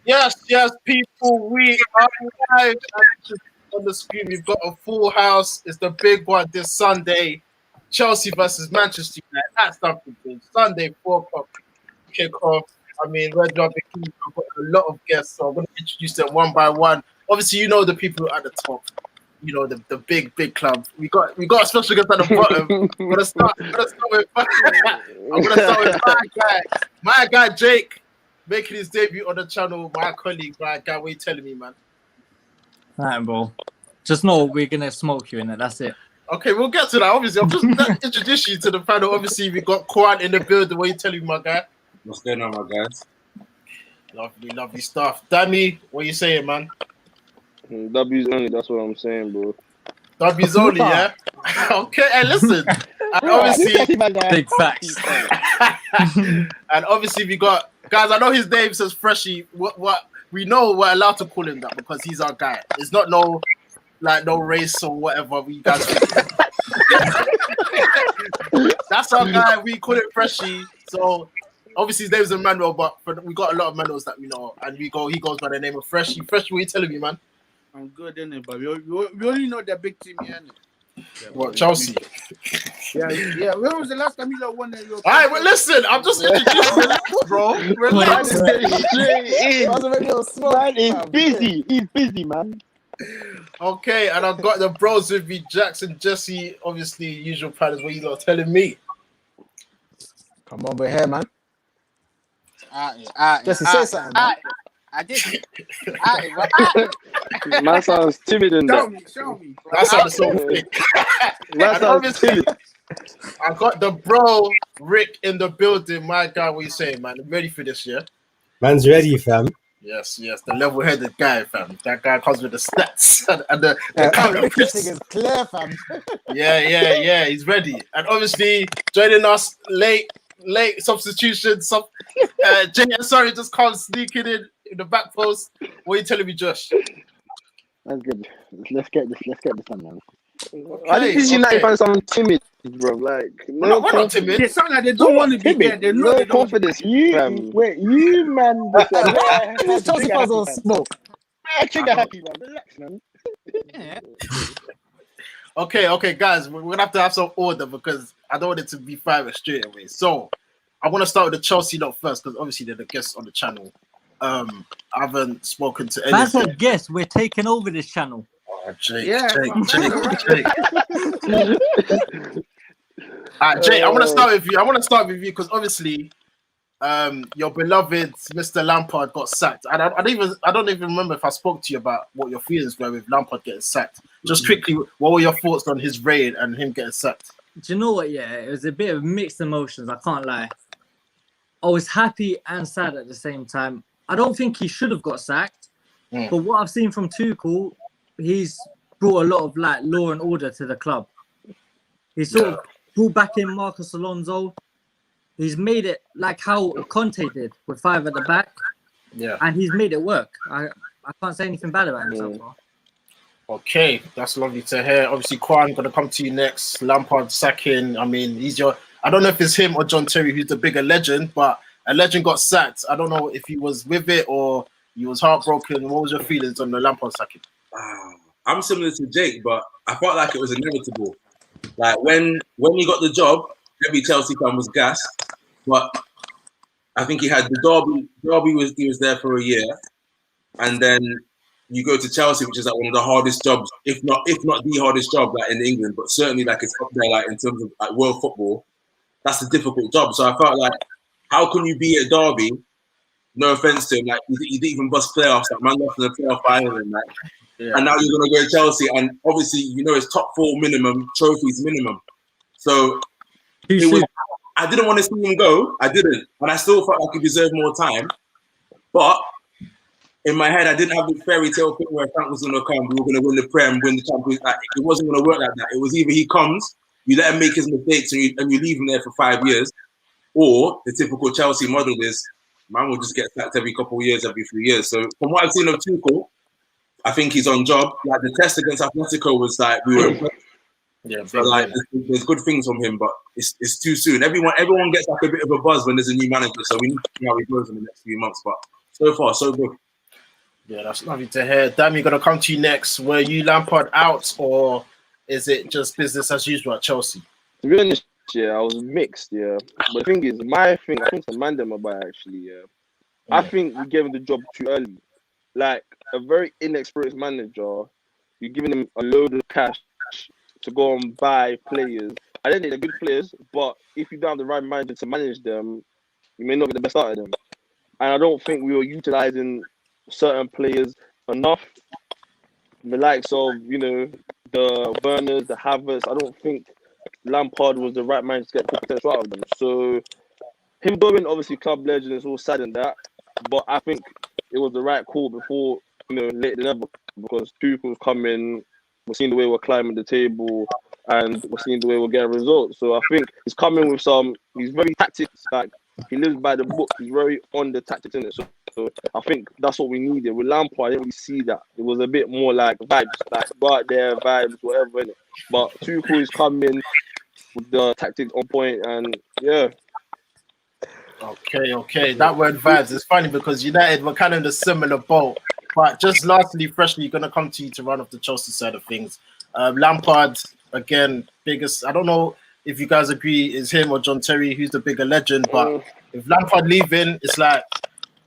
Yes, people, we are live on the screen. We've got a full house. It's the big one this Sunday. Chelsea versus Manchester United at Stamford Bridge. Sunday, 4 o'clock kickoff. I mean, Red Dog, I've got a lot of guests, so I'm going to introduce them one by one. Obviously, you know the people at the top. You know, the big club. We got a special guest at the bottom. I'm gonna start with my guy Jake, making his debut on the channel. My colleague, my guy, what are you telling me, man? Right, bro. Just know we're gonna smoke you in it. That's it. Okay, we'll get to that. Obviously, I'm just introduce you to the panel. Obviously, we got Kwan in the building. What are you telling me, my guy? What's going on, my guys? Lovely stuff. Danny, what are you saying, man? W's only, that's what I'm saying, bro. W's only, yeah? Okay, and listen. And obviously, big facts. And obviously, we got guys. I know his name says Freshie. What we know we're allowed to call him that because he's our guy. It's not no race or whatever. We guys. That's our guy. We call it Freshie. So obviously his name is Emmanuel, but we got a lot of Manuels that we know, and he goes by the name of Freshie. Freshie, what are you telling me, man? I'm good, innit? But we only know the big team here, innit? Yeah, what, Chelsea? Yeah. When was the last time you won the Europa? All right, well, listen, I'm just introducing relax, bro. Relax. Man, he's busy. He's busy, man. Okay, and I've got the bros with me, Jackson, Jesse, obviously, usual patterns. What you lot telling me? Come over here, man. Jesse, say something, man. I did. Man sounds timid in that. Show me. That sounds so fake. Man sounds timid. I got the bro Rick in the building. My guy, what you saying, man? Ready for this, yeah? Man's ready, fam. Yes, the level-headed guy, fam. That guy comes with the stats and the counter This thing is clear, fam. Yeah, he's ready. And obviously, joining us late substitution. Sorry, just can't sneak it in the back post. What are you telling me, Josh? That's good. Let's get this done, man. Why did these United fans sound timid, bro? Like, we're not timid. They sound like they don't want to be there. They know no confidence. You man. Chelsea fans on smoke. Trigger happy, man. Relax, man. Okay, guys, we're gonna have to have some order because I don't want it to be five straight away. So I want to start with the Chelsea lot first because obviously they're the guests on the channel. I haven't spoken to anyone. That's a guess. We're taking over this channel. Oh, Jake. Yeah. All right, Jake, I want to start with you because obviously your beloved Mr. Lampard got sacked. And I don't even remember if I spoke to you about what your feelings were with Lampard getting sacked. Just quickly, what were your thoughts on his reign and him getting sacked? Do you know what? Yeah, it was a bit of mixed emotions. I can't lie. I was happy and sad at the same time. I don't think he should have got sacked, but what I've seen from Tuchel, he's brought a lot of law and order to the club. He's sort of brought back in Marcos Alonso. He's made it like how Conte did with 5 at the back. Yeah, and he's made it work. I can't say anything bad about him so far. Okay, that's lovely to hear. Obviously, Kwan, gonna come to you next. Lampard sacking. I mean, I don't know if it's him or John Terry who's the bigger legend, but a legend got sacked. I don't know if he was with it or he was heartbroken. What was your feelings on the Lampard sacking? I'm similar to Jake, but I felt like it was inevitable. Like when he got the job, every Chelsea fan was gassed. But I think he had the Derby. He was there for a year, and then you go to Chelsea, which is like one of the hardest jobs, if not the hardest job, like in England, but certainly like it's up there, like in terms of like world football. That's a difficult job. So I felt like, how can you be at Derby? No offense to him, like he didn't even bust playoffs. Like man left in the playoff final, and like, and now you're gonna go to Chelsea, and obviously you know it's top 4 minimum, trophies minimum. So it was. I didn't want to see him go. I didn't, and I still felt like he deserved more time. But in my head, I didn't have this fairy tale thing where Frank was gonna come, we were gonna win the Prem, win the Champions. Like, it wasn't gonna work like that. It was either he comes, you let him make his mistakes, and you leave him there for 5 years, or the typical Chelsea model is man will just get sacked every couple of years, every few years. So from what I've seen of Tuchel, I think he's on job. Like the test against Atletico was like we were. Yeah, so like there's good things from him, but it's too soon. Everyone gets like a bit of a buzz when there's a new manager, so we need to see how he goes in the next few months. But so far, so good. Yeah, that's lovely to hear. Damn, you're gonna come to you next. Were you Lampard out, or is it just business as usual at Chelsea? To be honest, yeah, I was mixed, yeah. But the thing is, I think it's a Mandem about actually, yeah. I think we gave him the job too early. Like a very inexperienced manager, you're giving him a load of cash to go and buy players. I don't think they're good players, but if you don't have the right manager to manage them, you may not get the best out of them. And I don't think we were utilizing certain players enough. The likes of, the Burners, the Havertz. I don't think Lampard was the right man to get potential out of them. So him going, obviously, club legend is all sad and that, but I think it was the right call before, later than ever, because Tuchel's coming. We're seeing the way we're climbing the table, and we're seeing the way we're getting results. So I think he's coming with he's very tactics, like he lives by the book. He's very on the tactics in it. So I think that's what we needed. With Lampard, I didn't really see that. It was a bit more like vibes, like go out there, vibes, whatever, innit? But Tuchel is coming with the tactics on point, and yeah. Okay. That word vibes is funny because United were kind of in a similar boat. But just lastly, freshly, going to come to you to run off the Chelsea side of things. Lampard, again, biggest. I don't know if you guys agree, is him or John Terry who's the bigger legend. But if Lampard leaving, it's like,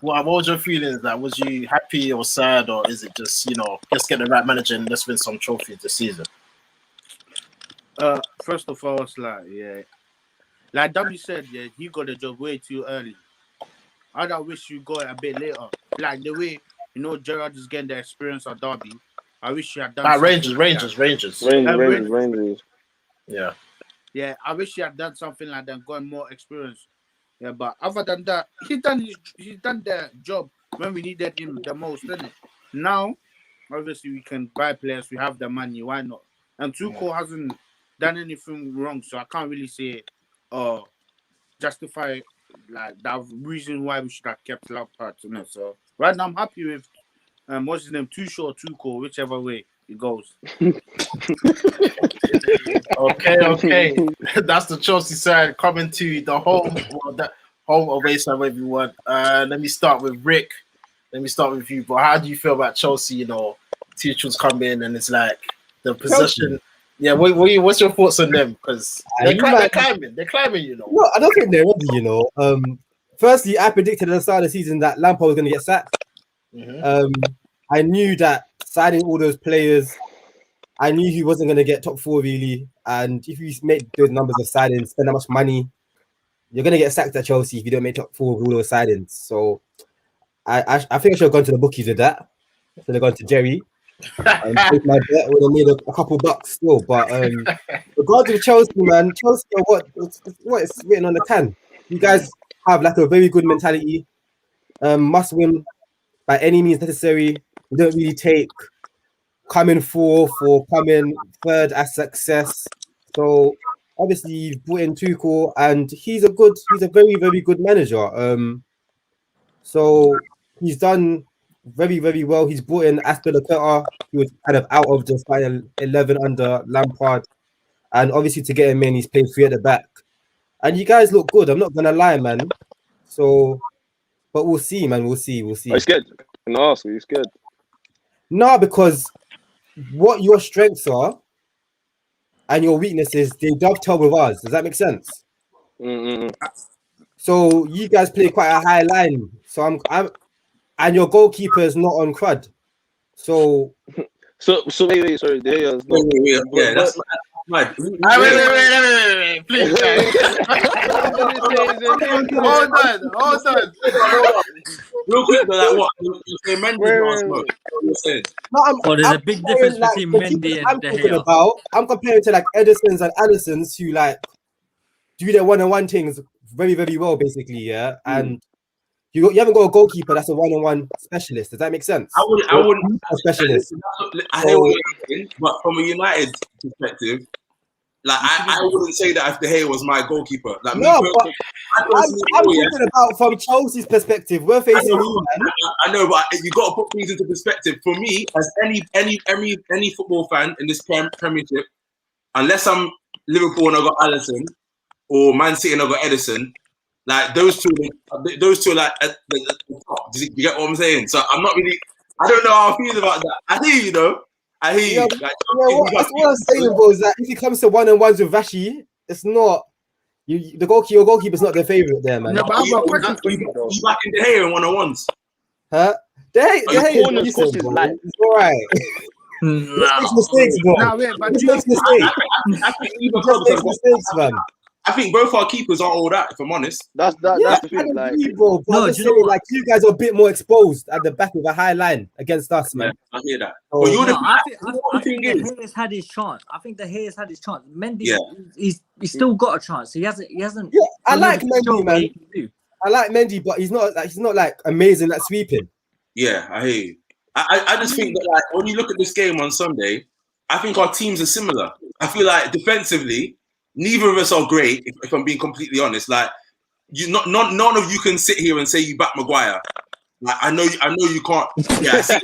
what was your feelings? Like, was you happy or sad, or is it just let's get the right manager and let's win some trophies this season? First of all, it's like W said, yeah, he got the job way too early. I wish you got it a bit later. Like the way Gerrard is getting the experience at Derby. I wish he had done Rangers. Yeah. Yeah, I wish he had done something like that, got more experience. Yeah, but other than that, he's done the job when we needed him the most, isn't it? Now, obviously, we can buy players. We have the money. Why not? And Tuchel hasn't done anything wrong, so I can't really say, justify like that reason why we should have kept Lampard. So right now, I'm happy with what's his name, Tuchel, whichever way it goes. Okay. That's the Chelsea side coming to the home away side, whatever you want. Let me start with Rick. Let me start with you. But how do you feel about Chelsea? Tuchel's come in and it's like the position. Chelsea. Yeah, what's your thoughts on them? Because they're climbing. No, I don't think they're ready. Firstly, I predicted at the start of the season that Lampard was going to get sacked. Mm-hmm. I knew that signing all those players, I knew he wasn't going to get top four really. And if you make those numbers of signings, spend that much money, you're going to get sacked at Chelsea if you don't make top four with all those signings. So I think I should have gone to the bookies with that. I should have gone to Jerry. And my bet would have made a couple bucks still, but regarding Chelsea, man, Chelsea are what is written on the can. You guys have like a very good mentality. Must win by any means necessary. We don't really take coming fourth or coming third as success. So obviously you've brought in Tuchel, and he's a very, very good manager. So he's done very, very well. He's brought in Atletico, who was kind of out of the final 11 under Lampard. And obviously to get him in, he's played 3 at the back. And you guys look good. I'm not going to lie, man. So, but we'll see, man. We'll see. Are you scared? Can I ask? Are you scared? No, because what your strengths are and your weaknesses, they dovetail with ours. Does that make sense? Mm-hmm. So you guys play quite a high line. So I'm and your goalkeeper is not on crud. So wait, sorry. Yeah, that's mad. Wait, please. Hold on. Real quick, like what? You say Mendy last month. What you saying? No, there's a big difference between Mendy and De Gea. I'm comparing to like Edison's and Allison's who like do their one-on-one things very, very well, basically, yeah. And you haven't got a goalkeeper that's a one-on-one specialist. Does that make sense? I wouldn't a specialist. I hear what you're saying, but from a United perspective, like I wouldn't say that if De Gea was my goalkeeper. Like no, but I'm talking about from Chelsea's perspective. We're facing you, man. I know, but you got to put things into perspective. For me, as any football fan in this Premiership, unless I'm Liverpool and I got Alisson, or Man City and I got Edison, like those two are like at the top. Do you get what I'm saying? So I'm not really. I don't know how I feel about that. I hear you though. I hear you. Yeah, Like, that's what I'm saying, bro. Is that if it comes to 1-on-1s with Vashi, it's not your goalkeeper's not their favorite there, man. No, but I have a question for you, though. You back in the hair in 1-on-1s. Huh? The corners decent, course is bro. like- It's all right. He just makes mistakes, bro. Nah, wait, but He you makes mistakes. I think He either just clubs makes have got. mistakes, man. I think both our keepers aren't all that. If I'm honest. That's Yeah, the I thing. Like, agree, bro. But No, I'm just do you know saying, what? like, you guys are a bit more exposed at the back with a high line against us, Yeah, man. I hear that. Oh, But you're No, the. I think thing the is, Hayes had his chance. I think the Hayes had his chance. Mendy, Yeah. he's still got a chance. He hasn't. Yeah, I like shown Mendy, what man. he can do. I like Mendy, but he's not like amazing at sweeping. yeah, I hear you. I just think that like when you look at this game on Sunday, I think our teams are similar. I feel like defensively, neither of us are great. If I'm being completely honest, like none of you can sit here and say you back Maguire. Like I know you can't. Yeah, I see.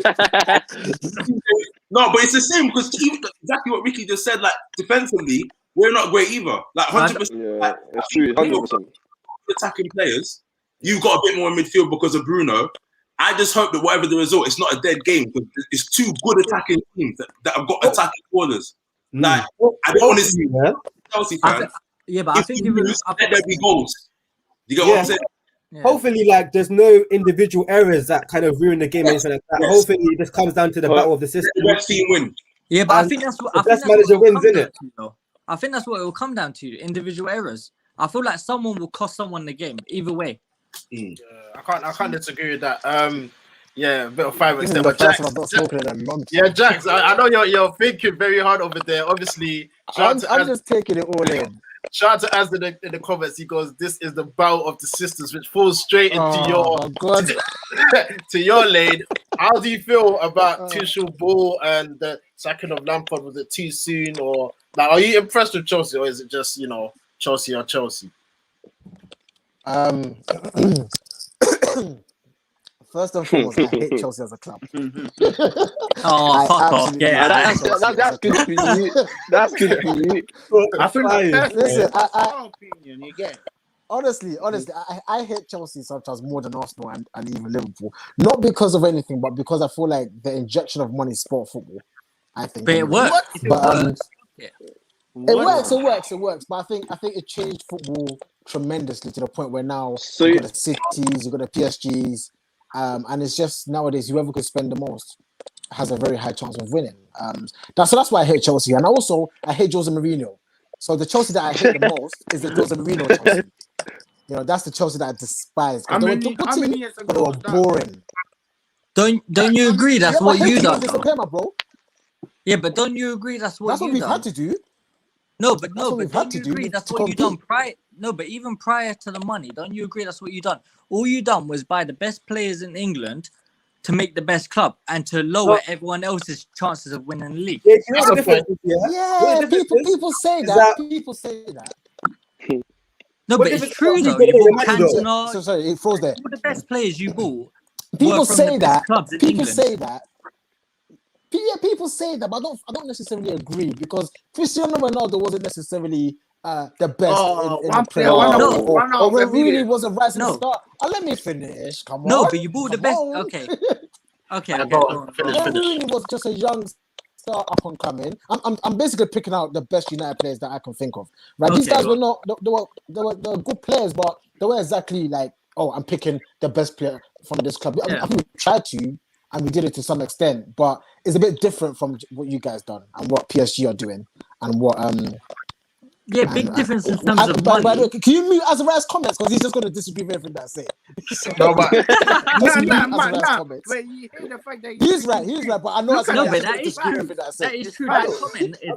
No, but it's the same because exactly what Ricky just said. Like defensively, we're not great either. Like 100%. yeah, it's true. 100%. Attacking players, you've got a bit more in midfield because of Bruno. I just hope that whatever the result, it's not a dead game because it's two good attacking teams that have got attacking corners. Like I don't want to see Chelsea fans. But I think if we lose, let there be goals. You get what I'm saying? Yeah. Hopefully, like, there's no individual errors that kind of ruin the game. Yes. Like that. Yes. Hopefully, it just comes down to the battle of the system. The best team win. Yeah, but I think that's what the best manager wins, isn't it? I think that's what it will come down to: individual errors. I feel like someone will cost someone the game either way. I can't disagree with that. Yeah, a bit of fireworks there. But Jax, Jax, I know you're thinking very hard over there. Obviously, I'm just taking it all in. Shout out to Az in the comments. He goes, "This is the battle of the sisters," which falls straight into to your lane. How do you feel about Tuchel ball and the sacking of Lampard? Was it too soon, or like, are you impressed with Chelsea, or is it just Chelsea or Chelsea? First and foremost, I hate Chelsea as a club. Oh, fuck off! Yeah, that's good for you. That's good for you. I feel like listen, my opinion. You get. Honestly, I hate Chelsea sometimes more than Arsenal and even Liverpool. Not because of anything, but because I feel like the injection of money is sport football. I think, but it works. It works. But I think it changed football tremendously to the point where now you got the Cities, you got the PSGs, and it's just nowadays whoever could spend the most has a very high chance of winning. That's why I hate Chelsea, and I hate Jose Mourinho. So the Chelsea that I hate the most is the Jose Mourinho Chelsea. That's the Chelsea that I despise. How many years ago they were boring. Don't you agree? That's what you done. Bro. Yeah, but don't you agree? That's what we've had to do. But don't you agree? That's what you done prior. No, but even prior to the money, don't you agree? That's what you done. All you done was buy the best players in England to make the best club and to lower everyone else's chances of winning the league. Yeah, people say that. People say that. No, but it's true though. You bought Cantona. So sorry, it froze there. All the best players you bought. People say that. People say that. Yeah, people say that, but I don't necessarily agree because Cristiano Ronaldo wasn't necessarily the best in the Premier League. Or really was a rising star. Let me finish. Come on. No, but you bought the best. Okay. Really was just a young star up and coming. I'm basically picking out the best United players that I can think of. Right, these guys were not. They were good players, but they were exactly like, I'm picking the best player from this club. I think we tried to. And we did it to some extent, but it's a bit different from what you guys done and what PSG are doing and what big difference in terms of money. By the way, can you mute Azariah's comments because he's just going to disagree with everything that I say. Wait, you hear the fact that he's right, but I know that is true. That is true. That comment is.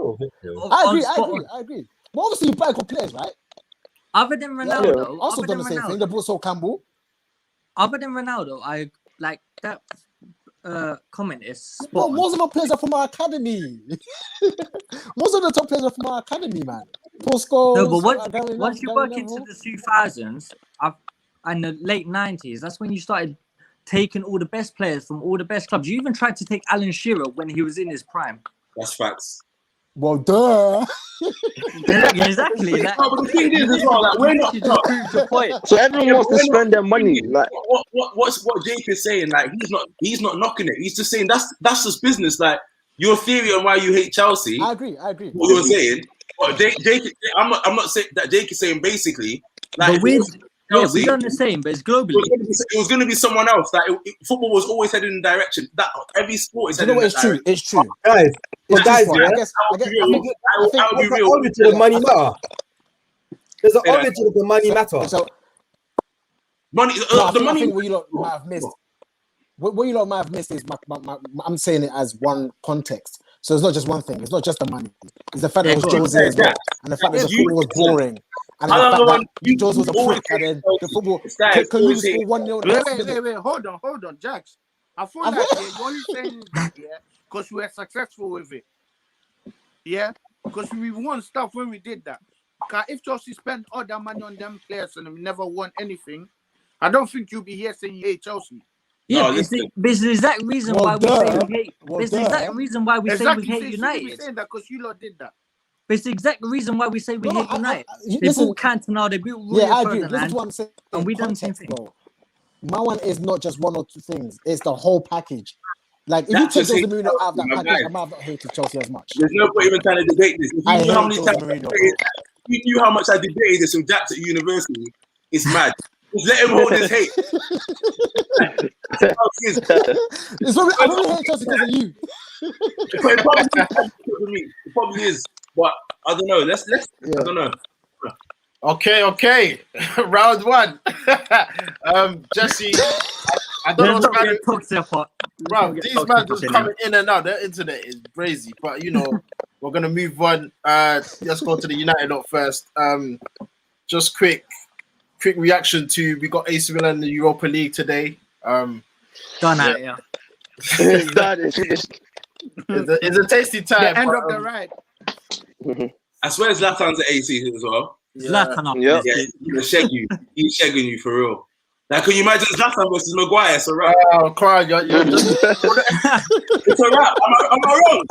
I agree. But obviously, you buy good players, right? Other than Ronaldo, also done the same thing. They bought Sol Campbell. Other than Ronaldo, I like that. Comment is most of the players are from our academy. Most of the top players are from our academy, man. Postcode. No, but once you work into the 2000s and the late 90s, that's when you started taking all the best players from all the best clubs. You even tried to take Alan Shearer when he was in his prime. That's facts. Well, duh. Exactly. Like, No, but the thing is as well, like we're not. you just proved your point. So everyone wants to spend their money. Like What Jake is saying, like he's not knocking it. He's just saying that's just business. Like your theory on why you hate Chelsea. I agree. What you're saying, but Jake, I'm not saying that Jake is saying basically. Like, But we've Chelsea, done the same, but it's globally. it was going to be someone else. That football was always heading in the direction that every sport is You heading know in what? that direction. It's true. Guys, but guys, I yeah, guess. I think. I'll be there's an real. origin of money matter. There's an origin of the money matter. So, Money, I the money. think what you lot might have missed. What you lot might have missed is I'm saying it as one context. So it's not just one thing. It's not just the money. It's the fact that it was Jose as well, and the fact that the football was boring, and the fact that Jose was a prick, and then the football could lose for 1-0. Wait, hold on, Jax. I feel like you're only saying that, because we were successful with it. Yeah, because we won stuff when we did that. Because if Chelsea spent all that money on them players and we never won anything, I don't think you'll be here saying you hate Chelsea. Yeah, no, it's the exact reason why we say we hate. It's the exact reason why we say we hate United. You're saying that because you lot did that. But it's the exact reason why we say we hate United. They bought Cantona, they built Roy I agree. Listen to what I'm saying. And we done the same thing. Bro. My one is not just one or two things. It's the whole package. Like, if you take Jose Mourinho out of that package, I might have not hated Chelsea as much. There's no point even trying to debate this. If you knew how much I debated this with Jax at university, it's mad. Just let him hold his hate. It's probably, I don't hate Chelsea because of you. It probably is. But I don't know. Let's I don't know. Okay. Round one. Jesse, I don't know what's going on. Bro, these man just coming in and out. Their internet is crazy. But we're gonna move on. Let's go to the United lot first. Just quick reaction to we got AC Milan in the Europa League today. Done out, yeah. It's a tasty time. The end of the ride. I swear Zlatan's at AC as well. Zlatan, yeah, he's shagging you for real. Like, can you imagine Zlatan versus Maguire? It's a wrap. Oh, crying! You're just... It's a wrap. Am I wrong?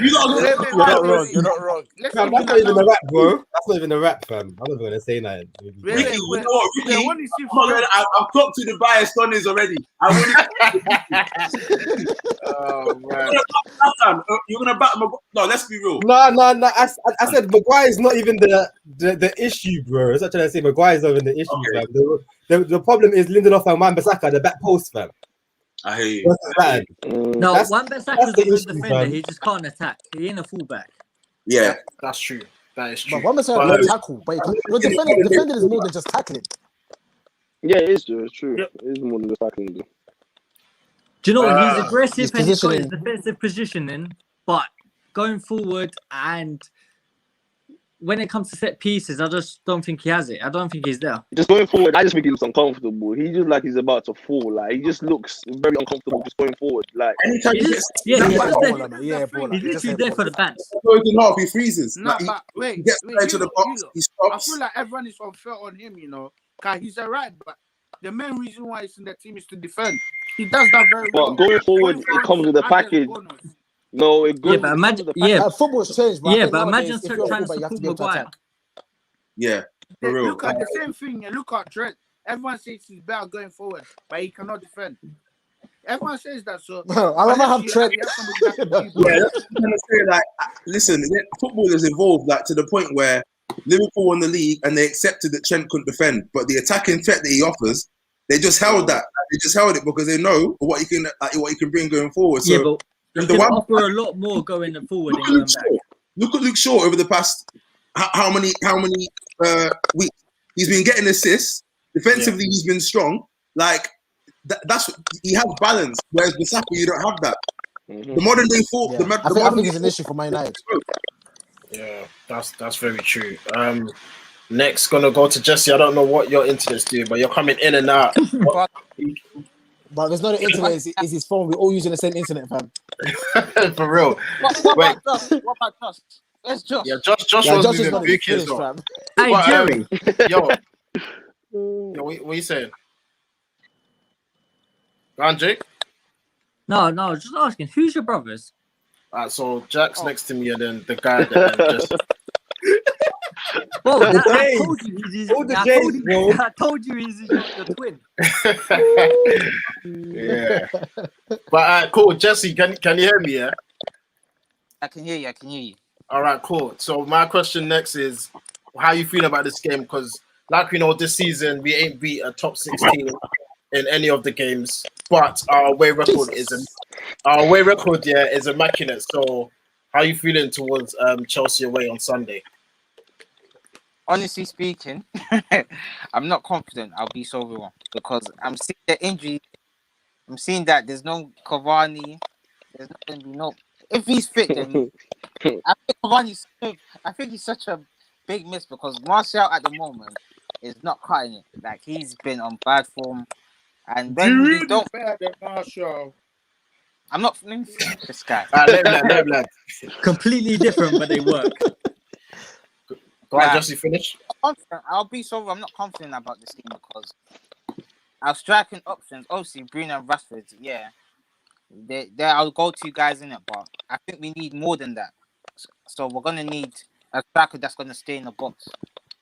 You're not wrong. You're not wrong. That's not even a rap, bro. That's not even a rap, fam. I'm not even gonna say nothing. Ricky, you know what, Ricky? I've talked to the bias Stonnies already. Oh man! You're gonna back Maguire? No, let's be real. No. I said Maguire is not even the issue, bro. It's not trying to say Maguire is not even the issue, fam. The problem is Lindelof and Wan-Bissaka, the back post, fam. I hear you. No, Wan-Bissaka's a good defender. He just can't attack. He ain't a fullback. Yeah, that's true. That is true. But Wan-Bissaka can tackle. But defending is more than just tackling. Yeah, it is true. It's true. It is more than just tackling. Do you know what? He's aggressive and he's got his defensive positioning, but going forward and when it comes to set pieces, I just don't think he has it. I don't think he's there. Just going forward, I just think he looks uncomfortable. He just like he's about to fall. Like he just looks very uncomfortable just going forward. Like anytime he's literally there for the bands. He freezes. No, but wait, he gets into the box. He stops. I feel like everyone is unfair on him, because he's a right, but the main reason why he's in the team is to defend. He does that very well. But going forward, it comes with a package. No, it goes. Yeah, but imagine. Yeah, football's changed. But imagine trying to support Maguire. Yeah, for real. Look at the same thing. Look at Trent. Everyone says he's better going forward, but he cannot defend. Everyone says that. So I don't have Trent. Yeah, that's what I'm gonna say. Like, listen, football has evolved to the point where Liverpool won the league and they accepted that Trent couldn't defend, but the attacking threat that he offers, they just held that. They just held it because they know what he can bring going forward. So, yeah, but he can offer a lot more going forward than going back. Look at Luke Shaw over the past how many weeks he's been getting assists. Defensively, he's been strong. Like that's he has balance. Whereas Bissaka, you don't have that. Mm-hmm. The modern day football. Yeah. I think it's an issue for Man United. Yeah, that's very true. Next, gonna go to Jesse. I don't know what your internet's doing, but you're coming in and out. But there's not the internet. It's his phone. We're all using the same internet, fam. For real. What about Josh? Let's Josh. Yeah, Josh was moving Buki as well. Hey, Jerry. Yo, what are you saying? Go on, Jake. No, just asking. Who's your brothers? So Jack's next to me, and then the guy that just. Bro, I Jays. told you he's All the Jays, bro. I told you he's your twin. Yeah. But cool, Jesse, can you hear me? Yeah. I can hear you. All right, cool. So my question next is, how you feel about this game? Because like we know, this season we ain't beat a top 16 in any of the games, but our away record is immaculate. So how you feeling towards Chelsea away on Sunday? Honestly speaking, I'm not confident I'll be so wrong because I'm seeing the injury. I'm seeing that there's no Cavani. There's not going to be no. If he's fit, then I think Cavani's. I think he's such a big miss because Martial at the moment is not cutting it. Like he's been on bad form, and when we don't. Bad at Marshall. I'm not finish this guy. Let him. Completely different, but they work. Go on, Jesse, finish. I'll be so. I'm not confident about this game because our striking options, obviously Bruno and Rashford, yeah, they're our go-to guys in it. But I think we need more than that. So we're gonna need a striker that's gonna stay in the box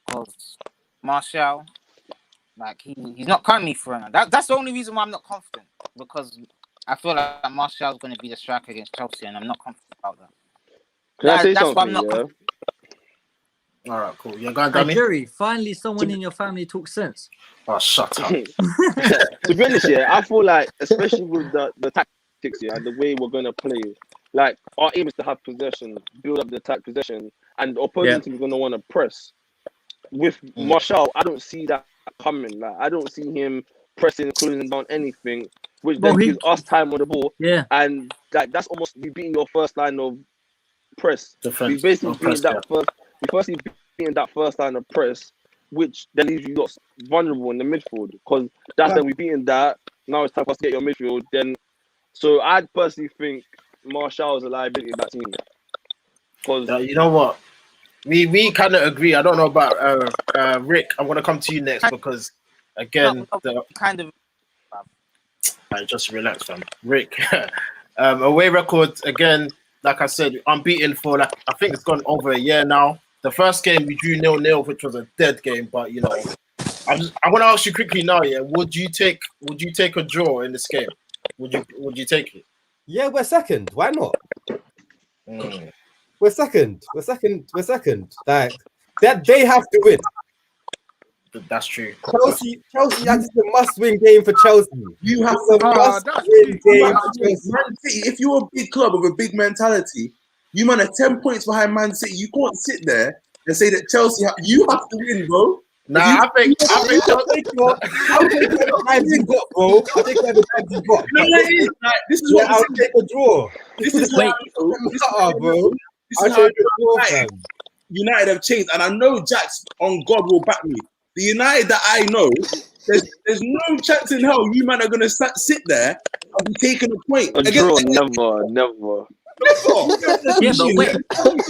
because Martial, like he's not currently throwing. That's the only reason why I'm not confident because I feel like Martial's gonna be the striker against Chelsea, and I'm not confident about that. Can I say That's why I'm something? not. All right, cool. You're going, Hey, Danny? Jerry, finally someone in your family talks sense. Oh, shut up. To be honest, yeah, I feel like, especially with the tactics, yeah, and the way we're gonna play, like our aim is to have possession, build up the attack possession, and the opposing team is gonna want to press. With Martial, I don't see that coming. Like I don't see him pressing, closing down anything, which then gives us time on the ball. Yeah, and like that's almost you beating your first line of press. Defense. We basically beating that first. We firstly beating that first line of press, which then leaves you lot vulnerable in the midfield because that's then we beating that. Now it's time for us to get your midfield. Then, so I personally think Martial is a liability in that team. Because you know what, we kind of agree. I don't know about Rick. I'm gonna come to you next because again, just relax, fam. Rick, away record again. Like I said, unbeaten for like I think it's gone over a year now. The first game we drew 0-0, which was a dead game. But you know, I want to ask you quickly now. Yeah, would you take a draw in this game? Would you take it? Yeah, we're second. Why not? We're second. Like that, they have to win. That's true. Chelsea, that's a must-win game for Chelsea. You have to must-win game for Chelsea. Man City, if you're a big club with a big mentality, you man are 10 points behind Man City. You can't sit there and say that Chelsea. You have to win, bro. Nah, I think I'll take whatever times you got, bro. I'll take whatever times you got. This is what I'll take a draw. This is bro. I'll take a draw, fam. United have changed, and I know Jack's on God will back me. The United that I know, there's no chance in hell you man are gonna sit there and be taking a point. A draw, never. Yeah, but wait.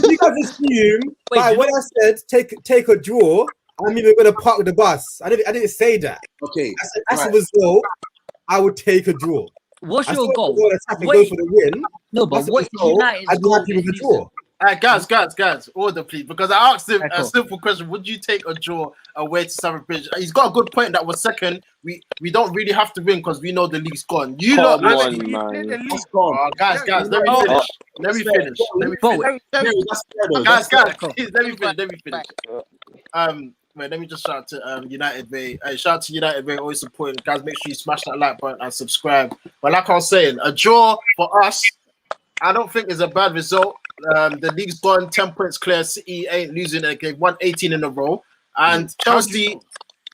You guys assume by what I said, take a draw. I'm even gonna park the bus. I didn't say that. Okay. As a result, I would take a draw. What's your goal? Go for the win. No, but what United's I'd be happy with a draw. All right, guys, order please. Because I asked him a simple question: would you take a draw away to Stamford Bridge? He's got a good point that was second. We don't really have to win because we know the league's gone. You know, man. Guys, let me finish. Guys, let me finish. Let me just shout out to United Bay. Shout out to United Bay, always supporting. Guys, make sure you smash that like button and subscribe. But like I was saying, a draw for us, I don't think is a bad result. The league's gone 10 points clear. City ain't losing a game, won 18 in a row. And Chelsea,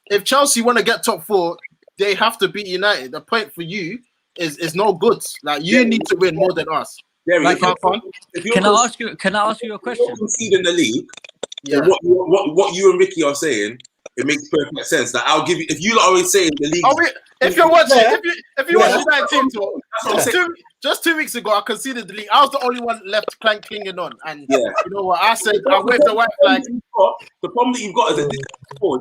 if Chelsea want to get top 4, they have to beat United. The point for you is no good. Like you need to win more than us. Can I ask you a question? Conceding the league. Yeah. What you and Ricky are saying, it makes perfect sense. That I'll give you. If you are always saying the league. If you're watching, if you watch United team talk, just 2 weeks ago, I conceded the league. I was the only one left clinging on, and you know what I said? I waved the white flag. The problem that you've got is that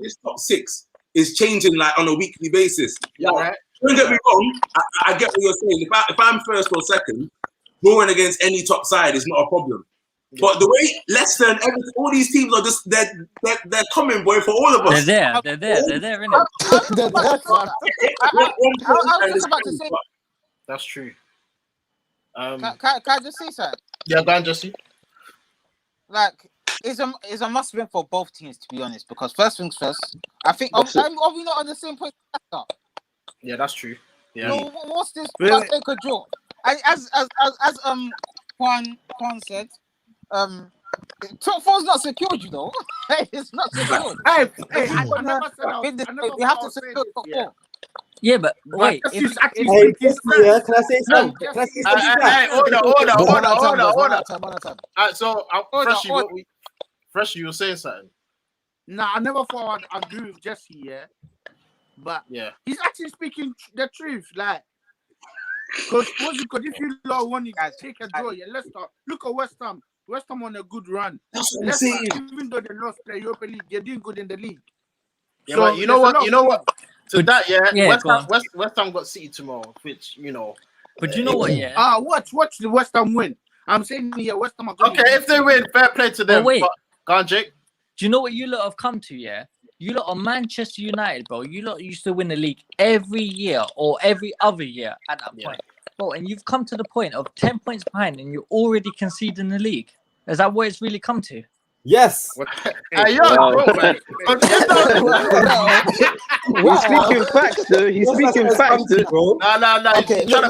this top 6 is changing like on a weekly basis. Yeah, right. Don't get me wrong. I get what you're saying. If I'm first or second, drawing against any top side is not a problem. But the way Leicester and Everton, all these teams are just they're coming, boy, for all of us. They're there, innit? I was just about to say. That's true. Can I just say something? Yeah, go on, Jesse. Like, it's a must win for both teams, to be honest. Because first things first, I think are we not on the same point? Yeah, that's true. Yeah. So what's this? Let's take a draw. As Juan said, top four's not secured, you know. It's not secured. I never said we have to secure top four. Yeah, but wait. Can I say something? Order. So, Fresh, you were saying something. Nah, I never thought I'd agree with Jesse, yeah. But yeah, he's actually speaking the truth, like. Because if you want to take a draw, yeah, let's start. Look at West Ham. West Ham on a good run. That's what I'm saying. Even though they lost the Europa League, they're doing good in the league. Yeah, so but you know what? To that, West Ham got City tomorrow, which But you know what? Yeah. Watch the West Ham win. I'm saying West Ham are good. Okay, if they win, fair play to them. Wait, go on, Jake. Do you know what you lot have come to? Yeah. You lot are Manchester United, bro. You lot used to win the league every year or every other year at that point. Bro, and you've come to the point of 10 points behind and you're already conceding the league. Is that what it's really come to? Yes. He's speaking facts, though. He's speaking facts, bro. No. Okay, look.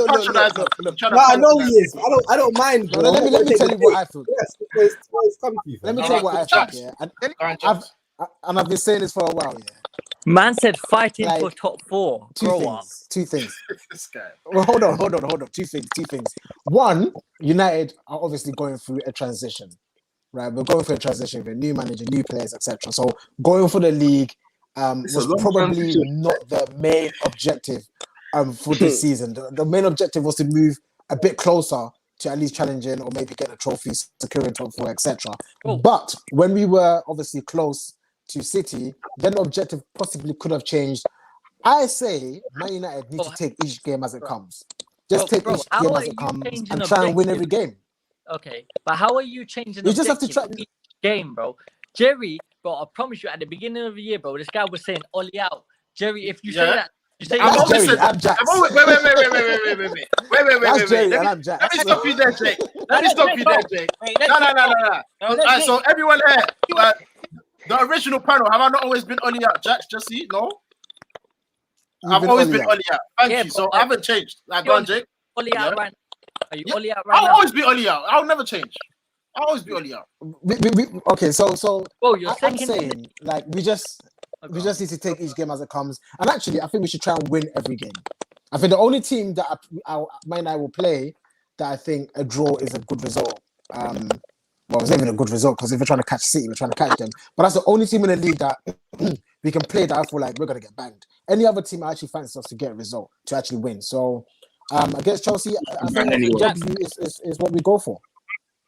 I know he is. I don't mind, bro. Let me tell you what I feel. Yes, it's come to you. Let me tell you what I think. Yeah, I've been saying this for a while. Yeah. Man said fighting for top four. Two things. Well, hold on. Two things. One, United are obviously going through a transition, right? We're going through a transition with a new manager, new players, etc. So going for the league was probably not the main objective for this season. The main objective was to move a bit closer to at least challenging or maybe get a trophy, securing top four, etc. But when we were obviously close to City, then the objective possibly could have changed. I say Man United need to take each game as it comes. Just take each game as it comes and try and win every game. Okay, but how are you changing? You just have to try each game, bro. Jerry, bro, I promise you, at the beginning of the year, bro, this guy was saying Ollie out. Jerry, if you say that, you say I'm Jerry, I'm Jack. Wait. That's Jerry, and I'm Jack. Let me stop you there, Jake. No. So everyone here, the original panel, have I not always been Ollie out, Jack? Jesse, no. I've always been Ollie out. Thank you. So I haven't changed. Go on, Jake. Ollie out, right? Are you Ollie out right now? I'll always be Ollie out. I'll never change. I'll always be Ollie out. Okay, so bro, I'm saying like we just need to take each game as it comes. And actually, I think we should try and win every game. I think the only team that I will play that I think a draw is a good result. Well, it's not even a good result because if we're trying to catch City, we're trying to catch them. But that's the only team in the league that we can play that I feel like we're going to get banged. Any other team I actually fancy us to get a result, to actually win. So against Chelsea, I think W is what we go for.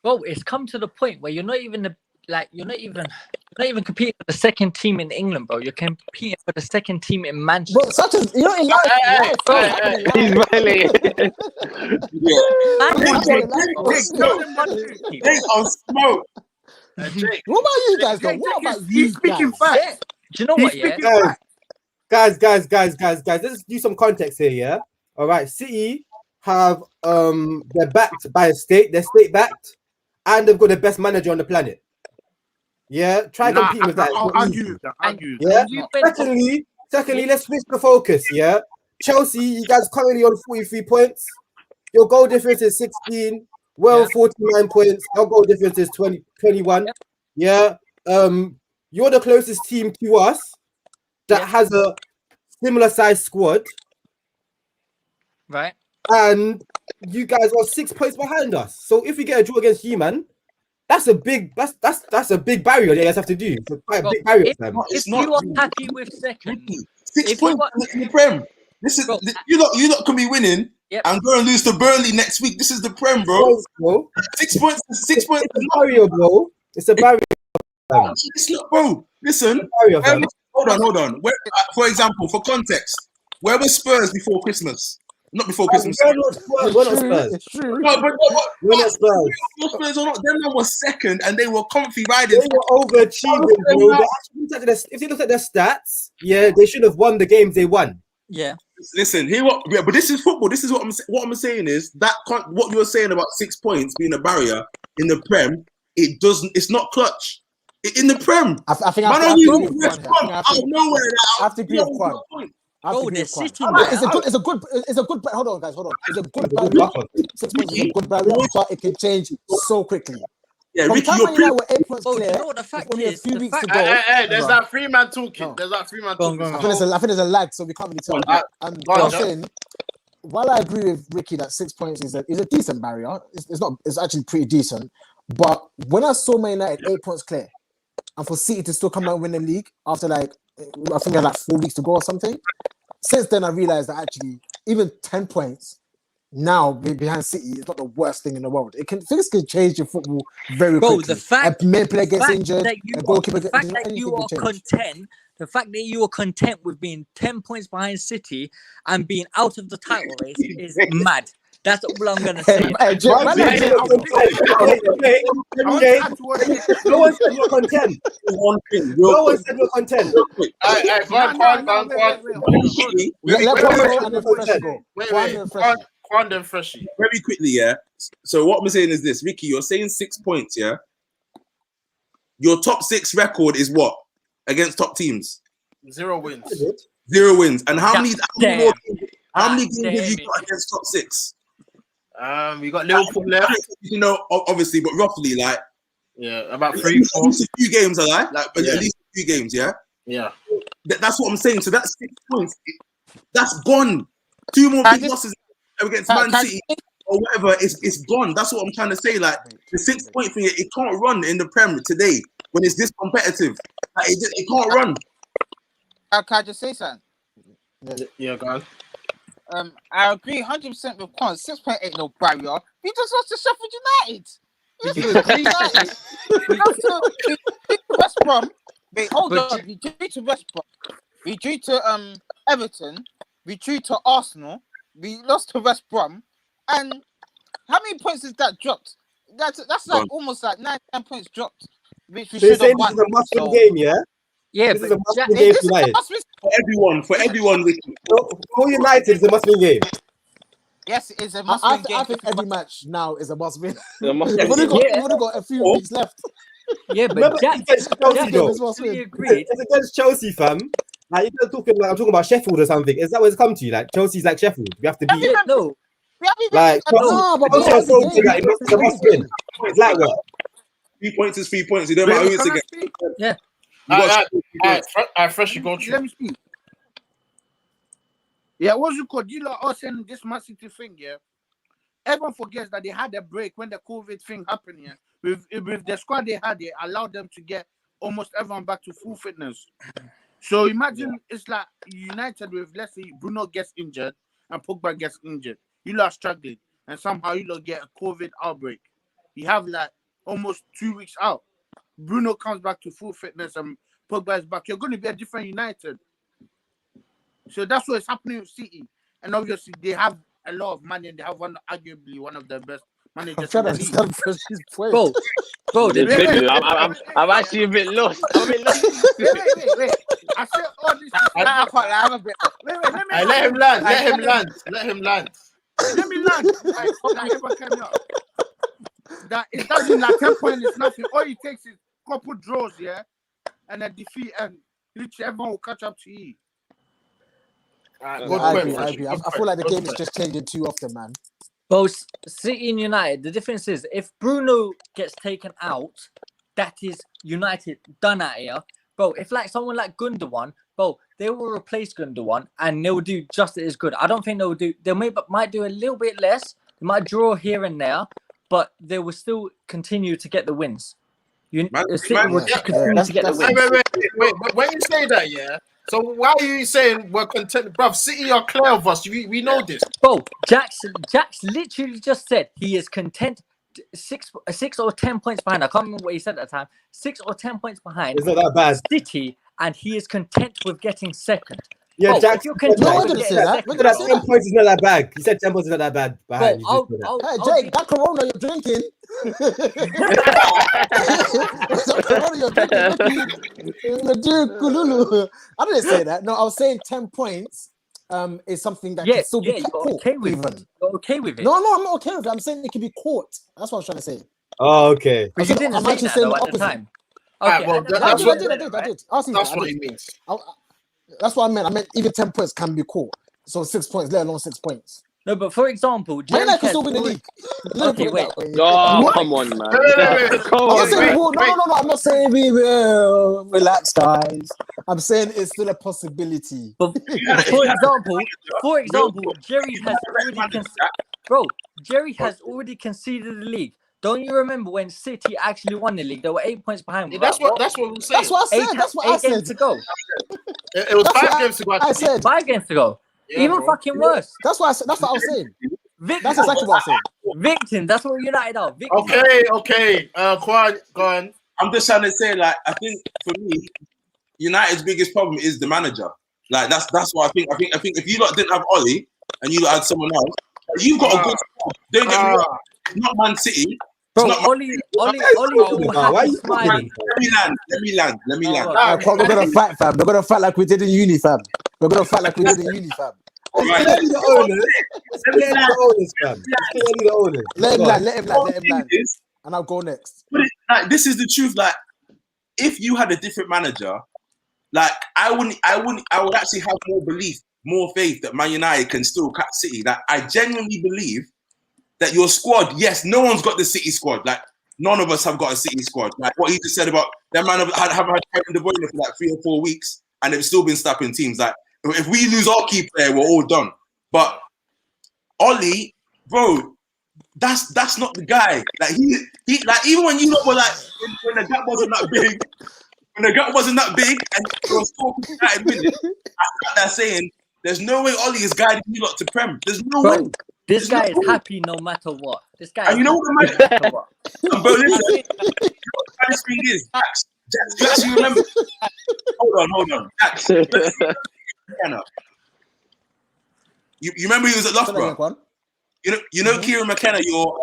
Well, it's come to the point where you're not even competing for the second team in England, bro. You're competing for the second team in Manchester. Bro, such as you're not in life. He's violating. On smoke. What about you guys, though? What about you? He's speaking facts. Do you know what? Yeah, guys. Let's do some context here. Yeah. All right. City have they're backed by a state. They're state backed, and they've got the best manager on the planet. Yeah, try competing with that. Argue. Yeah. Secondly, let's switch the focus. Yeah. Chelsea, you guys currently on 43 points. Your goal difference is 16. 49 points. Our goal difference is 21. Yeah. You're the closest team to us that has a similar size squad. Right. And you guys are 6 points behind us. So if we get a draw against you, man, that's a big barrier you guys have to do. It's quite a big barrier. If you are happy with second, 6 points in the Prem. This is you lot can be winning and go and lose to Burnley next week. This is the Prem, bro. 6 points. 6 points. It's a barrier, bro. It's a barrier. Bro, listen. Hold on. For example, for context, where were Spurs before Christmas? Not before Christmas. We're not Spurs. It's true. No, but We're not Spurs. Your Spurs or not, them man was second and they were comfy They riding. were overachieving, bro. If you look at their stats, yeah, they should have won the games they won. Yeah. Listen, but this is football. This is what I'm saying is that what you were saying about 6 points being a barrier in the Prem, it's not clutch. In the Prem, I think man, I only have to agree with West Kwan. Brom out of nowhere. I have to agree with Kwan. Bro, they're sitting It's a good. Hold on, guys. Hold on. It's a good barrier. 6 points is a good barrier, but it can change so quickly. Yeah, From Ricky, time you're when United were 8 points Oh, clear, you know what the fact only a is? few The weeks fact- to go. Hey, there's No. that 3-man talking. No. There's that 3-man Go on, talking. go on. I think there's a lag, so we can't really tell. Go on, But I'm John. saying, while I agree with Ricky that 6 points is a decent barrier, it's actually pretty decent. But when I saw Man United 8 points clear, and for City to still come out and win the league after I think they had 4 weeks to go or something. Since then, I realized that actually even 10 points now behind City is not the worst thing in the world. Things can change in football very Bro, quickly. the fact a main player gets fact injured, that you a goalkeeper the fact gets that you anything are can change. content, the fact that you are content with being 10 points behind City and being out of the title race is mad. That's all I'm gonna say. Hey, Jay, Man, man, Jay, Jay, you're content. No one said you're content. one thing. No one said you're content. Hey, go on. let Kwan go and then Fresh go. Kwan and Fresh. Quand and Freshie. Very quickly, yeah. So what I'm saying is this, Ricky, you're saying 6 points, yeah? Your top 6 record is what? Against top teams? 0 wins. 0 wins. And how many games have you Damn got against top 6? We got Liverpool left. You know, obviously, but roughly, like, Yeah, about at 3, 4. least a few games, like at Yeah. least a few games, yeah? Yeah. That's what I'm saying. So that's 6 points. That's gone. 2 more big losses against Man City or whatever. It's gone. That's what I'm trying to say. Like the 6 point thing, it can't run in the Prem today when it's this competitive. Like, it can't run. Can I just say something? Yeah, guys. I agree 100% with Quan. 6 point ain't no barrier. We just lost to Sheffield United. We just lost to United. We lost to West Brom. Wait, hold on. We drew to West Brom. We drew to Everton. We drew to Arsenal. We lost to West Brom. And how many points is that dropped? That's like almost like 9-10 points dropped. Which we So you're should have saying this won. is a must-win game, yeah? Yeah, This is a but must-win game for United. For everyone, Ricky. For United, it's a must-win game. Yes, it is a must-win game. I think every match now is a must-win. There must We've be. only got a few weeks left. yeah, but Remember, Jack against Chelsea, though. actually agreed. It's against Chelsea, fam. Like, I'm talking about Sheffield or something. Is that what it's come to? Like, Chelsea's like Sheffield. We have to beat. Yeah, no, Like, but Chelsea are so good that it's a must-win. It's like what? 3 points is 3 points. It don't matter who it's against. yeah. Fresh, you go Let me speak. Yeah, what's it called? You lot are saying this Man City thing, yeah? Everyone forgets that they had a break when the COVID thing happened, yeah? With the squad they had, they allowed them to get almost everyone back to full fitness. So imagine it's like United with, let's say, Bruno gets injured and Pogba gets injured. You lot are struggling, and somehow you lot get a COVID outbreak. You have like almost 2 weeks out. Bruno comes back to full fitness and Pogba is back. You're going to be a different United. So that's what's happening with City. And obviously, they have a lot of money and they have arguably one of the best managers in the league. Bro, I'm actually a bit lost. I'm a bit lost. Wait. I said all this. I can't lie, I'm a bit. Wait, let me Let him land. Let me land. Everyone came up. That it doesn't like 10 points is nothing. All it takes is a couple draws, yeah, and a defeat, and literally everyone will catch up to you. I agree. I feel like the game is just changing too often, man. Both City and United, the difference is if Bruno gets taken out, that is United done out here. Bro, if like someone like Gundogan, bro, they will replace Gundogan and they'll do just as good. I don't think they might do a little bit less. They might draw here and there, but they will still continue to get the wins. City will continue to get the wins. Wait. When you say that, yeah. So why are you saying we're content, bruv? City are clear of us. We know this. Bro, Jax literally just said he is content 6 or 10 points behind. I can't remember what he said at the time. 6 or 10 points behind. It's not that bad. City, and he is content with getting second. Yeah, Bro, Jack. if you're No, I content with didn't say getting that. second, When did I bro, say 10 that? points is not that bad. He said 10 points is not that bad behind. You just know that. Hey, I'll Jake, be that Corona you're drinking. That Corona you're drinking. Kululu. I didn't say that. No, I was saying 10 points is something that can still be you're caught. okay with Even. it. You're okay with it. No, I'm not okay with it. I'm saying it can be caught. That's what I was trying to say. Oh, okay. But you didn't I'm say actually that saying though the at the opposite. time. Alright, Okay, well, at the that- time I that's you what- said did. it, right? I see That's that. what I he did. means. That's what I meant. I meant even 10 points can be caught. So 6 points, let alone 6 points. No, but for example, Man Jerry United can has still win the already- league. Let me Okay, put it wait. that way. Oh, What? come on, man. Wait. Come I'm not on, saying man. no. I'm not saying we will. Relax, guys. I'm saying it's still a possibility. But for example, Jerry has already Jerry has already conceded the league. Don't you remember when City actually won the league? They were 8 points behind. Yeah, that's what we're saying. That's what I said. That's what I Eight games said. to go. It was That's 5 what games to go. I Actually. said. 5 games to go. Yeah, Even bro. fucking worse. That's what I said. That's what I was saying. Victim. That's exactly what I said. Victim. That's what United are. Victim. Okay. Quan, go on. I'm just trying to say, like, I think for me, United's biggest problem is the manager. Like, that's what I think. I think if you lot didn't have Ollie and you lot had someone else, you've got a good squad. Don't get me wrong. It's not Man City. Bro, It's not Ollie all Why happy you smiling. Let me land. Oh, We're gonna fight, fam. We're gonna fight like we did in uni, fam. We're gonna fight like we did in uni, fam. All right. Let me the owners. Let's get the owners, fam. Let's get the owners. Let him Go on. land, and I'll go next. But like, this is the truth. Like, if you had a different manager, like I would actually have more faith that Man United can still catch City. That I genuinely believe that your squad, yes, no one's got the City squad. Like, none of us have got a City squad. Like what he just said about that man haven't had Kevin De Bruyne for like 3 or 4 weeks, and they've still been stopping teams. Like, if we lose our key player, we're all done. But Ollie, bro, that's not the guy. Like he like, even when you lot were like when the gap wasn't that big. When the gap wasn't that big and you were scoring 90 minutes, I sat there saying, there's no way Ollie is guiding you lot to Prem. There's no way. This guy is happy no matter what. This guy And you know what the matter what. And bro, listen, you know what the funniest thing is, Jax, you actually remember? Hold on. Jax, you remember he was at Loughborough? You know Kieran McKenna, your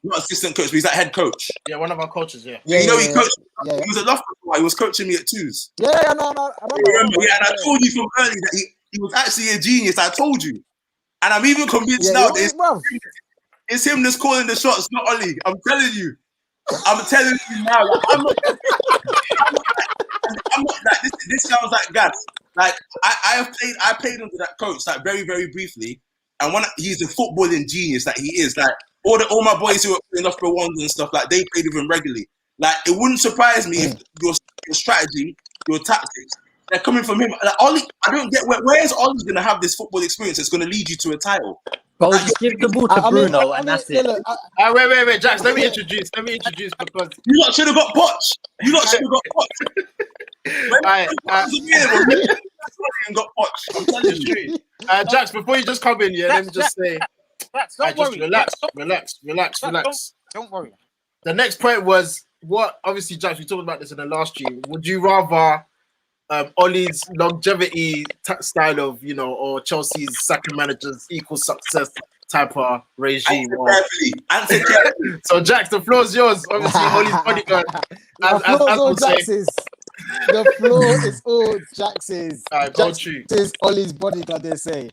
not assistant coach, but he's that head coach. Yeah, one of our coaches. Yeah. He coached. He was at Loughborough. He was coaching me at twos. No. I remember. Yeah, and I told you from early that he was actually a genius. I told you, and I'm even convinced now that it's him that's calling the shots, not Ollie. I'm telling you now. Like, I'm not like this sounds like gas. Like I played under that coach like very, very briefly, and he's a footballing genius that he is. Like all my boys who are playing Loughborough ones and stuff, like they played with him regularly. Like it wouldn't surprise me if your strategy, your tactics, they're coming from him. Like Ollie, I don't get where is Ollie going to have this football experience that's going to lead you to a title? Bro, just give the ball to Bruno and that's it. Wait, Jax, let me introduce because you lot should have got Poch. You lot should have got Poch. And got Poch. I'm telling you. Jax, before you just come in, let me just say, don't worry. Relax. Don't worry. The next point was obviously, Jax, we talked about this in the last stream. Would you rather Ollie's longevity style of, or Chelsea's second manager's equal success type of regime? Answer carefully. So, Jax, the floor's yours. Obviously, Ollie's bodyguard. The floor is all Jax's. Jax is Ollie's bodyguard, they say.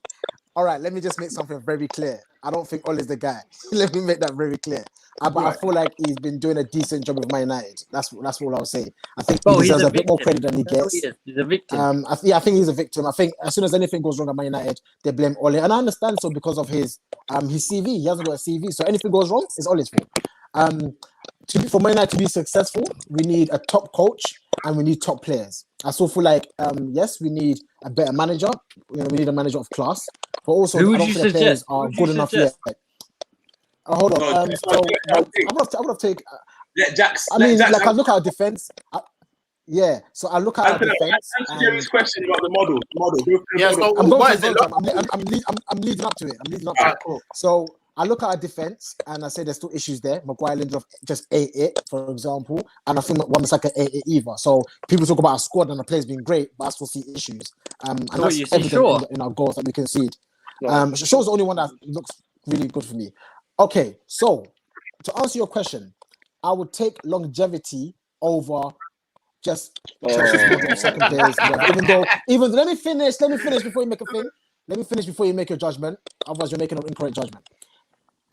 All right, let me just make something very clear. I don't think Ollie's the guy. Let me make that very clear. But I feel like he's been doing a decent job with Man United. That's all I'll say. I think he deserves a bit more credit than he gets. He's a victim. I think he's a victim. I think as soon as anything goes wrong at Man United, they blame Ollie. And I understand so because of his CV. He hasn't got a CV. So anything goes wrong, it's Ollie's fault. For Man United to be successful, we need a top coach and we need top players. I still feel like, yes, we need a better manager. We need a manager of class. But also, I don't think the players are good enough yet. Hold on. I would have taken. Jax. I mean, I look at our defense. So I look at our defense. Answer Jerry's question about the model. Yes, I'm leading up to it. Cool. So I look at our defense and I say there's still issues there. Maguire Lindelof just ate it, for example, and I think Wan-Bissaka ate it either. So people talk about our squad and the players being great, but I still see issues. And So that's you see evident Shaw? in our goals that we concede. Shaw's the only one that looks really good for me. Okay, so to answer your question, I would take longevity over just second players. Even let me finish before you make a thing. Let me finish before you make your judgment. Otherwise, you're making an incorrect judgment.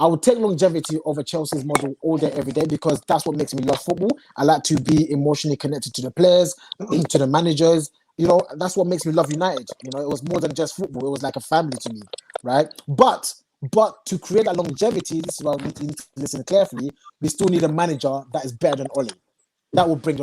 I would take longevity over Chelsea's model all day, every day, because that's what makes me love football. I like to be emotionally connected to the players, to the managers. You know, that's what makes me love United. You know, it was more than just football. It was like a family to me, right? But to create that longevity, this is why we need to listen carefully. We still need a manager that is better than Ole. That would bring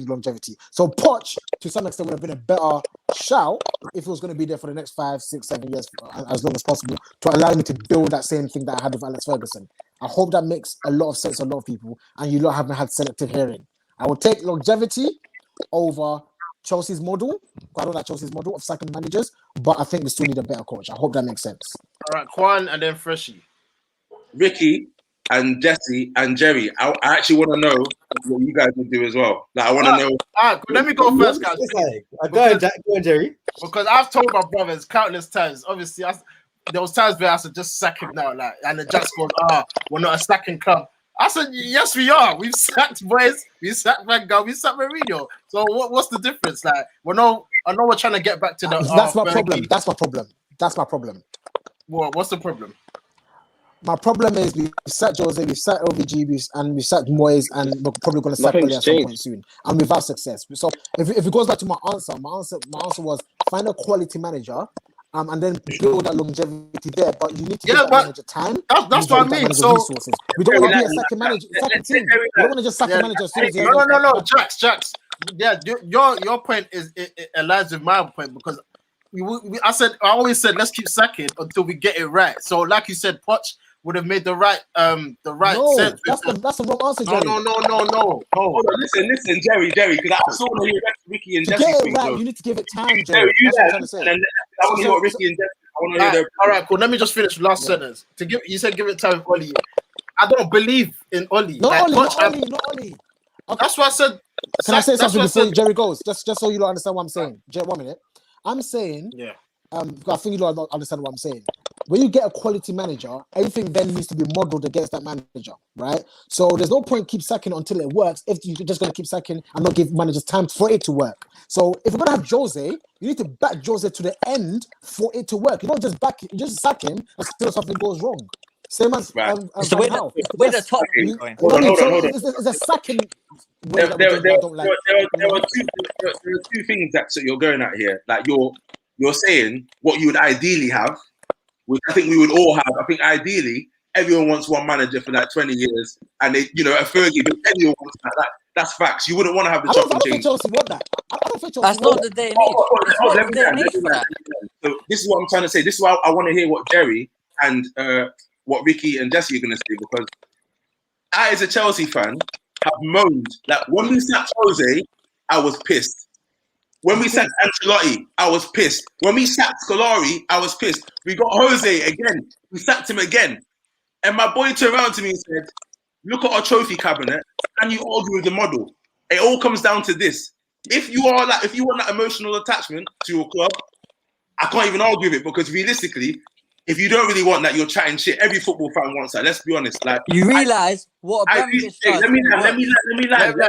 longevity. So Poch, to some extent, would have been a better shout if he was going to be there for the next 5, 6, 7 years, as long as possible, to allow me to build that same thing that I had with Alex Ferguson. I hope that makes a lot of sense to a lot of people, and you lot haven't had selective hearing. I would take longevity over Chelsea's model. I don't like Chelsea's model of second managers, but I think we still need a better coach. I hope that makes sense. All right, Kwan and then Freshie. Ricky and Jesse and Jerry, I actually want to know what you guys would do as well. Like, I want to know. All right, let me go first, guys. Go on, Jerry. Because I've told my brothers countless times. Obviously, there was times where I said just sack him now, like, and the Jacks goes, we're not a sacking club. I said, yes, we are. We've sacked boys. We sacked Van Gaal. We sacked Mourinho. So what's the difference? Like, I know we're trying to get back to the. That's my problem. That's my problem. What's the problem? My problem is we've sacked Jose, we've sacked OVG, we've sacked Moyes, and we're probably going to sack Ole at some point soon, and without success. So if it goes back to my answer was find a quality manager, and then build that longevity there. But you need to give that manager time. That's what I mean. So resources. We don't want to be a second manager, second team. We don't want to just sack a manager as soon as No, Jax. Yeah, your point it aligns with my point, because I always said let's keep sacking until we get it right. So like you said, Poch would have made the right sense. That's the wrong answer, Jerry. No. Hold on, listen, Jerry, because I saw Ricky and Jesse. To get it right, you need to give it time, Jerry. That's what I'm trying to say. I want to hear what Ricky and Jesse. I want to hear their. All right, cool. Let me just finish the last sentence. You said give it time with Oli. I don't believe in Oli. Not Oli. Okay. That's what I said. Can I say something before Jerry goes? Just so you don't understand what I'm saying. Jerry, 1 minute. I'm saying, I think you don't understand what I'm saying. When you get a quality manager, everything then needs to be modeled against that manager, right? So there's no point keep sacking until it works if you're just going to keep sacking and not give managers time for it to work. So if you're going to have Jose, you need to back Jose to the end for it to work. You don't just sack him until something goes wrong. Same as it's the way the top is going. Hold on. It's a sacking. There are two things that you're going at here. Like you're saying what you would ideally have, which I think we would all have. I think ideally everyone wants one manager for like 20 years, and they, a Fergie, but everyone wants that. That's facts. You wouldn't want to have the chop and change. I don't think Chelsea want that. I don't think Chelsea That's not the day and age. So this is what I'm trying to say. This is why I want to hear what Jerry and what Ricky and Jesse are going to say, because I, as a Chelsea fan, have moaned. Like when we sacked Jose, I was pissed. When we sacked Ancelotti, I was pissed. When we sacked Scolari, I was pissed. We got Jose again. We sacked him again. And my boy turned around to me and said, look at our trophy cabinet and you argue with the model. It all comes down to this. If you want that emotional attachment to your club, I can't even argue with it, because realistically, if you don't really want that, you're chatting shit. Every football fan wants that. Let's be honest. Like, you realize what a Bangladesh does.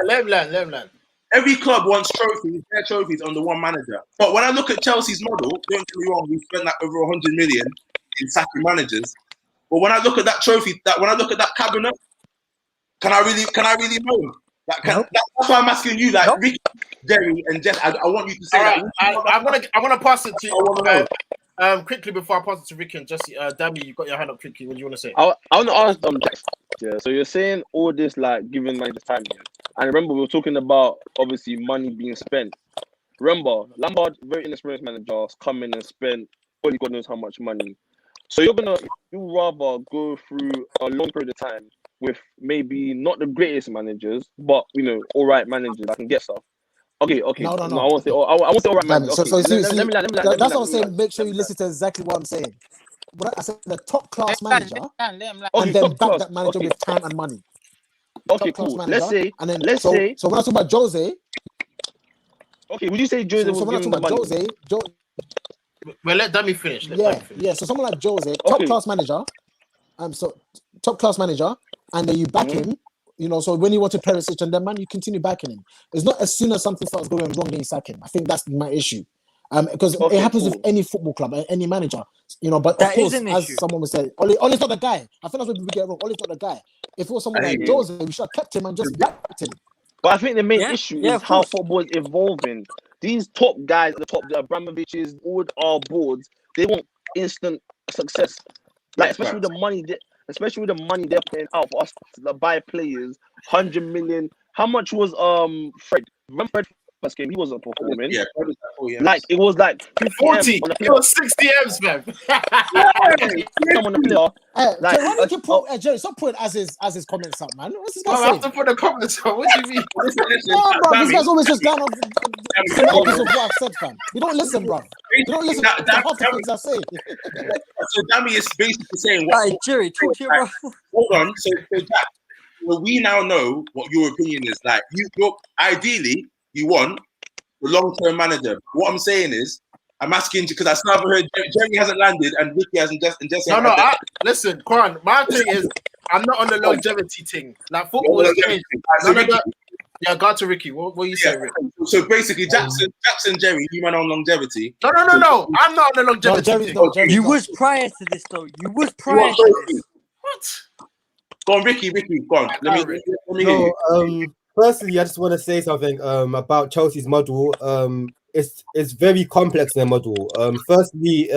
Let me land. Every club wants their trophies under one manager. But when I look at Chelsea's model, don't get me wrong, we spent like over 100 million in sacking managers. But when I look at that trophy, when I look at that cabinet, can I really moan? Like, that's why I'm asking you, like, Ricky, Jerry, and Jess. I want you to say that. I'm gonna pass it to you. Quickly before I pass it to Ricky and Jesse. Dammy, you got your hand up quickly. What do you want to say? I want to ask Jack. Yeah. So you're saying all this like giving managers time, yeah? And remember we were talking about obviously money being spent. Remember, Lampard, very inexperienced manager, come in and spent only God knows how much money. So you'd rather go through a long period of time with maybe not the greatest managers, but all right managers that can get stuff. Okay. No. I want to say all right managers. So let me that's what I'm saying. Make sure you listen to exactly what I'm saying. I said the top class Let manager, him land, let him land. Okay, and then top back class. that manager Okay. with time and money. Okay, Top class cool. manager, Let's say, and then so when I talk about Jose, okay, would you say Jose so was when I given talk the about money? Well, let Dummy finish. Let Dummy finish. yeah. So someone like Jose, top Okay. class manager, so top class manager, and then you back him. You know, so when you want to Perisic and then man, you continue backing him. It's not as soon as something starts going wrong, then you sack him. I think that's my issue. Because Okay, it happens cool. with any football club, any manager. You know, but That of course, is an as issue. someone would say, Ole's not the guy. I think that's what people get wrong. Ole's not the guy. If it was someone I like hear you. Jose, we should have kept him and just backed him. But I think the main Yeah, issue yeah, is of how course. football is evolving. These top guys at the top, the Abramoviches, all our boards, they want instant success. Like especially with the money, especially with the money they're putting out for us to buy players, 100 million. How much was Fred? Remember Fred first game? He wasn't performing. Yeah, probably like 40 M's. Like it was like 50 40. M's on the It player. was 60 M's, man. On the player. Like, Jerry, why don't you put Jerry? Stop putting as his comments up, man. What's this guy I saying? have to put the comments on. What do you mean? No, bro, this Dammy, guy's always just going on synopsis of what I've said, fam. You don't listen, bro. You don't listen to half the things I say. So Dammy is basically saying what. Alright, Jerry, talk to your bro. Hold on. So Jack, well, we now know what your opinion is. Like you're ideally you want the long-term manager. What I'm saying is, I'm asking you because I still haven't heard Jerry hasn't landed and Ricky hasn't just and Jesse. No, listen, Quan. My thing is, I'm not on the longevity thing. Like football has changed. So None of that. Yeah, go to Ricky. What you say, Rick? So basically, Jackson, Jerry, you went on longevity. No. I'm not on the longevity thing. Jerry's You not. was prior to this, though. You was You prior want to trophies. this. What? Go on, Ricky, go on. Let me hear you. Firstly, I just want to say something about Chelsea's model. It's very complex in their model. Firstly,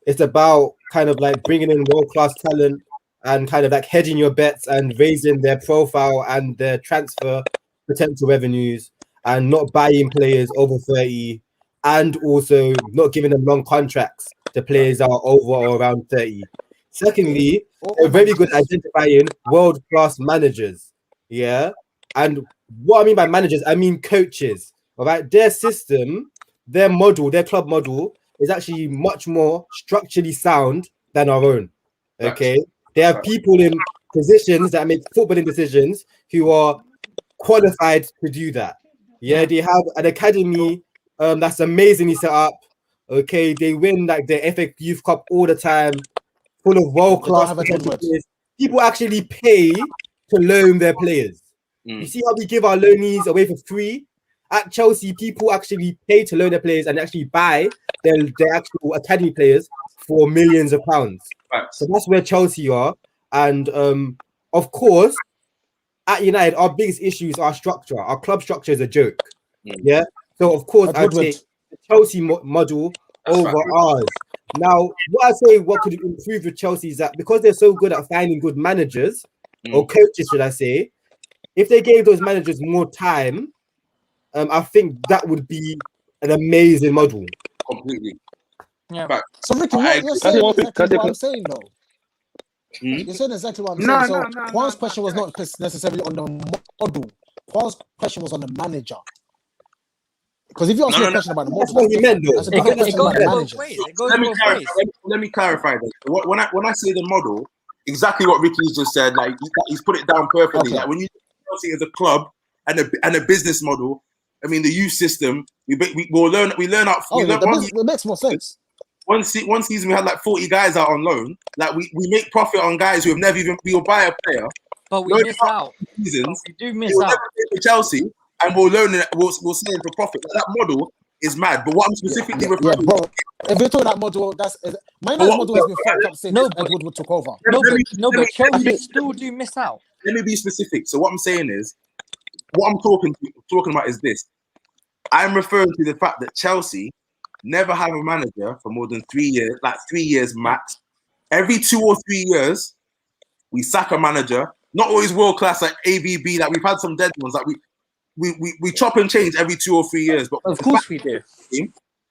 it's about kind of like bringing in world-class talent and kind of like hedging your bets and raising their profile and their transfer potential revenues and not buying players over 30 and also not giving them long contracts to players that are over or around 30. Secondly, they're very good at identifying world-class managers. Yeah. And what I mean by managers, I mean coaches. All right. Their system, their model, their club model is actually much more structurally sound than our own. Okay. They have people in positions that make footballing decisions who are qualified to do that. Yeah. They have an academy that's amazingly set up. Okay. They win like the FA Youth Cup all the time, full of world-class players. People actually pay to loan their players. You see how we give our loanees away for free? At Chelsea, people actually pay to loan their players and actually buy their actual academy players for millions of pounds. So that's where Chelsea are. And of course, at United, our biggest issues are structure. Our club structure is a joke. Yeah. So of course, I'd take the Chelsea model over ours. Now, what could improve with Chelsea is that because they're so good at finding good managers or coaches, should I say, if they gave those managers more time, I think that would be an amazing model. Completely. Yeah. But so Ricky, you're saying exactly what I'm saying, though. You're saying exactly what I'm saying. So Juan's question was not necessarily on the model. Juan's question was on the manager. Because if you ask me a question about the model, that's what he meant, though. It goes both ways. Let me clarify this. When I say the model, exactly what Ricky's just said, like he's put it down perfectly. Okay. Like when you Chelsea as a club and a business model, I mean the youth system, we learn it makes more sense. One season we had like 40 guys out on loan. Like we make profit on guys who have never even we'll buy a player. But we miss out. Seasons, we do miss out. For Chelsea and we'll learn it, we'll sell it for profit. That model is mad. But what I'm specifically referring to, bro, if you're talking that model, my model has been fucked up since Edward took over. But Chelsea still do miss out. Let me be specific. So what I'm saying is, what I'm talking about is this. I'm referring to the fact that Chelsea never have a manager for more than 3 years, like 3 years max. Every 2 or 3 years, we sack a manager. Not always world class like ABB. Like we've had some dead ones. Like we chop and change every 2 or 3 years. But of course we do.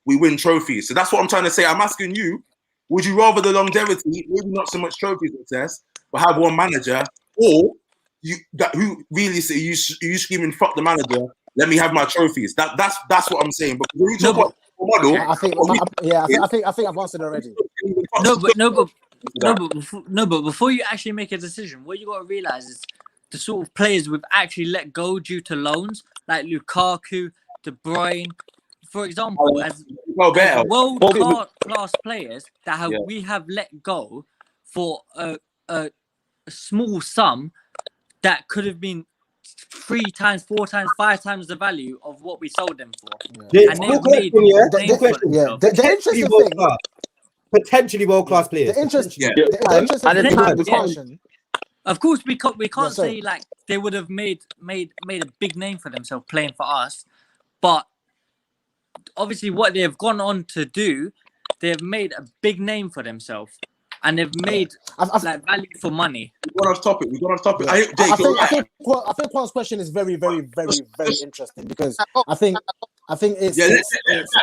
We win trophies. So that's what I'm trying to say. I'm asking you: would you rather the longevity, maybe not so much trophy success, but have one manager, or who really say you screaming fuck the manager? Let me have my trophies. That's what I'm saying. But when you talk about model, I think I've answered already. But before you actually make a decision, what you got to realize is the sort of players we've actually let go due to loans, like Lukaku, De Bruyne, for example, as world-class players that we have let go for a small sum that could have been 3 times, 4 times, 5 times the value of what we sold them for. Yeah. And they've made names for themselves. The interesting thing, potentially world-class players. the interesting thing, of course, we can't say like they would have made a big name for themselves playing for us, but obviously what they've gone on to do, they've made a big name for themselves, and they've made like value for money. We're off topic. Yeah. I think Juan's question is very, very, very, very interesting because I think it's.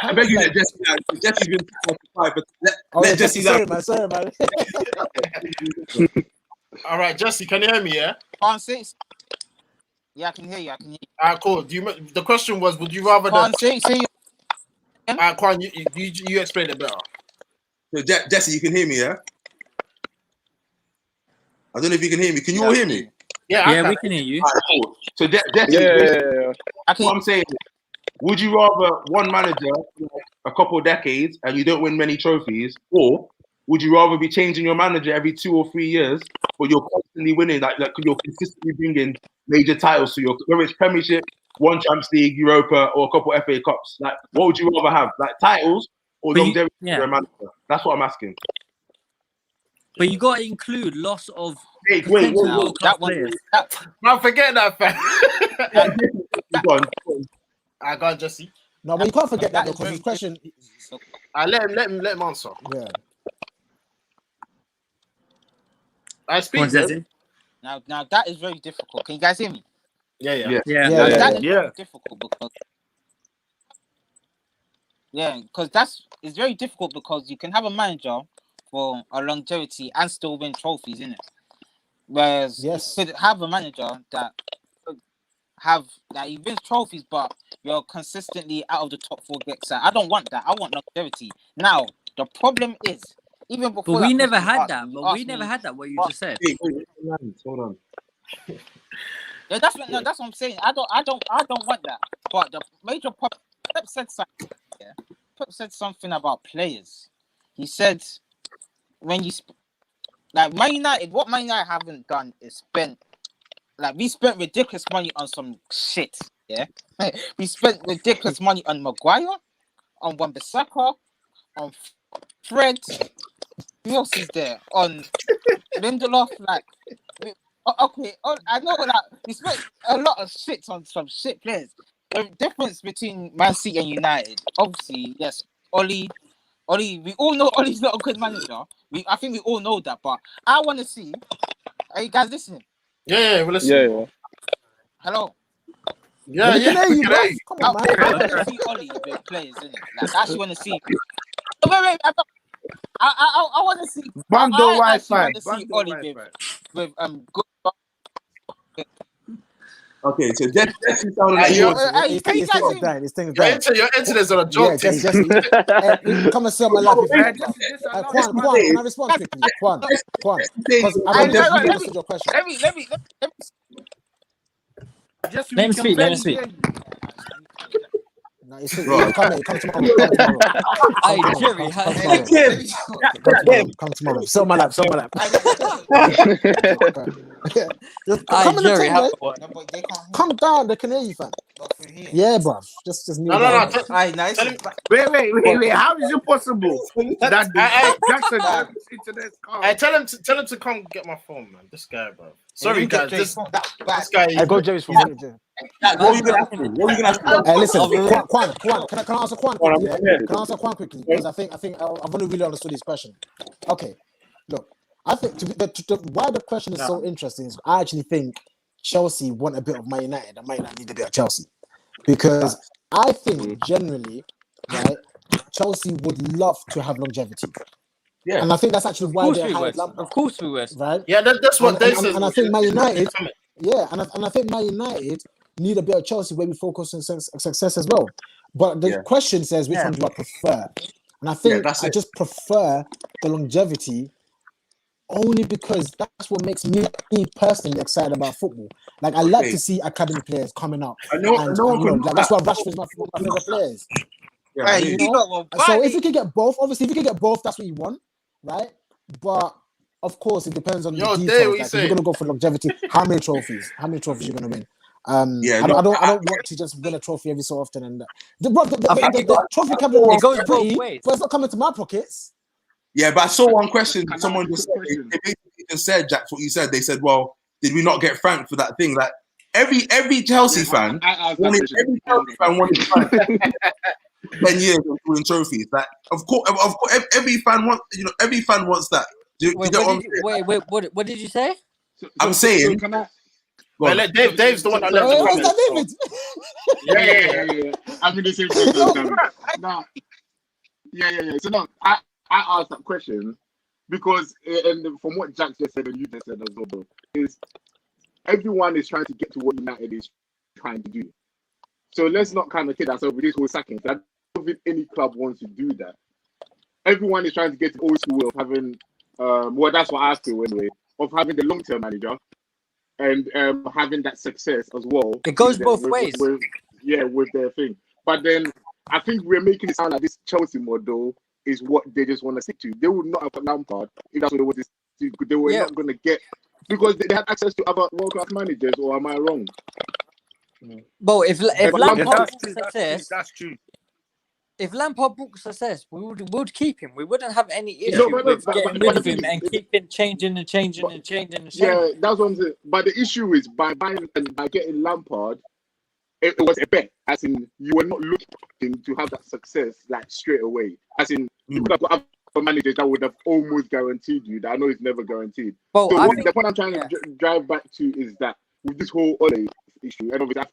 I beg you, let Jesse. Jesse's been 45, but let Jesse. Sorry, man. All right, Jesse, can you hear me? Yeah. Yeah, I can hear you. All right, cool. The question was, would you rather Quan, Quan, you explain it better. So Jesse, you can hear me, yeah? I don't know if you can hear me. Can you all hear me? Yeah, we can hear you. Right, cool. So Jesse, what I'm saying is, would you rather one manager for like a couple of decades and you don't win many trophies, or would you rather be changing your manager every 2 or 3 years, but you're constantly winning, like you're consistently bringing major titles to whether it's Premiership, one Champions League, Europa, or a couple of FA Cups? Like, what would you rather have, like titles or longevity for a manager? That's what I'm asking. But you got to include loss of wait, that players. Man, forget that, fam. I got Jesse. No, but you can't forget that because his question. Let him answer. Yeah. I speak. Now that is very difficult. Can you guys hear me? Yeah. That is very difficult because it's very difficult because you can have a manager for a longevity and still win trophies, innit? Whereas you could have a manager that he wins trophies, but you're consistently out of the top 4 gigs. I don't want that. I want longevity. Now the problem is, even before we never had that. But we never had that. What you just said. Hold on. Yeah, that's what I'm saying. I don't want that. But the major problem, Pep said something. Yeah, Pep said something about players. He said, when you like Man United, what Man United haven't done is we spent ridiculous money on some shit. Yeah, we spent ridiculous money on Maguire, on Wan-Bissaka, on Fred. Who else is there? On Lindelof, I know that we spent a lot of shit on some shit players. The difference between Man City and United, obviously, yes, Oli, we all know Oli's not a good manager. I think we all know that, but I want to see. Are you guys listening? Yeah, we're listening. Yeah. Hello. Yeah. Come on, man. I want to see Oli with players, innit? Like, I actually want to see. Wait. I want to see. Bundle Wi-Fi. I want to see Oli with good. Okay, so Jesse sounded like Your internet's on a joke. Jesse, come and sell my life. Quan, can I respond quickly? Quan. I just understood your question. Let me speak. No, come tomorrow. Come tomorrow. Sell my life. Come down. They can hear you, fam. Yeah, bro. Just no. Nice. Wait. How is it possible that Jackson internet call? Hey, tell him to come get my phone, man. This guy, bro. Sorry, guys. This guy. I go Jerry's phone. What are you gonna ask me? Hey, listen, Quan. Can I answer Quan quickly? Can I answer Quan quickly? Because I think I've only really understood his question. Okay, look, I think why the question is so interesting is I actually think Chelsea want a bit of Man United, and Man United need a bit of Chelsea, because I think generally, right, Chelsea would love to have longevity. Yeah, and I think that's actually why they hired Lampard. Of course we would. Right? Yeah, that's what they said. And I think Man United. Yeah, and I think Man United need a bit of Chelsea where we focus on success as well. But the question says which one do I prefer? And I think that's I it. just prefer the longevity only because that's what makes me personally excited about football. Like, I like to see academy players coming up. I know And one you know, could like, that's why Rashford's one of my favorite players. Yeah, Hey, I you hear you. got one So if body. we can get both, obviously, if we can get both, that's what you want, right? But of course, it depends on the Dave, details. what you Like, if you're gonna go for longevity, how many trophies? How many trophies you're gonna win? Yeah, I no, don't want to just win a trophy every so often. And the I think the trophy cabinet it is goes both pretty, ways. but it's not coming to my pockets. yeah, but I saw one question. Can I Someone ask a just quick question? they basically just said, Jack, what you said. They said, well, did we not get Frank for that thing? Like every Chelsea fan I asked that wanted, question. every Chelsea fan wanted Frank 10 years of winning trophies. Like of course, every fan wants, every fan wants that. You Wait, know what what I'm did you, saying? what did you say? I'm saying, can I? go Wait, on. let Dave's the one that left Hey, the what's comment. that, David? Yeah. I'm in the same place as them. Nah, yeah. So no, I asked that question because, and from what Jack just said and you just said as well, bro, is everyone is trying to get to what United is trying to do. So let's not kind of kid ourselves with this whole sacking. I don't think any club wants to do that. Everyone is trying to get to the old school way of having, well, that's what I feel anyway, of having the long-term manager and having that success as well. It goes both ways. With their thing. But then I think we're making it sound like this Chelsea model is what they just want to stick to. They would not have got Lampard if that's what they wanted to do. They were not going to get, because they had access to other world-class managers, or am I wrong? But if But Lampard That's brought true. success, That's true. if Lampard brought success, we would keep him. We wouldn't have any No, issue but with but getting but rid the of thing him and is, keeping changing and changing but, and changing and yeah, changing. that's what I'm saying. But the issue is by buying and by getting Lampard, it was a bet. As in, you were not looking to have that success like straight away. As in, you could have got other managers that would have almost guaranteed you. That I know it's never guaranteed. Well, So I the think point I'm trying to drive back to is that with this whole Ole issue, and obviously,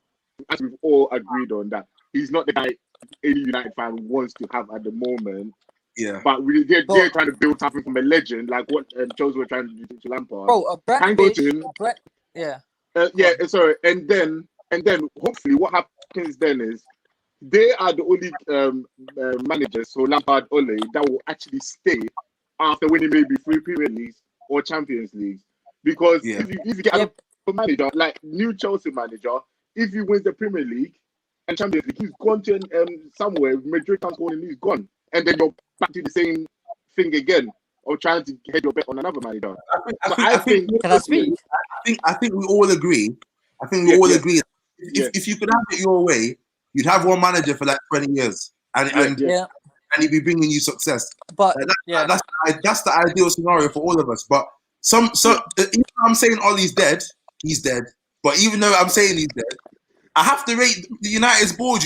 as we've all agreed on, that he's not the guy any United fan wants to have at the moment. Yeah. But they're trying to build something from a legend, like what Chelsea were trying to do to Lampard. bro, Sorry, and then hopefully what happens then is they are the only managers, so Lampard, Ole, that will actually stay after winning maybe 3 Premier Leagues or Champions Leagues. Because if you get a manager like new Chelsea manager, if he wins the Premier League and Champions League, he's gone to somewhere. Madrid comes calling, he's gone, and then you're back to the same thing again, or trying to head your bet on another manager. I think can I speak? I think we all agree. I think we all agree. If you could have it your way, you'd have one manager for like 20 years, and he'd be bringing you success. But that's the ideal scenario for all of us. But even though I'm saying Ollie's dead, he's dead. But even though I'm saying he's dead, I have to rate the United's board,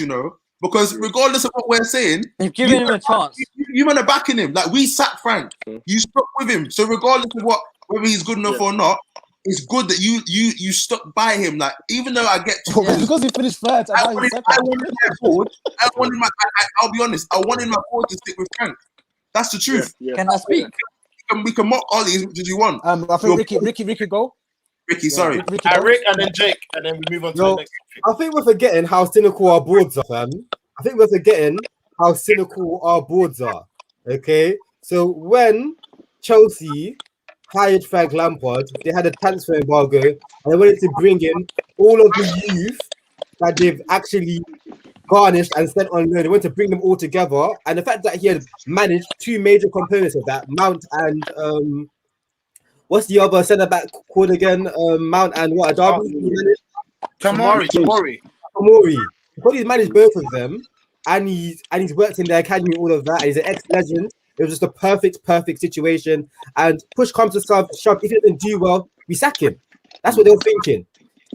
because regardless of what we're saying, they've given him a chance. You men are backing him. Like, we sacked Frank. You stuck with him. So regardless of whether he's good enough or not, it's good that you stuck by him. Like, even though I get because he finished third, I wanted my board. I'll be honest. I wanted my board to stick with Frank. That's the truth. Can I speak? We can mock Ollie as much as you want. I think Ricky go. Ricky, sorry. Rick and then Jake, and then we move on to the next topic. I think we're forgetting how cynical our boards are, fam. I think we're forgetting how cynical our boards are. Okay, so when Chelsea hired Frank Lampard, they had a transfer embargo, and they wanted to bring in all of the youth that they've actually garnished and sent on loan. They wanted to bring them all together, and the fact that he had managed 2 major components of that, Mount and what's the other centre back called again? Mount and what? Tomori. Because he's managed both of them, and he's worked in the academy, all of that, and he's an ex-legend. It was just a perfect situation. And push comes to shove. If he doesn't do well, we sack him. That's what they were thinking.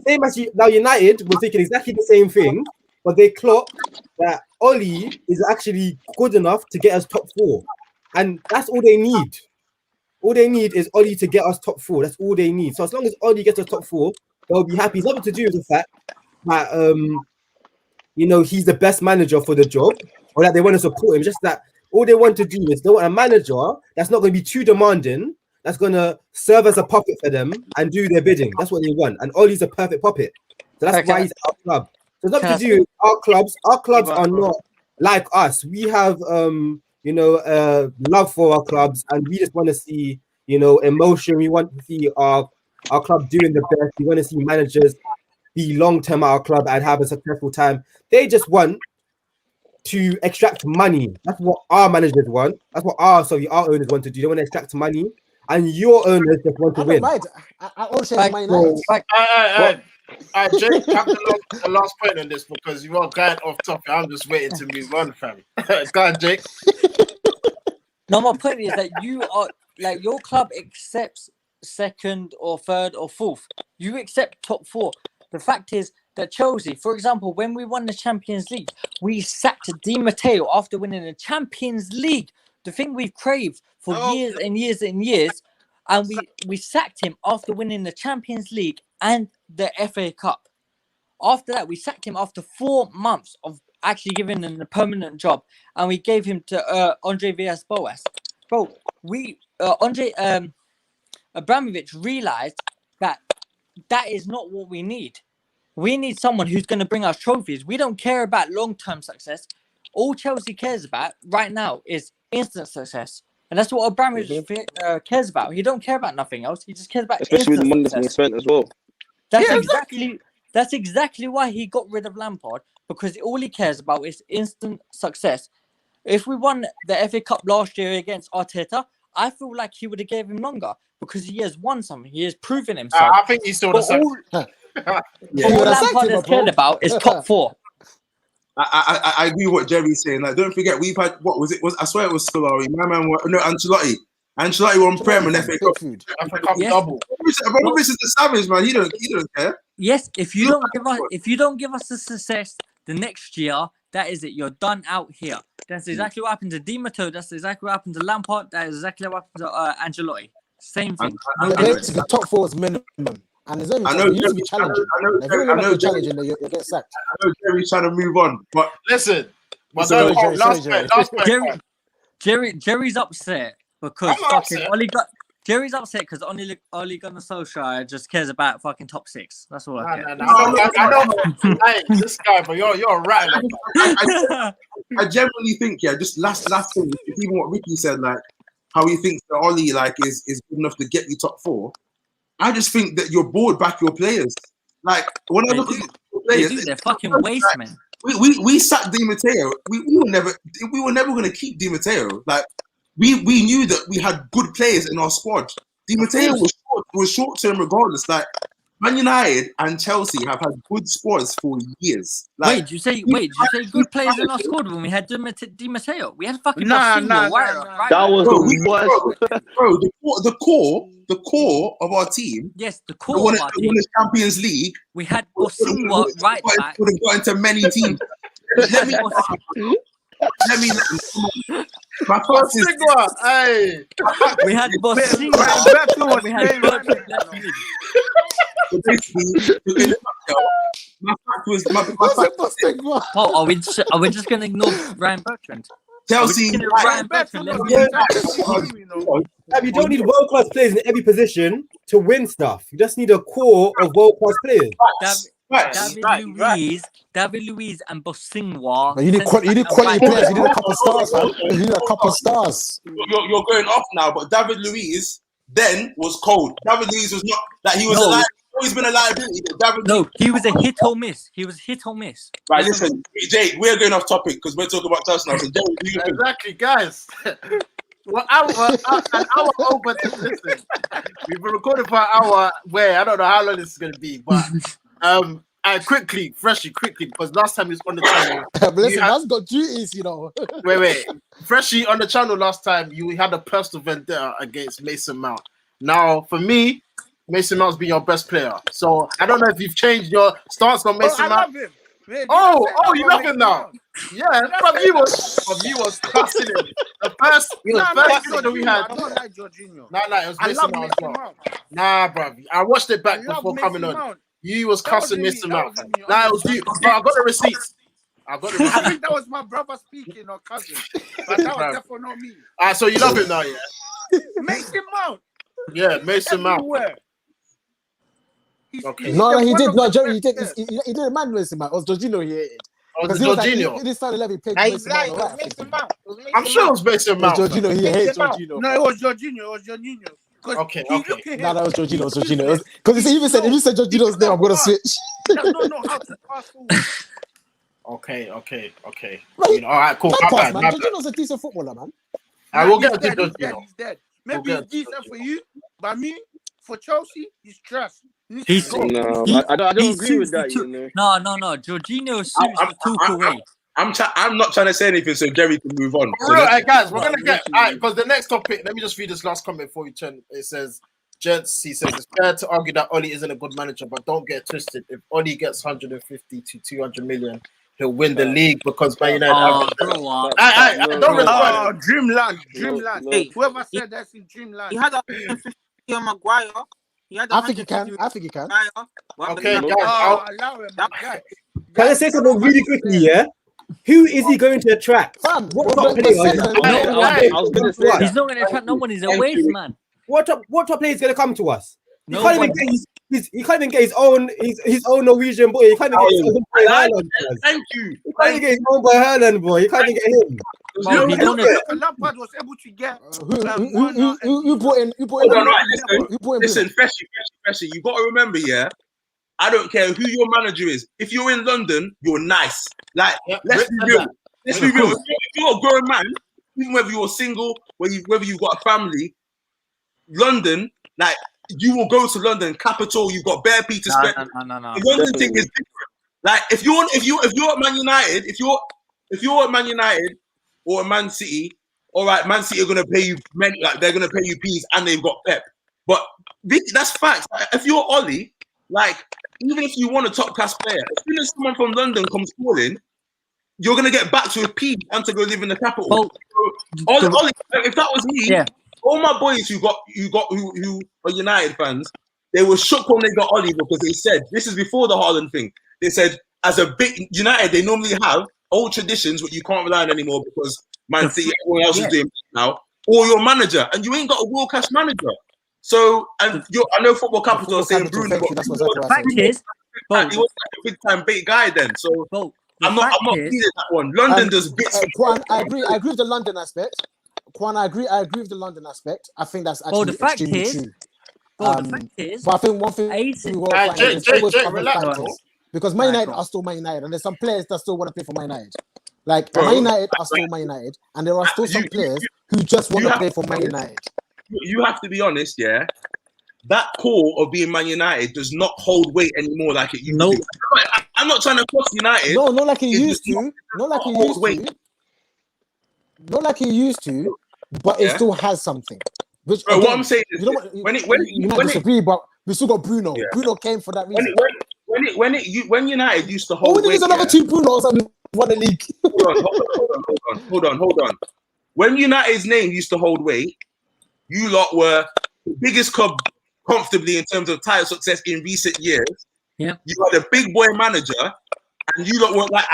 Same as now, United were thinking exactly the same thing, but they clocked that Ollie is actually good enough to get us top 4, and that's all they need. All they need is Ollie to get us top 4. That's all they need. So as long as Ollie gets us top 4, they'll be happy. It's nothing to do with the fact that he's the best manager for the job, or that they want to support him. Just that all they want to do is they want a manager that's not going to be too demanding, that's going to serve as a puppet for them and do their bidding. That's what they want. And Ollie's a perfect puppet. So that's why he's our club. So it's nothing to do with our clubs. Our clubs are not like us. We have love for our clubs, and we just want to see, emotion. We want to see our club doing the best. We want to see managers be long-term at our club and have a successful time. They just want to extract money. That's what our managers want. That's what our owners want to do. They want to extract money, and your owners just want to win. I also say Man United. Jake, have the last point on this because you are going off topic. I'm just waiting to move on, fam. Go on, Jake. No, my point is that you are like your club accepts second or third or fourth. You accept top four. The fact is that Chelsea, for example, when we won the Champions League, we sacked Di Matteo after winning the Champions League. The thing we've craved for years and years and years, and we sacked him after winning the Champions League and the FA Cup. After that, we sacked him after 4 months of actually giving him a permanent job, and we gave him to Andre Villas-Boas. Bro, Andre Abramovich realized that is not what we need. We need someone who's going to bring us trophies. We don't care about long-term success. All Chelsea cares about right now is instant success. And that's what Abramovich cares about. He don't care about nothing else. He just cares about especially with the money that's being spent as well. That's exactly why he got rid of Lampard, because all he cares about is instant success. If we won the FA Cup last year against Arteta, I feel like he would have gave him longer because he has won something. He has proven himself. I think he's still the same. All Lampard has cared about is top four. I agree with what Jerry's saying. Like, don't forget, we've had I swear it was Scolari. My man, Ancelotti. Ancelotti won Prem and FA Cup double. This is the savage, man. He don't care. Yes, if you don't give us the success the next year, that is it. You're done out here. That's exactly what happened to Di Matteo. That's exactly what happened to Lampard. That is exactly what happened to Ancelotti. Same thing. The top four is minimum. And there's only you need to be challenging. If you're not challenging, then you get sacked. I know Jerry's trying to move on, but listen. Jerry's upset because Jerry's upset because Ole Gunnar Solskjaer just cares about fucking top six. That's all I care. I know. Hey, this guy, but you're right. I generally think, just last thing, even what Ricky said, like how he thinks that Ole like is good enough to get you top four. I just think that you're bored back your players. Like when I look at the players, they're fucking waste, man. We sacked Di Matteo. We were never going to keep Di Matteo. Like we knew that we had good players in our squad. Di Matteo was short term regardless. Like Man United and Chelsea have had good squads for years. Like, did you say good players in our squad when we had Di Matteo? We had fucking right. That was the worst. Bro, the core of our team. Yes, the core of our team. Won the Champions League. We had Bosingwa right back. Would have got into many teams. Let me. My first is, hey. We had Bosingwa. We had left mid. So basically, my fact was are we just gonna ignore Ryan Bertrand? Chelsea. You don't need world-class players in every position to win stuff. You just need a core of world-class players. David Luiz and Bosingwa. You need quality players. You need a couple of stars, man. You need a couple of stars. You're going off now, but David Luiz then was cold. David Luiz was not like he was alive. He's been a liability. He was a hit or miss. Right, listen, Jake, we're going off topic because we're talking about touch now. So exactly, guys. Well, an hour over. Listen, we've been recording for an hour. Where I don't know how long this is going to be, but quickly, because last time he was on the channel. Listen, man's got duties, you know. Wait, Freshie on the channel last time. You had a personal vendetta against Mason Mount. Now, for me, Mason Mount's been your best player. So I don't know if you've changed your stance on Mason Mount. I love him. You love him now. Yeah, but you was cussing him. The first video we had. I don't like Jorginho. Nah, it was Mason Mount as well. Nah, bro. I watched it back before coming on. You was cussing Mason Mount. Nah, it was you. But I got the receipts. I think that was my brother speaking or cousin. But that was definitely not me. So you love him now, yeah? Mason Mount. Yeah, Mason Mount. Okay. No, he did. No, Jerry, he did. He did a man Mason Mount. It was Jorginho he hated. Because it he was like, Jorginho? in his starting 11, he played Nah, he's Mason Mount lying. It right, was I think. Mason Mount. It was Mason I'm sure it Mount. was Mason Mount. It was Jorginho. He Mason hates Mount. Jorginho. No, it was Jorginho. It was Jorginho. Okay. Nah, that was Jorginho. It was Jorginho. Because he even said, if you said Jorginho's name, I'm gonna switch. He does not know how to pass forward. Okay. Right. You know, all right, cool. Not My pass, bad, man. my bad. Jorginho's a decent footballer, man. I will He's get dead, to he's dead. Jorginho. He's dead. We'll Maybe get he's to decent for you, but me, for Chelsea, he's trash. He's No, he, I don't he agree with suits the that, you know. No. Jorginho suits the Tuchel way. I'm not trying to say anything, so Jerry can move on. For So real, let's- hey, guys, we're gonna But get literally- because the next topic. Let me just read this last comment before you turn. It says, "Gents," he says, "It's fair to argue that Oli isn't a good manager, but don't get twisted. If Oli gets 150 to 200 million, he'll win the league because Man United." Oh, grow up. I don't no, respond. Oh, dreamland. No. Hey, Whoever said that's in dreamland. He had 150 on Maguire. He had I think he can. 150 I think he can. Maguire. What Okay, happened? guys, Oh, allow him. That- Guys. Can I say something really quickly? Yeah. Who is he going to attract? Fam, What but top the player? sentiment- I was gonna say He's that. not going to attract no one. He's a waste man. What top player is going to come to us? He No can't even one. get he can't even get his own Norwegian boy. He can't even get his own boy Haaland. Thank you. He can't even get his own boy Haaland, boy. He can't even get him. Bro, he don't. Lampard was able to get. Who brought in? Hold on, right, Who brought in? Listen, Feshy, you got to remember, yeah. I don't care who your manager is. If you're in London, you're nice. Like, let's be real. Let's be real. If you're a grown man, even whether you're single, whether you've got a family, London, like you will go to London, capital. You've got bare people to spend. No. The London thing is different. Like if you're at Man United, if you're at Man United or Man City, all right, Man City are gonna pay you like they're gonna pay you peas and they've got Pep. But that's facts. If you're Ollie, like even if you want a top class player, as soon as someone from London comes calling, you're gonna get back to a peas and to go live in the capital. Well, Ollie, if that was me, yeah. all my boys who are United fans, they were shook when they got Ollie because they said this is before the Haaland thing. They said as a big United, they normally have old traditions, but you can't rely on anymore because Man City, everyone else is doing now. Or your manager, and you ain't got a world class manager. So, and I know Football Capital are saying Bruno. That's what The fact is, he was like a big time big guy then. So I'm not feeling that one. London does bits. Kwan, I agree with the London aspect. Kwan, I agree with the London aspect. I think that's actually extremely true. The fact is, but I think one thing we will find is always common factors. Because Man United are still Man United, and there's some players that still want to play for Man United. Like Man United are still Man United, and there are still some players who just want to play for Man United. You have to be honest, yeah. That core of being Man United does not hold weight anymore like it used to. I'm not trying to cross United. No, not like he used to. Not like he used to. Not like he used to, but it still has something. Which again, what I'm saying is, you might disagree, but we still got Bruno. Yeah. Bruno came for that reason. When United used to hold weight, there's another two Brunos and won the league. Hold on. When United's name used to hold weight, you lot were the biggest club comfortably in terms of title success in recent years. Yeah, you had a big boy manager, and you lot weren't like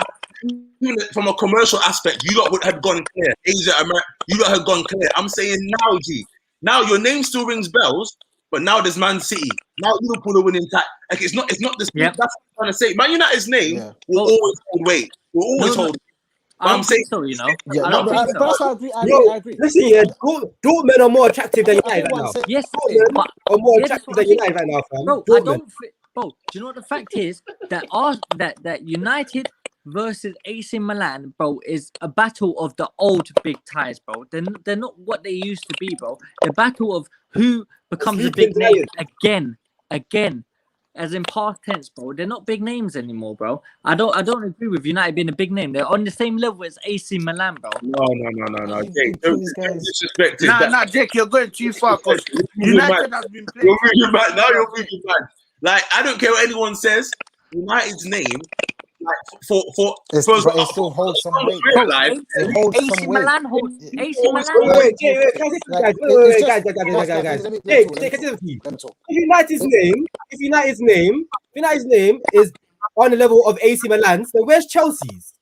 from a commercial aspect. You lot would have gone clear. Asia, America, you lot have gone clear. I'm saying now, G. Now your name still rings bells, but now there's Man City. Now Liverpool are winning. Like it's not the. Yeah. That's what I'm trying to say. Man United's name will always hold weight. Will always hold. I'm saying so, you know. Yeah, I don't think so. I agree. Listen, yeah, Dortmund are more attractive than United right now. Yes, Dortmund are more attractive than United right now, fam. Bro, Bro, do you know what the fact is? That United versus AC Milan, bro, is a battle of the old big ties, bro. They're not what they used to be, bro. The battle of who becomes a big name again. As in past tense, bro. They're not big names anymore, bro. I don't agree with United being a big name. They're on the same level as AC Milan, bro. No. Jake, don't disrespect it. Nah, Jake, you're going too far because United has been playing. You're moving back. Now you're moving back. Like, I don't care what anyone says. United's name, like, it still holds some weight. It holds AC some weight. Milan holds. AC Milan. Wait, guys. If United's name is on the level of AC Milan's, then where's Chelsea's?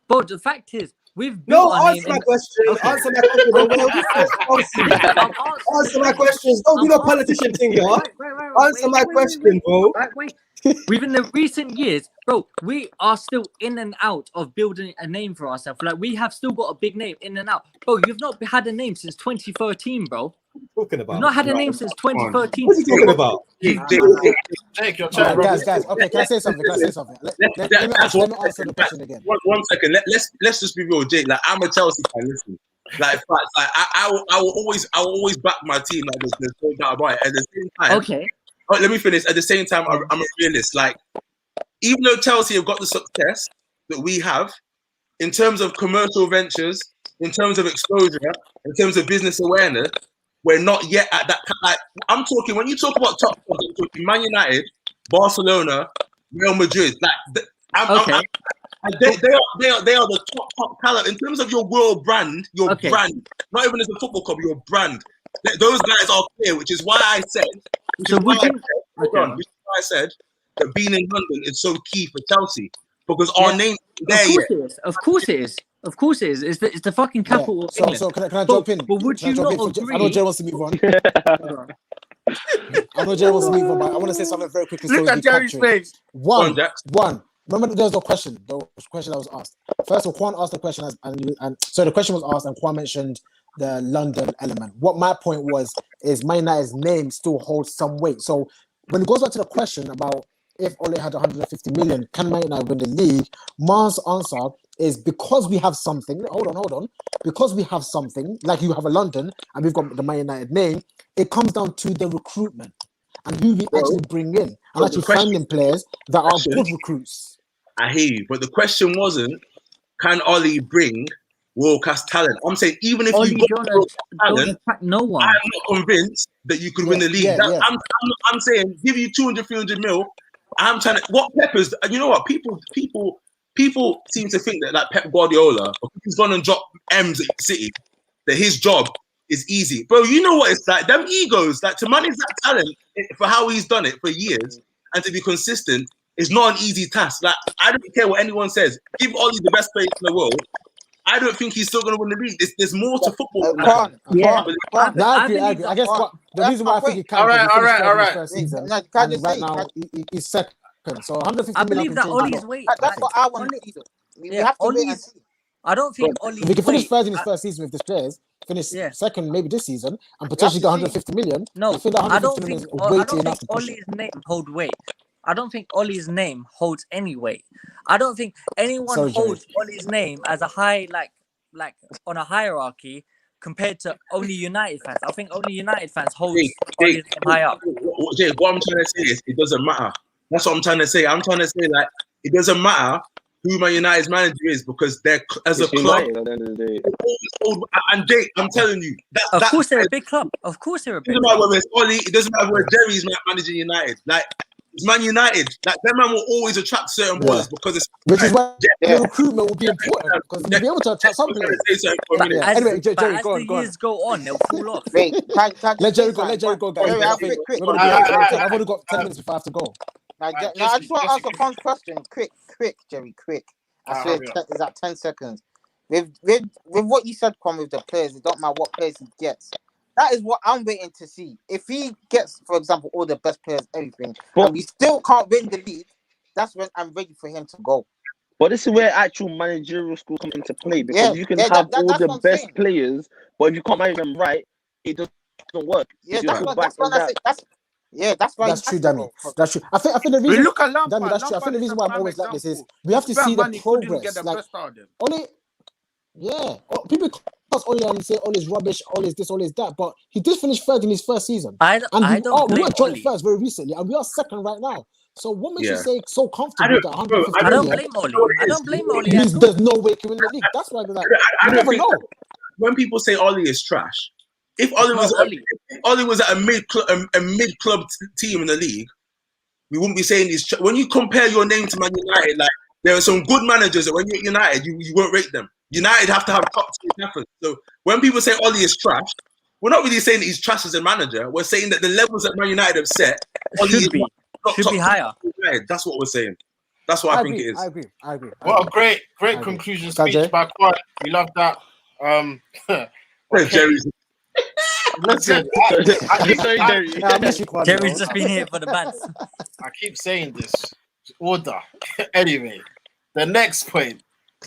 But the fact is, we've built answer my question. Answer my questions. Don't do no politician thing, y'all. Answer my question, bro. within the recent years, bro, we are still in and out of building a name for ourselves. Like, we have still got a big name in and out. Bro, you've not had a name since 2013, bro. Talking You've about. not had a name since 2013. What are you talking about? Jake, your All turn. right, guys. Okay, can I say something? Let me answer the question again. One second. Let's just be real, Jake. Like, I'm a Chelsea fan. Listen, like I will always back my team. Like, there's no doubt about it. At the same time, Okay. Oh, let me finish. At the same time, I'm a realist. Like, even though Chelsea have got the success that we have in terms of commercial ventures, in terms of exposure, in terms of business awareness, we're not yet at that. Like, I'm talking, when you talk about top clubs, I'm talking Man United, Barcelona, Real Madrid. Like, they are the top talent in terms of your world brand. Your brand, not even as a football club, your brand. Those guys are clear, which is why I said. Which is why I said that being in London is so key for Chelsea, because our name there. Of course it is. It's the fucking capital of England. So can I jump in? But would you not agree? I know Jerry wants to move on. I know Jerry wants to move on, but I want to say something very quickly. Look at Jerry's face. One. Remember, there was a question. The question that was asked. First of all, Quan asked the question, and so the question was asked, and Quan mentioned the London element. What my point is Man United's name still holds some weight. So when it goes back to the question about if Ole had 150 million, can Man United win the league? Mar's answer is because we have something. Hold on. Because we have something, like you have a London, and we've got the Man United name, it comes down to the recruitment and who we actually bring in, and actually finding players that are good recruits. I hear you, but the question wasn't, can Ole bring world-class talent? I'm saying, even if you got talent, no one. I'm not convinced that you could win the league. I'm saying, give you 200, 300 mil. I'm trying to, what Peppers, you know what, people seem to think that, like, Pep Guardiola, he's gone and dropped M's at City, that his job is easy. Bro, you know what it's like, them egos, like, to manage that talent for how he's done it for years and to be consistent is not an easy task. Like, I don't care what anyone says. Give Ole the best player in the world. I don't think he's still going to win the league. There's more to football. I agree. I guess the reason why I think he can. All right. Right now, he's second. So 150 I believe that Ole's weight. That's what I want to see. We have to wait and see. I don't think Ole. If he can finish third in his first season with this players, finish second maybe this season, and potentially get 150 million. No, I don't think Ole's name hold weight. I don't think Ole's name holds any weight. I don't think anyone holds Ole's name as a high, like on a hierarchy compared to only United fans. I think only United fans hold Ole's name high up. Jay, what I'm trying to say is it doesn't matter. That's what I'm trying to say. I'm trying to say, like, it doesn't matter who Man United's manager is, because they're, as a club, at the end of the day. and Jake, I'm telling you, of course they're a big club. Of course they're a big club. It doesn't matter whether it's Ole, it doesn't matter whether Jerry's managing United. Like, it's Man United. Like, that man will always attract certain players because it's. Which is why the recruitment will be important, because you'll be able to attract some players. Anyway, Jerry, go on. As the years go on, they'll fall off. Wait, let Jerry go, guys. I've only got 10 minutes before I have to go. I just want to ask a fun question. Quick, Jerry, quick. I swear it's at 10 seconds. With what you said, Con, with the players, it don't matter what players he gets. That is what I'm waiting to see. If he gets, for example, all the best players, everything, and we still can't win the league, that's when I'm ready for him to go. But this is where actual managerial skills come into play, because you can have all the best players, but if you can't manage them right, it doesn't work. Yeah, that's what I say. That's true, Danny. That's true. I think the reason. Look at Lampard. Danny, that's true. I think the reason why I'm always like this is we have to see the progress. Like, people can't only and say all is rubbish, all is this, all is that, but he did finish third in his first season. We were joint first very recently, and we are second right now. So what makes you say so comfortable that 150 I don't blame Ole. I don't blame Ole. There's no way to win the league. That's why we're like, you never know. When people say Ole is trash, if Ole was at a mid club team in the league, we wouldn't be saying he's. When you compare your name to Man United, like, there are some good managers that when you're at United, you won't rate them. United have to have top tier efforts. So when people say Ole is trash, we're not really saying that he's trash as a manager. We're saying that the levels that Man United have set should be higher. That's what we're saying. That's what I think it is. I agree. Well, great conclusion speech by Quan. We love that. Jerry's. Listen, Sorry, Jerry. I miss you, Kwame. Jerry's just been here for the bands. I keep saying this. Order. Anyway, the next point.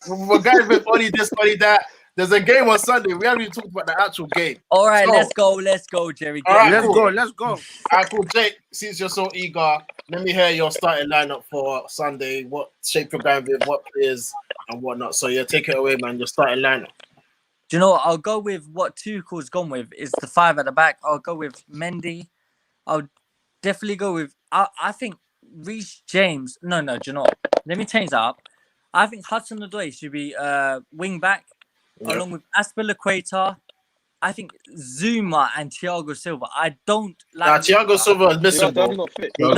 We're going with only this, only that. There's a game on Sunday. We haven't even talked about the actual game. All right, So- let's go, Jerry. All right, Let's cool. go. Let's go. All right, cool. Jake, since you're so eager, let me hear your starting lineup for Sunday. What shape you're going with, what players and whatnot. So yeah, take it away, man. Your starting lineup. Do you know what? I'll go with what Tuchel's gone with. Is the 5 at the back. I'll go with Mendy. I'll definitely go with. I think Reece James. No. Do you know what? Let me change that up. I think Hudson-Odoi should be wing back along with Aspilicueta. I think Zuma and Thiago Silva. I don't like. Thiago Silva is missing, bro. Not fit. No.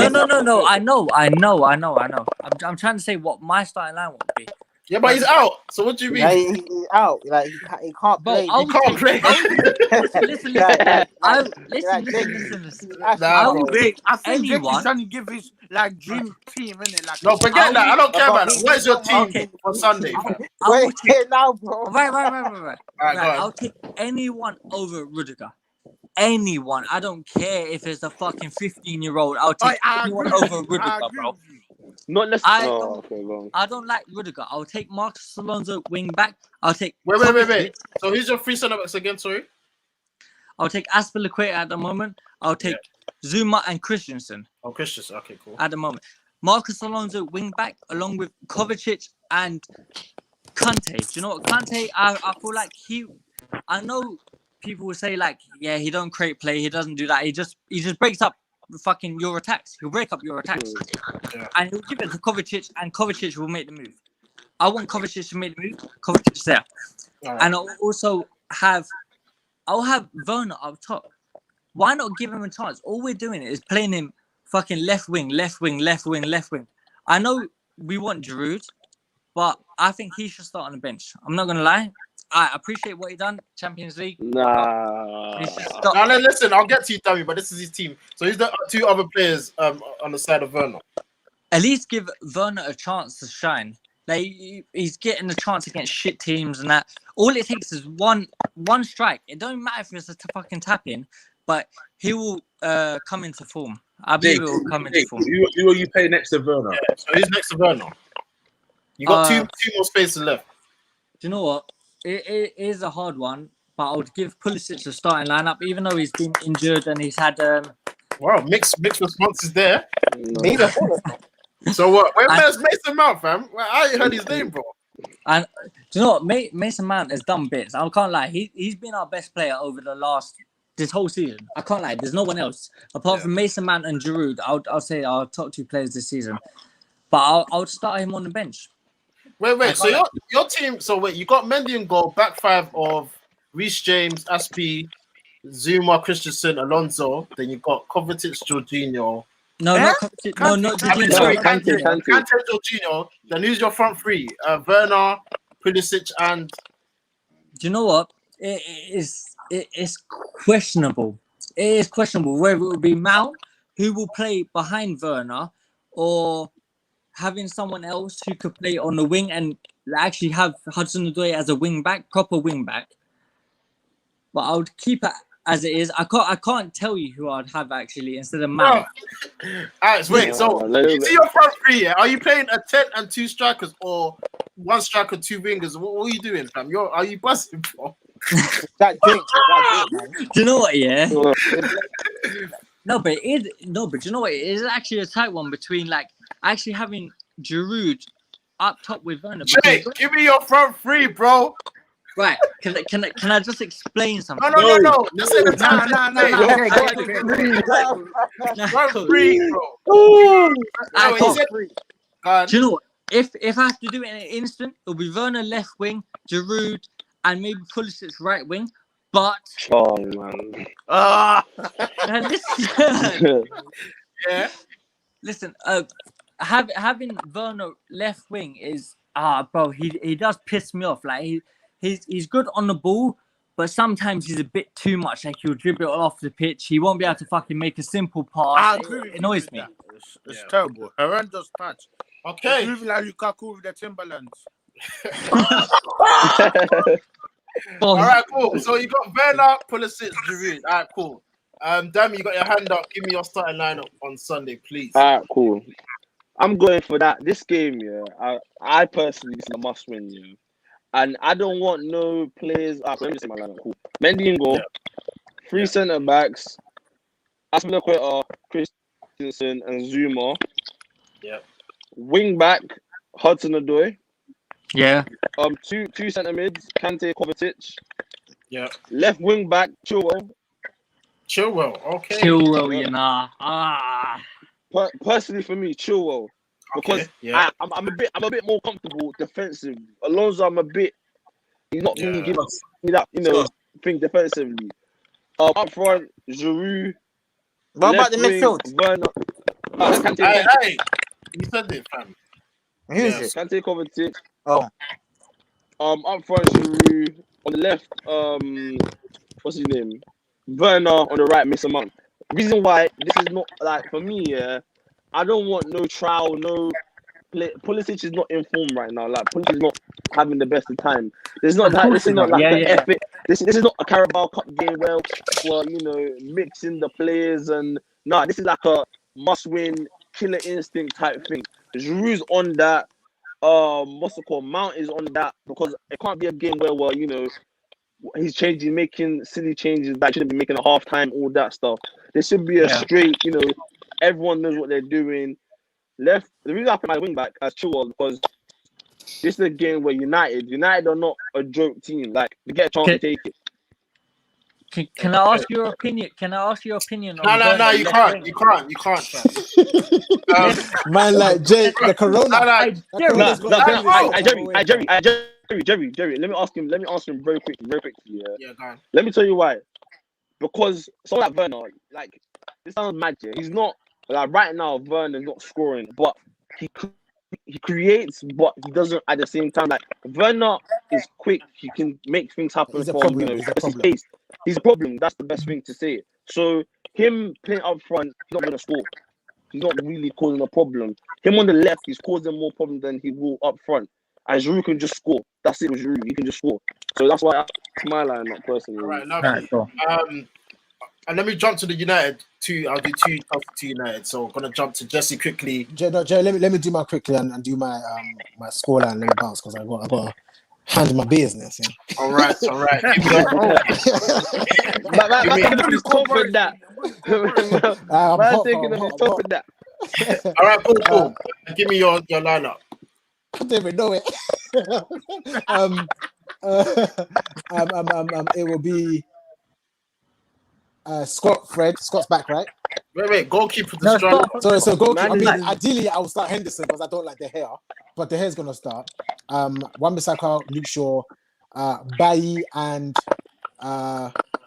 I know. I'm trying to say what my starting line would be. Yeah, but he's out. So what do you mean? Like, he's out. Like he can't Bro, play. He can't play. Listen. I will take I think Jake anyone. is trying to give his like dream team, innit? Like No, forget that. I don't care about that. Where's your team Okay. for Sunday, fam? I will Wait, take, now, bro. right. All right, go on. I'll take anyone over Rudiger. Anyone. I don't care if it's a fucking 15-year-old. I'll take anyone over Rudiger, bro. Not necessarily. Okay, long. I don't like Rudiger. I'll take Marcus Alonso wing back. I'll take. Wait. So who's your 3 centre backs again? Sorry. I'll take Aspilicueta at the moment. I'll take Zuma and Christensen Oh, Christian. Okay, cool. at the moment. Marcus Alonso wing back along with Kovacic and Kante. Do you know what Kante? I feel like I know people will say like, yeah, he don't create play. He doesn't do that. He just breaks up fucking your attacks. He'll break up your attacks, and he'll give it to Kovacic, and Kovacic will make the move. I want Kovacic to make the move. Kovacic is there, and I'll have Werner up top. Why not give him a chance? All we're doing is playing him fucking left wing. I know we want Giroud, but I think he should start on the bench. I'm not gonna lie. I appreciate what he done, Champions League. Nah. Now listen, I'll get to you, Dummy, but this is his team. So he's the 2 other players on the side of Werner. At least give Werner a chance to shine. Like he's getting a chance against shit teams and that. All it takes is one strike. It don't matter if it's a fucking tap in, but he will come into form. I believe he will come into form. Who will you play next to Werner? Yeah, so he's next to Werner. You got two more spaces left. Do you know what? It is a hard one, but I would give Pulisic a starting lineup, even though he's been injured and he's had. Wow, mixed responses there. Neither. So what? Where's Mason Mount, fam? Well, I ain't heard his name, bro. And do you know what? Mason Mount has done bits. I can't lie. He's been our best player over this whole season. I can't lie. There's no one else apart from Mason Mount and Giroud. I'll say our top 2 players this season. But I would start him on the bench. Wait. So your team. So wait, you got Mendy in goal. Back 5 of Reece James, Aspi, Zuma, Christensen, Alonso. Then you got Kovacic, Jorginho. Not Jorginho. Sorry, Kante, Jorginho. Then who's your front 3? Werner, Pulisic, and. Do you know what? It's questionable. It is questionable whether it will be Mount who will play behind Werner or having someone else who could play on the wing and actually have Hudson-Odoi as a wing back, proper wing back. But I would keep it as it is. I can't tell you who I'd have actually instead of Mount. Alright, wait. So you see your front 3, yeah? Are you playing a 10 and 2 strikers or 1 striker, 2 wingers? What are you doing, fam? Are you buzzing, bro? That drink, man. Do you know what? Yeah. No, but you know what? It is actually a tight one between like actually having Giroud up top with Werner. Jake, give me your front 3, bro. Right? Can I just explain something? No. This ain't the time. Front 3, bro. Do you know what? If I have to do it in an instant, it'll be Werner left wing, Giroud, and maybe Pulisic right wing. But man. Listen, Yeah. Listen, having Werner left wing is bro, he does piss me off. Like he's good on the ball, but sometimes he's a bit too much. Like he'll dribble it off the pitch. He won't be able to fucking make a simple pass. It annoys me. It's terrible. Horrendous touch. Okay. It's like Lukaku with the Timberlands. Oh, All right, cool. So you got Werner, Pulisic, Giroud. All right, cool. Damn, you got your hand up. Give me your starting lineup on Sunday, please. All right, cool. I'm going for that. This game, yeah. I personally, this is a must win, yeah. And I don't want no players. Let me just say my lineup. Cool. Mendy in goal. Three centre backs. Aspilicueta, Christensen, and Zuma. Yeah. Wing back, Hudson-Odoi. yeah. Two centre mids, Kante, Kovacic. Yeah. Left wing back, Chilwell. Chilwell. Okay. Chilwell, you know. Personally, for me, Chilwell, because Okay, yeah. I'm a bit more comfortable defensively. Alonso, he's not really giving me that, thing defensively. Up front, Giroud. What about the wing, midfield? Werner. Kante, Hey, you said it, fam. Who is it? Kante, Kovacic. Oh, Up front, Giroud. On the left, what's his name? Werner. On the right, Mason Mount. Reason why this is not like for me, I don't want no trial, no play. Pulisic is not in form right now. Like Pulisic is not having the best of time. This is not like epic. This is not a Carabao Cup game where mixing the players and this is like a must-win, killer instinct type thing. Giroud's on that. What's it called? Mount is on that because it can't be a game where he's making silly changes that shouldn't be making a half time, all that stuff. There should be a straight, everyone knows what they're doing. Left, the reason I put my wing back as Chilwell because this is a game where United are not a joke team. Like they get a chance to take it. Can I ask your opinion? No, you can't. You can't. Man, like Jay, the Corona. Jerry. Let me ask him very quickly. Yeah, go on. Let me tell you why. Because someone like Werner, like this sounds mad. Yeah? He's not like right now. Werner's not scoring, but he creates, but he doesn't at the same time. Like Werner is quick. He can make things happen. He's a pace. He's a problem. That's the best thing to say. So him playing up front, he's not gonna score. He's not really causing a problem. Him on the left, he's causing more problem than he will up front. And Giroud can just score. That's it with Giroud. He can just score. So that's why that's my lineup personally. All right, lovely. And let me jump to the United. I'll do two United. So I'm gonna jump to Jesse quickly. Jay, let me do mine quickly and do my my scoreline. Let me bounce because I got to handle my business. Yeah. All right. He's top with that. I'm taking him top with that. All right, cool. Give me your lineup. I don't even know it. It will be Scott's back, right? Wait, goalkeeper to start. Sorry, so goalkeeper. I mean, ideally, I will start Henderson because I don't like De Gea, but De Gea's gonna start. Wan-Bissaka, Luke Shaw, Bailly and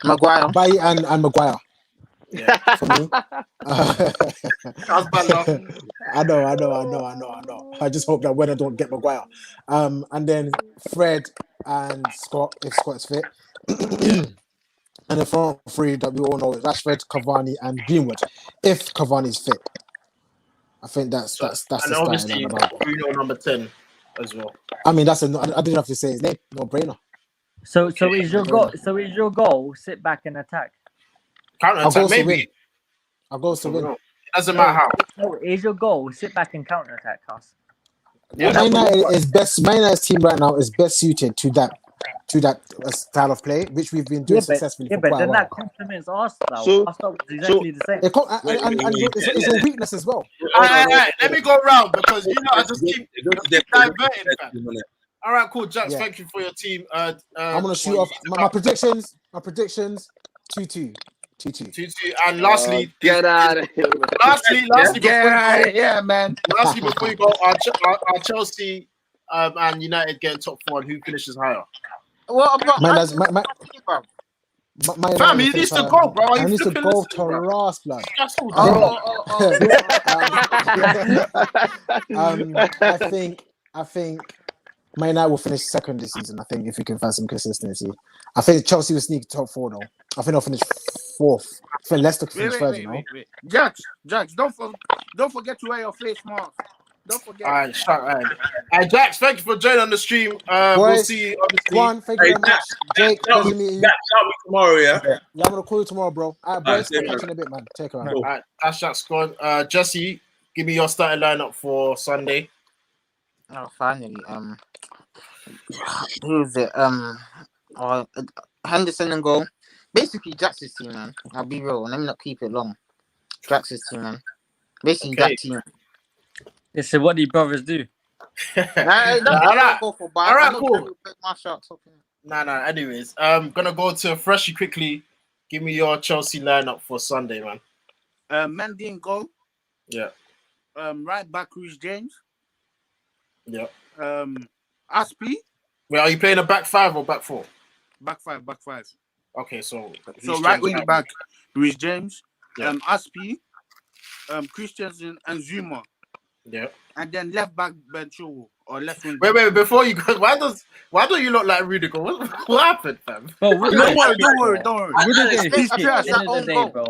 Maguire. Bailly and Maguire. Yeah. For me. I know. I just hope that when I don't get Maguire. And then Fred and Scott, if Scott's fit. And the front three that we all know is Rashford, Cavani, and Greenwood. If Cavani's fit. I think that's the starting. And obviously Bruno number 10 as well. I mean, I didn't have to say his name. No brainer. So is your goal sit back and attack? Counter attack, maybe. I'll go to win. It doesn't matter how. No, is your goal sit back and counter attack us? Yeah, Man United's team right now is best suited to that style of play, which we've been doing successfully for quite a while. But then that complements us though. Us was exactly the same. It's a weakness as well. Let me go around because I just keep diverting. All right, cool, Jax. Thank you for your team. I'm gonna shoot off my predictions. 2-2. 2-2. And lastly, get out of here. Man. Lastly, before you go, our Chelsea and United getting top 4, and who finishes higher? What about Fam, he needs to go, bro. He needs to go to Ross, blood. I think Man United will finish second this season. I think if you can find some consistency. I think Chelsea will sneak top 4 though. I think they'll finish 4th. I think Leicester can finish third. Wait. Jax, don't forget to wear your face mask. Don't forget. All right, shut up. All right, Jax, thank you for joining on the stream. We'll Boys, see you, obviously. Juan, thank you very much. Jake, Shout pleasure meeting you. me tomorrow, yeah. Yeah, I'm gonna call you tomorrow, bro. All right, boys, same I'll catch here. you in a bit, man. Take care, man. Cool. All right, that's Jax gone. Jesse, give me your starting lineup for Sunday. Oh, finally. Who's it? Henderson and goal. Basically, Jackson's team, man. I'll be real. Let me not keep it long. Jackson's team, man. Basically, Okay. that team. They said, what do you brothers do? Alright, go for, cool. My shots, okay. Nah. Anyways, gonna go to Freshie quickly. Give me your Chelsea lineup for Sunday, man. Mendy and goal. Yeah. Right back, Reece James. Yeah. Aspie. Wait, are you playing a back five or back four? Back five. Okay, so right wing back, Reece James. Yeah. Aspie. Christensen and Zuma. Yeah. And then left back Ben Chilwell or left wing. Wait, before you go, why don't you look like Rudiger? What happened, fam? Bro, Don't worry. Rudiger is Feels shit at the end of the day, bro.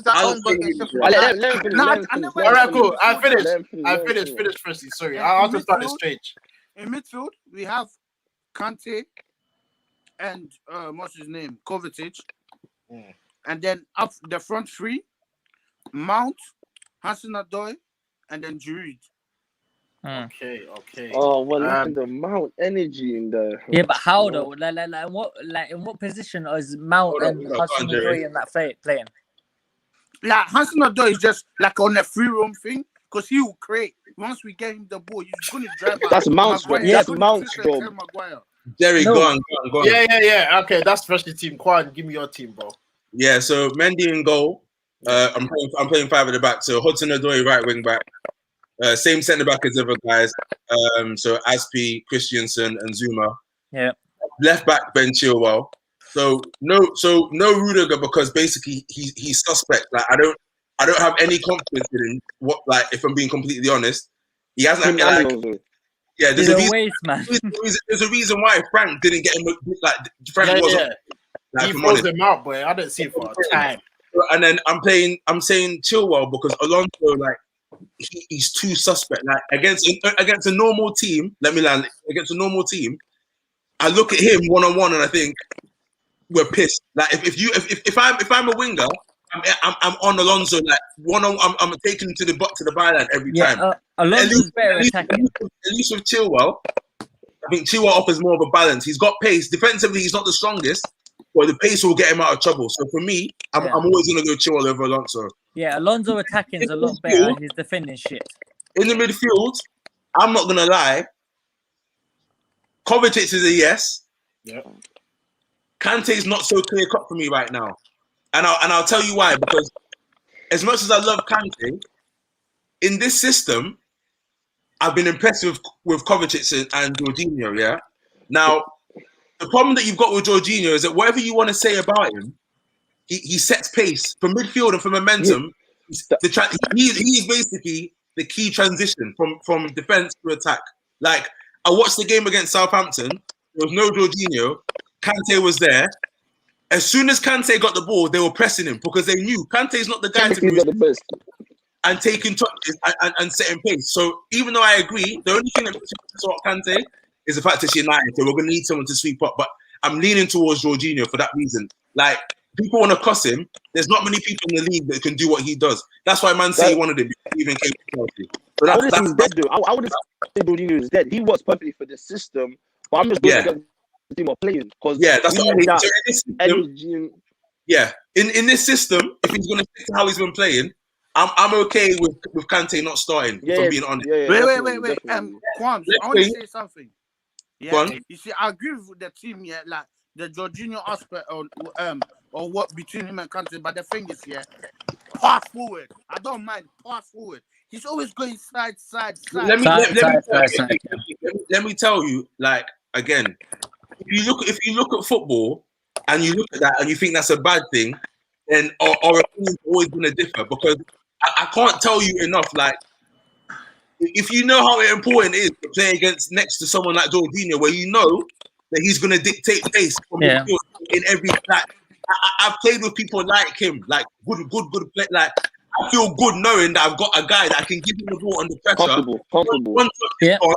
that own goal against Sheffield. Let him finish. All right, cool. I finished. Let him finish. Finish, Freshie. Sorry, And I'll in just start it midfield- straight. In midfield, we have Kante and what's his name? Kovacic. Mm. And then up the front three, Mount, Hudson-Odoi, and then Giroud. Okay. Oh, well, the Mount energy in there. Yeah, but how though? In what position is Mount Hold on, and hold on, Hudson-Odoi in that playing? Like Hudson-Odoi is just like on a free roam thing because he will create. Once we get him the ball, he's going to drive out. That's Mount's Maguire. job. He's That's gonna Mount's twist and job. turn Maguire. Jerry, No. go on. Yeah. Okay, that's Freshie team. Quan, give me your team, bro. Yeah, so Mendy in goal. I'm playing five at the back. So Hudson-Odoi right wing back. Same centre back as other guys. So Aspie, Christensen, and Zuma. Yeah. Left back Ben Chilwell. So no Rudiger because basically he's suspect. Like I don't have any confidence in him. If I'm being completely honest, he hasn't. Yeah, He's a waste, man. There's a reason why Frank didn't get him. Frank wasn't. He froze them out, boy. I didn't see it for a time. And then I'm saying Chilwell because Alonso, he's too suspect. Like against a normal team, against a normal team, I look at him one on one and I think we're pissed. Like if I'm a winger, I'm on Alonso I'm taking him to the byline every time. Alonso's better attacking. At least with Chilwell, I think Chilwell offers more of a balance. He's got pace. Defensively, he's not the strongest, but the pace will get him out of trouble. So for me, I'm always going to go Chilwell over Alonso. Yeah, Alonso attacking is a lot better. He's defending shit. In the midfield, I'm not going to lie. Kovacic is a yes. Yeah. Kante's not so clear cut for me right now. And I'll tell you why. Because as much as I love Kante, in this system, I've been impressed with Kovacic and Jorginho, yeah? Now, the problem that you've got with Jorginho is that whatever you want to say about him, he sets pace for midfield and for momentum. He's basically the key transition from defense to attack. Like, I watched the game against Southampton. There was no Jorginho. Kante was there. As soon as Kante got the ball, they were pressing him because they knew Kante's not the guy to be the best. And taking touches and setting pace. So even though I agree, the only thing that makes me sort Kante is the fact that she's United, so we're going to need someone to sweep up. But I'm leaning towards Jorginho for that reason. Like, people want to cross him. There's not many people in the league that can do what he does. That's why Man City wanted him, even came to Chelsea. So I wouldn't say he's dead, though. I wouldn't say Jorginho is dead. He works perfectly for the system, but I'm just going to the team of players. Yeah, that's what I mean. So in this system, if he's going to stick to how he's been playing, I'm okay with Kante not starting, if I'm being honest. Wait. Kwam, I want to say something. Yeah, you see, I agree with the team, like the Jorginho aspect or what between him and Kante, but the thing is, pass forward. I don't mind pass forward. He's always going side. Let me tell you, like, again, if you look at football and you look at that and you think that's a bad thing, then our opinion's always going to differ because I can't tell you enough. Like, if you know how important it is to play next to someone like Jorginho, where you know that he's going to dictate pace from the field in every. Like, I've played with people like him, like good play. Like, I feel good knowing that I've got a guy that I can give him the ball under pressure. Comfortable. One touch is gone,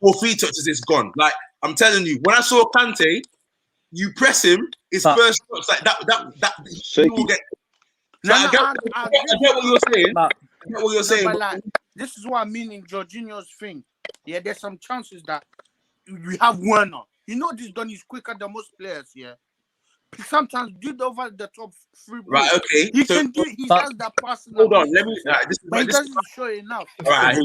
or 3 touches is gone. Like I'm telling you, when I saw Kante, you press him, his first touch like that he will get. So I get what you're saying. I get what you're saying. But like, this is what I mean in Jorginho's thing. Yeah, there's some chances that we have Werner. You know, this gun is quicker than most players. Yeah. Sometimes do over the top free ball. Right, okay. He can do. He has that passing. Hold on, let me. But he doesn't show enough. Right,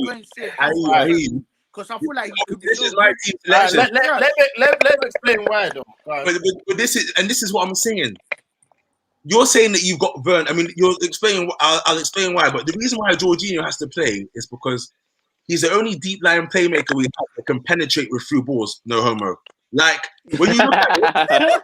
I hear you. Because I feel like he could be. This is my team selection. Let me explain why though. But this is what I'm saying. You're saying that you've got Vern. I mean, you're explaining. I'll explain why. But the reason why Jorginho has to play is because he's the only deep line playmaker we have that can penetrate with through balls. No homo. Like when you look at it,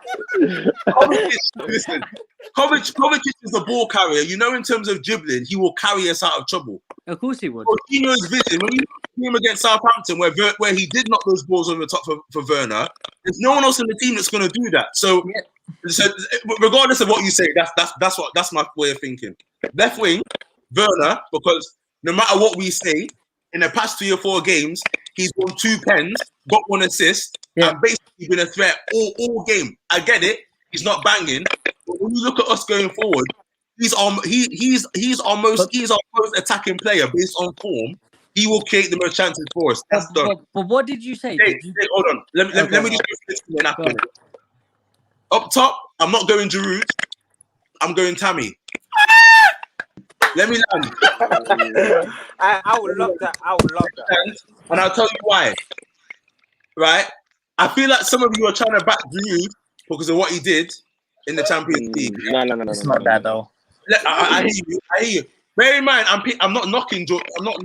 Kovacic is the ball carrier. You know, in terms of dribbling, he will carry us out of trouble. Of course he would. Jorginho's vision, when you see him against Southampton, where he did knock those balls over the top for Werner, there's no one else in the team that's going to do that. So regardless of what you say, that's my way of thinking. Left wing, Werner, because no matter what we say, in the past 3 or 4 games, he's won 2 pens, got 1 assist, and basically been a threat all game. I get it, he's not banging, but when you look at us going forward, he's our most attacking player based on form. He will create the most chances for us. That's done. But what did you say? Hold on. Let me just go through this. Up top, I'm not going Giroud. I'm going Tammy. Let me land. I would love that. And I'll tell you why. Right? I feel like some of you are trying to back Giroud because of what he did in the Champions League. No. It's not that though. I hear you. Bear in mind, I'm not knocking. I'm not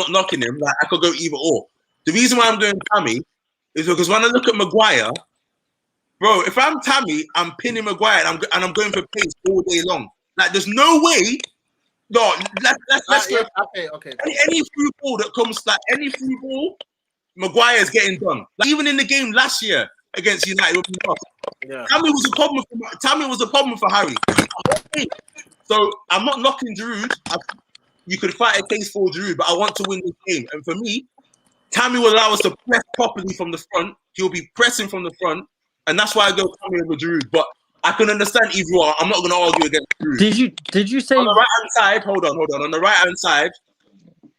knocking him. Like I could go either or. The reason why I'm going Tammy is because when I look at Maguire, bro, if I'm Tammy, I'm pinning Maguire and I'm going for pace all day long. Like there's no way. No, let's go. Okay. Any through ball that comes, like any through ball, Maguire's getting done. Like even in the game last year against United, Tammy was a problem for Harry. So I'm not knocking Giroud. You could fight a case for Giroud, but I want to win this game. And for me, Tammy will allow us to press properly from the front. He'll be pressing from the front, and that's why I go Tammy over Giroud. But I can understand either or. I'm not going to argue against Giroud. Did you say on the right hand side? Hold on. On the right hand side,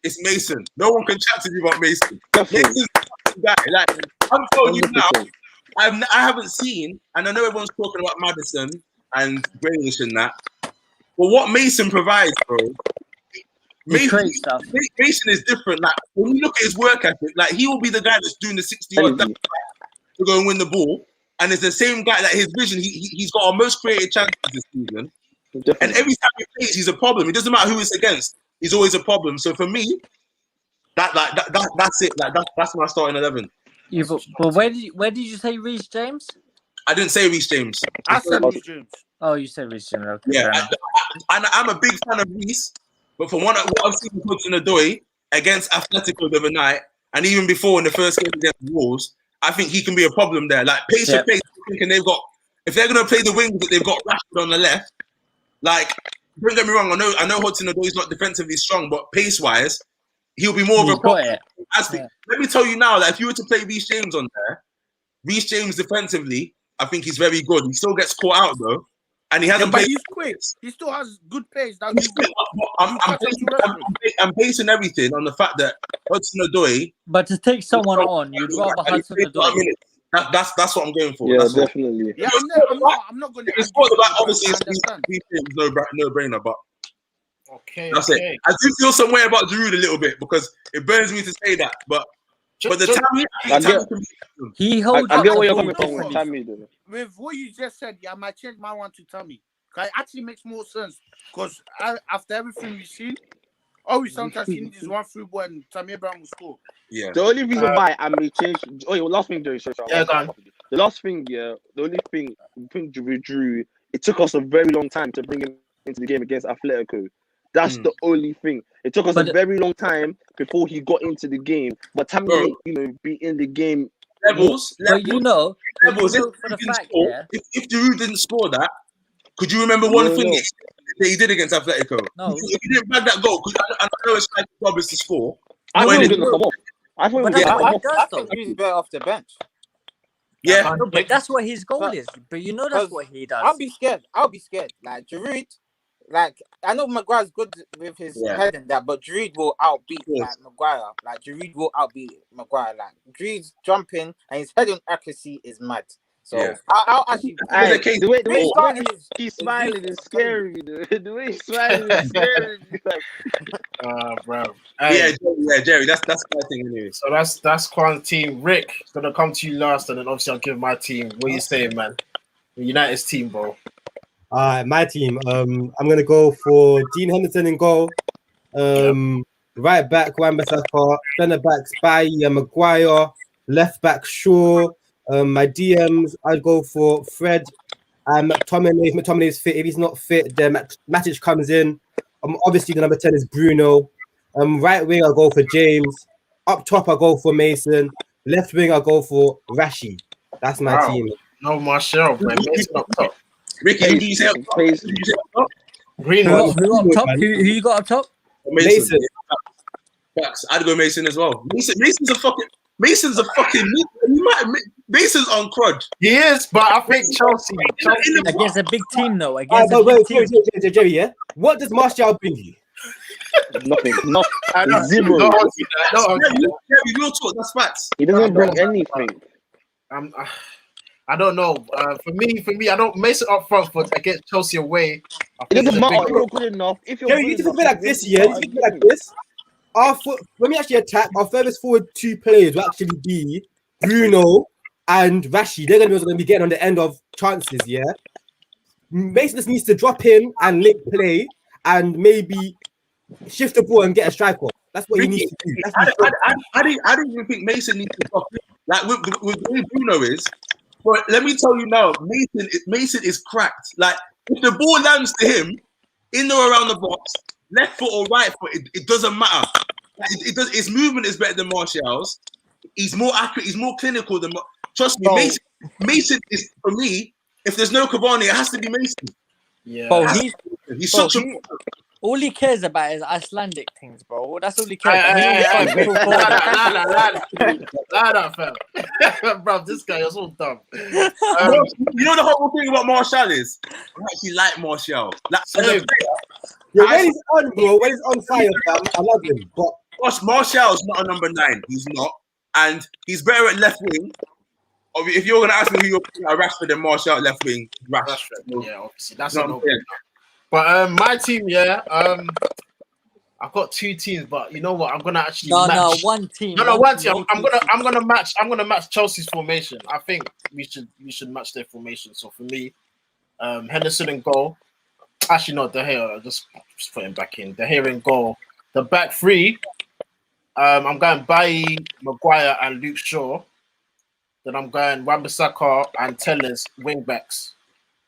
it's Mason. No one can chat to you about Mason. Mason's the guy. Like I'm telling you now, I haven't seen, and I know everyone's talking about Maddison and Grealish and that, but what Mason provides, bro. Mason is different. Like when you look at his work ethic, like he will be the guy that's doing the 60-yard dash to go and win the ball. And it's the same guy, like his vision, he's got our most creative chances this season. Definitely. And every time he plays, he's a problem. It doesn't matter who it's against, he's always a problem. So for me, that's it. Like that's my starting 11. Yeah, but where did you say Reece James? I didn't say Reece James. I said Reece James. Oh, you said Reece James. Okay, yeah, I'm a big fan of Reece, but from what I've seen Hudson-Odoi against Atletico the other night, and even before in the first game against Wolves, I think he can be a problem there. Like pace for pace, thinking if they're gonna play the wings that they've got Rashford on the left, like don't get me wrong, I know Hudson-Odoi is not defensively strong, but pace wise, he'll be more of a problem. Let me tell you now that if you were to play Reece James on there, Reece James defensively, I think he's very good. He still gets caught out though, and he hasn't played. But he's quick. He still has good pace. I'm basing everything on the fact that Hudson-Odoi. But to take someone on, you'd rather Hudson-Odoi. That's what I'm going for. Yeah, that's definitely. Yeah, I'm not going to. It's obviously it's no brainer, but that's it. I do feel some way about Giroud a little bit because it burns me to say that, but the Tammy he holds. I get where you're coming from with Tammy. With what you just said, I might change my one to Tammy. It actually makes more sense because after everything we've seen, sometimes he needs one free ball and Tammy Abraham will score. Yeah. The only reason why I may change. Last thing, Joey. Yeah, go on. The last thing, the only thing Drew, it took us a very long time to bring him into the game against Atletico. That's the only thing. It took us a very long time before he got into the game. But Tammy, be in the game. Levels. For the fact, if Giroud didn't score that, Could you remember one thing that he did against Atletico? No. If he didn't bag that goal, because I know it's like job is to score. I but thought he it- was gonna come off. I thought he was But gonna that's come what off. he does, I though. think he's better off the bench. Yeah, No, but that's what his goal is. But you know that's Because what he does. I'll be scared. Like Giroud, like I know Maguire's good with his head and that, but Giroud will outbeat like Maguire. Like Giroud will outbeat Maguire. Like Giroud's jumping and his heading accuracy is mad. So I'll actually. The way starting he's smiling is scary. The way he's smiling is scary. Bro. Yeah, Jerry. That's my thing anyway. So that's Kwan's team. Rick, gonna come to you last, and then obviously I'll give my team. What are you saying, man? The United's team, bro. My team. I'm gonna go for Dean Henderson in goal. Right back, Wan-Bissaka. Centre backs, Bailly and Maguire. Left back, Shaw. My DMs, I'd go for Fred and McTominay. If McTominay is fit, if he's not fit, then Matic comes in. Obviously, the number 10 is Bruno. Right wing, I'll go for James. Up top, I'll go for Mason. Left wing, I'll go for Rashi. That's my team. No, Martial, man. Mason up top. Ricky, who do you say up top? Greenwood. Who up top? Who you got up top? Mason. Facts. I'd go Mason as well. Mason's a fucking. Mason's on crud. He is, but I think Chelsea against a big team, though. Wait, Jerry, yeah. What does Martial bring you? Nothing. Zero. Real talk. That's facts. He doesn't bring anything. I don't know. For me, I don't Mason up front for against Chelsea away. It doesn't matter if you're good enough. If you're Jerry, you need to be like this, yeah. You need to be like this. When we actually attack, our furthest forward two players will actually be Bruno and Rashi. They're going to be getting on the end of chances, yeah? Mason just needs to drop in and link play and maybe shift the ball and get a strike off. That's what he needs to do. I didn't even think Mason needs to drop in. Like with the way Bruno is. But let me tell you now, Mason is cracked. Like, if the ball lands to him, in or around the box, left foot or right foot, it doesn't matter. His movement is better than Martial's. He's more accurate. He's more clinical than. Trust me, Mason is, for me. If there's no Cavani, it has to be Mason. Yeah. Bro, he's such a. All he cares about is Icelandic things, bro. That's all he cares about. Fam. Bro, this guy is all dumb. You know the whole thing about Martial is? I actually like Martial. Like, when he's on, bro, when he's on fire, fam, I love him. But Martial's not a number 9. He's not. And he's better at left wing. If you're going to ask me who you're putting at Rashford and Martial at left wing, Rashford. Yeah, obviously. That's not no. But my team, I've got two teams, but you know what? I'm gonna actually match. one team. One team. I'm gonna match Chelsea's formation. I think we should match their formation. So for me, Henderson in goal. Actually, not De Gea. Just put him back in. De Gea in goal. The back three. I'm going Bailly, Maguire, and Luke Shaw. Then I'm going Wan-Bissaka and Telles wing backs.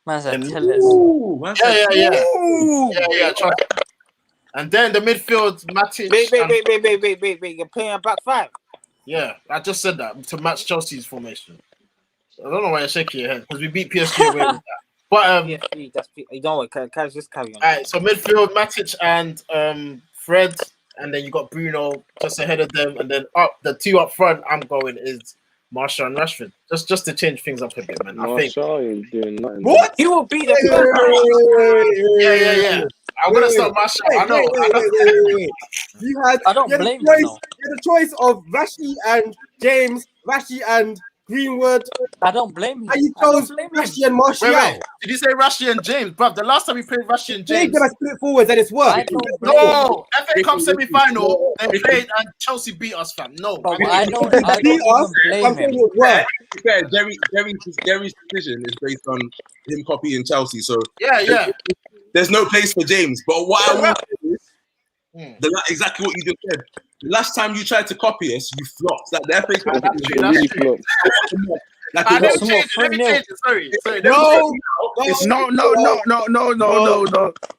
Yeah. And then the midfield, Matic. Wait. You're playing a back five. Yeah, I just said that to match Chelsea's formation. So I don't know why you're shaking your head because we beat PSG away with that. But you don't worry. Can just carry on. All right, so midfield, Matic and Fred, and then you got Bruno just ahead of them, and then up the two up front. I'm going is Martial and Rashford, just to change things up a bit, man. Martial ain't doing nothing. What? He will be the Yeah. I'm gonna start Martial. I know. Wait. You had the choice of Rashi and James, Rashi and Greenwood. I don't blame him. And you chose Rashi and Martial. Wait. Did you say Rashi and James? Bruv, the last time we played Rashi and James, they split forwards and it's worked. No, FA Cup semi-final, they played and Chelsea beat us, fam. No, I don't blame him. Gary's decision is based on him copying Chelsea. So yeah. There's no place for James. But what I will say is exactly what you just said. The last time you tried to copy us, you flopped. Like the FA Cup really flopped. Like let me change it. Sorry. No.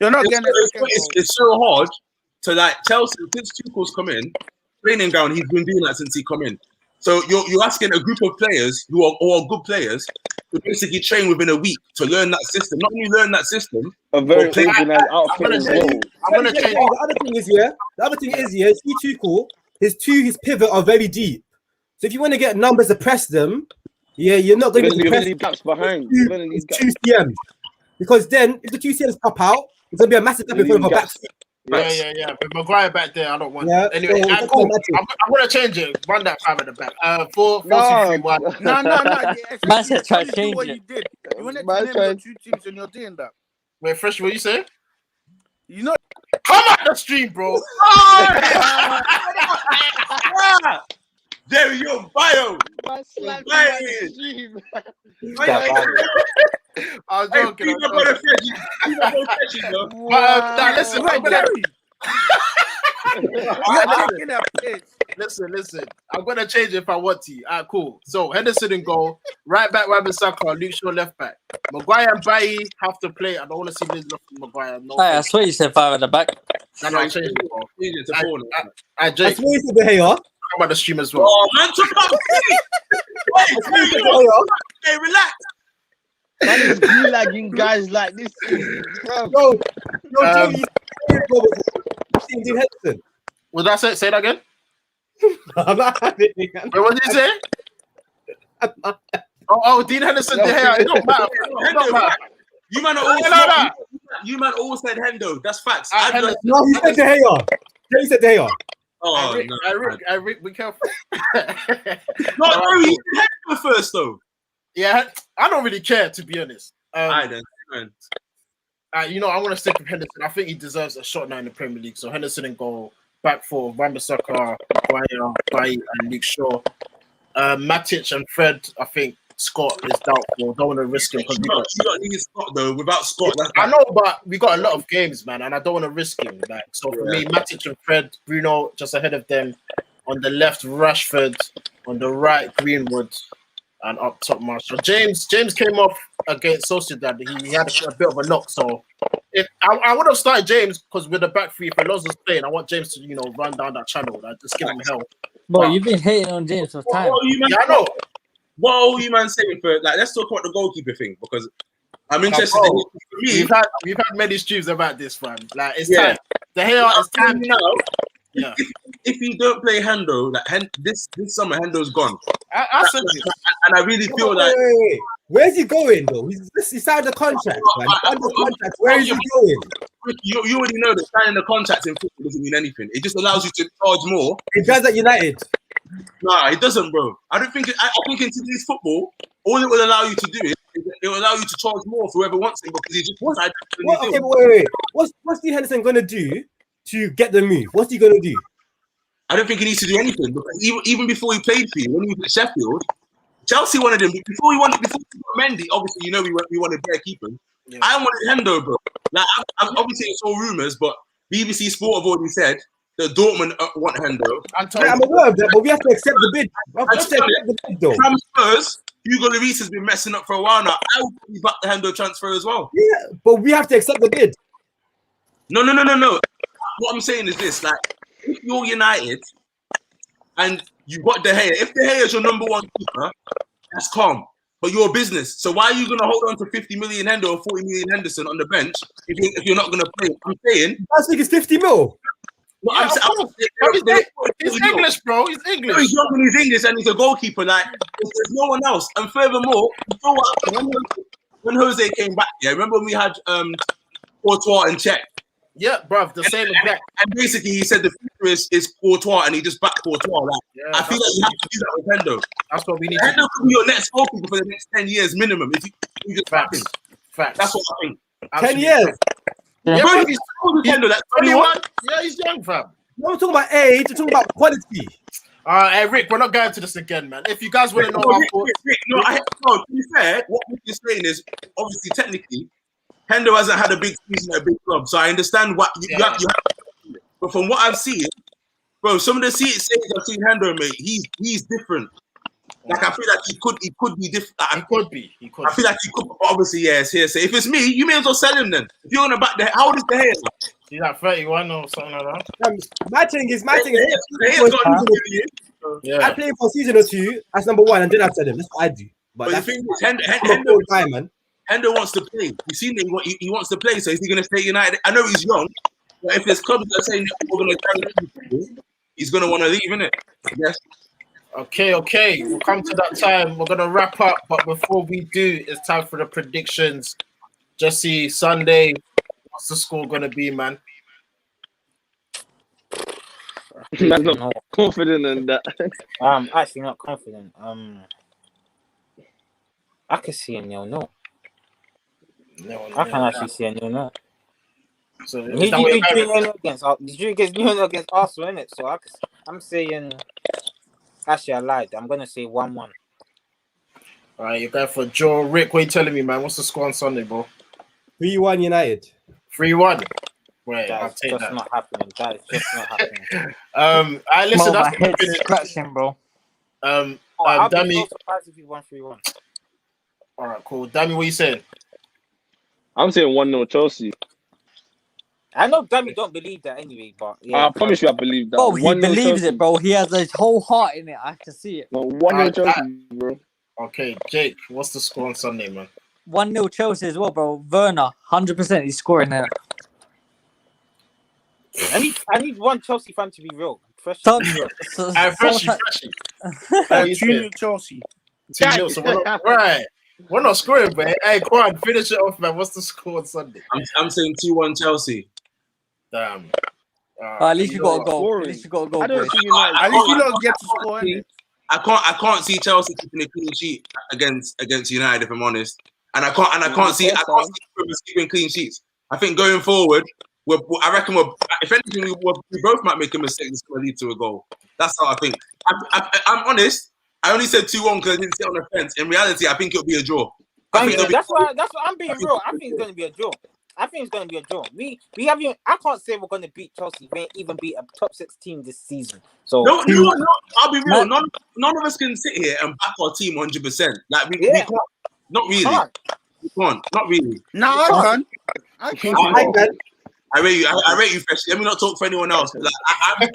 You're not getting it. It's so hard to like Chelsea since Tuchel's come in. Training ground, he's been doing that since he come in. So you're asking a group of players who are good players to basically train within a week to learn that system. Not only learn that system, A very but organized outfit as well. I'm gonna change. The other thing is, see Tuchel, his pivot are very deep. So if you want to get numbers to press them, you're not going to You're press gonna leave gaps behind. two CMs. Because then if the two CMs pop out, it's gonna be a massive gap in front of our back. Yeah. With Maguire back there, I don't want. Yeah. Anyway, So, cool. I'm gonna change it. Run that 5 at the back. 4-4-2-3-1. No. Man said try to Do change what it. you did. You wanted to name your 2 teams and you're doing that. Wait, Fresh, what you say? You know, Come on the stream, bro. Jerry, you're bio. I was joking. Listen, Listen. I'm gonna change it if I want to. Alright, cool. So Henderson in goal, right back Wan-Bissaka, Luke Shaw left back. Maguire and Bailly have to play. I don't want to see Lindelof and Maguire. No, I swear you said 5 at the back. I changed it, bro. I swear you said the hair. How about the stream as well? Oh man, hey, relax. Man is lagging guys like this. Yo, Dean Henderson. Was that say? Say that again? I'm not having it. Wait, what did you say? Dean Henderson, the hair. It don't matter. It don't matter. You man all said Hendo. That's facts. No, he said the hair. Yeah, he said the hair. Oh, I Rick, be careful. No, he said Hendo first though. Yeah, I don't really care, to be honest. I don't. I'm going to stick with Henderson. I think he deserves a shot now in the Premier League. So Henderson in goal, back four, Wan-Bissaka, Bailly, and Luke Shaw. Matic and Fred, I think Scott is doubtful. Don't want to risk him. You don't need Scott though. Without Scott, I know, but we got a lot of games, man, and I don't want to risk him. So for me, Matic and Fred, Bruno just ahead of them. On the left, Rashford. On the right, Greenwood. And up top, Marshall. James came off against Sociedad. He had a bit of a knock. So if I would have started James because with the back three, if Alonso's playing, I want James to run down that channel. Just give him help. Bro, you've been hating on James for time. I know. What are you man saying for let's talk about the goalkeeper thing because I'm interested in we've had many streams about this, fam. It's time. The hair is time now. Yeah. If you don't play Hendo, this summer Hendo's gone. I said this. And I really feel wait. Where's he going though? He signed a contract, man. Under contract. Where is he going? You already know that signing a contract in football doesn't mean anything. It just allows you to charge more. It does at United. Nah, it doesn't, bro. I think in today's football, all it will allow you to do is it will allow you to charge more for whoever wants it because he just wait. What's Dean Henderson gonna do to get the move? What's he gonna do? I don't think he needs to do anything because even before he played for you, when he was at Sheffield, Chelsea wanted him. Before he got Mendy, obviously we wanted bare keepers. Yeah. I wanted Hendo, bro. Obviously it's all rumours, but BBC Sport have already said that Dortmund want Hendo. I'm aware of that, but we have to accept the bid. Transfers, Hugo Lloris has been messing up for a while now. I would be back the Hendo transfer as well. Yeah, but we have to accept the bid. No. What I'm saying is this: if you're United and you got De Gea, if De Gea is your number one keeper, that's calm. But you're a business, so why are you going to hold on to 50 million Hendo or 40 million Henderson on the bench if you're not going to play? I'm saying I think it's 50 mil. He's English, bro. He's English. He's young and he's English and he's a goalkeeper. There's no one else. And furthermore, when Jose came back, remember when we had Courtois and Czech? Yeah, bruv, the same exact. And basically, he said the future is Courtois, and he just backed Courtois. I feel like you have to do that with Hendo. That's what we need. Hendo could be your next goalkeeper for the next 10 years minimum. If you just back him. Facts. That's what I think. 10 years. Yeah, bro, he's Hendo. That's 21. Yeah, he's young, fam. No, we're talking about age. We're talking about quality. Hey, Rick, we're not going to this again, man. If you guys want to know our thoughts, to be fair, what we're saying is obviously technically. Hendo hasn't had a big season at a big club, so I understand what you have. But from what I've seen, bro, some of the saves I've seen Hendo, mate, he's different. I feel like he could be different. He could. I feel like he could. Obviously, it's here. So if it's me, you may as well sell him then. If you're on the back, how old is the hair? He's like 31 or something like that. My thing is. I play him for a season or two as number one, and then I tell him that's what I do. But the thing is, Hendo wants to play. You see, he wants to play. So is he going to stay United? I know he's young, but if there's clubs that are saying we're going to carry him, he's going to want to leave, innit? Yes. Okay. We'll come to that time. We're gonna wrap up, but before we do, it's time for the predictions. Jesse, Sunday, what's the score gonna be, man? I'm not confident in that. I'm actually not confident. I can see a 0-0. I can actually see a 0-0. So Did you against Arsenal, innit? So I'm saying. Actually, I lied. I'm gonna say 1-1. All right, you're going for Joe. Rick, what are you telling me, man? What's the score on Sunday, bro? 3-1 United. 3-1. Wait, I'll That's take just that. not happening. That is just not happening. I listen. My That's head's scratching, bro. I'll be Dammy. so surprised if you won 3-1. All right, cool. Dammy, what you saying? I'm saying 1-0 Chelsea. I know Dammy don't believe that anyway, but yeah. I promise you, I believe that. Bro, he 1-0 believes Chelsea. it, bro. He has his whole heart in it. I can see it. No, 1-0 Chelsea, bro. Okay, Jake, what's the score on Sunday, man? 1-0 Chelsea as well, bro. Werner, 100% he's scoring there. I need one Chelsea fan to be real. Fresh. Freshy. 2-0 Chelsea. 2-0. So we're not, right. We're not scoring, man. Hey, go on, finish it off, man. What's the score on Sunday? I'm saying 2-1 Chelsea. Damn. At least you got a goal. At least you got a goal. I don't boys. see United. At least you don't get to score. I can't see Chelsea keeping a clean sheet against United, if I'm honest. And I can't see Spurs keeping clean sheets. I think going forward, I reckon if anything, we both might make a mistake that's going to lead to a goal. That's how I think. I'm honest. I only said 2-1 because I didn't sit on the fence. In reality, I think it'll be a draw. That's why I'm being real. I think it's going to be a draw. We haven't. I can't say we're going to beat Chelsea. We ain't even beat a top 6 team this season. So no. I'll be real. None of us can sit here and back our team 100%. Like we can't. Not really. We can't. Not really. No, I can. I rate you, Fresh. Let me not talk for anyone else. Like, I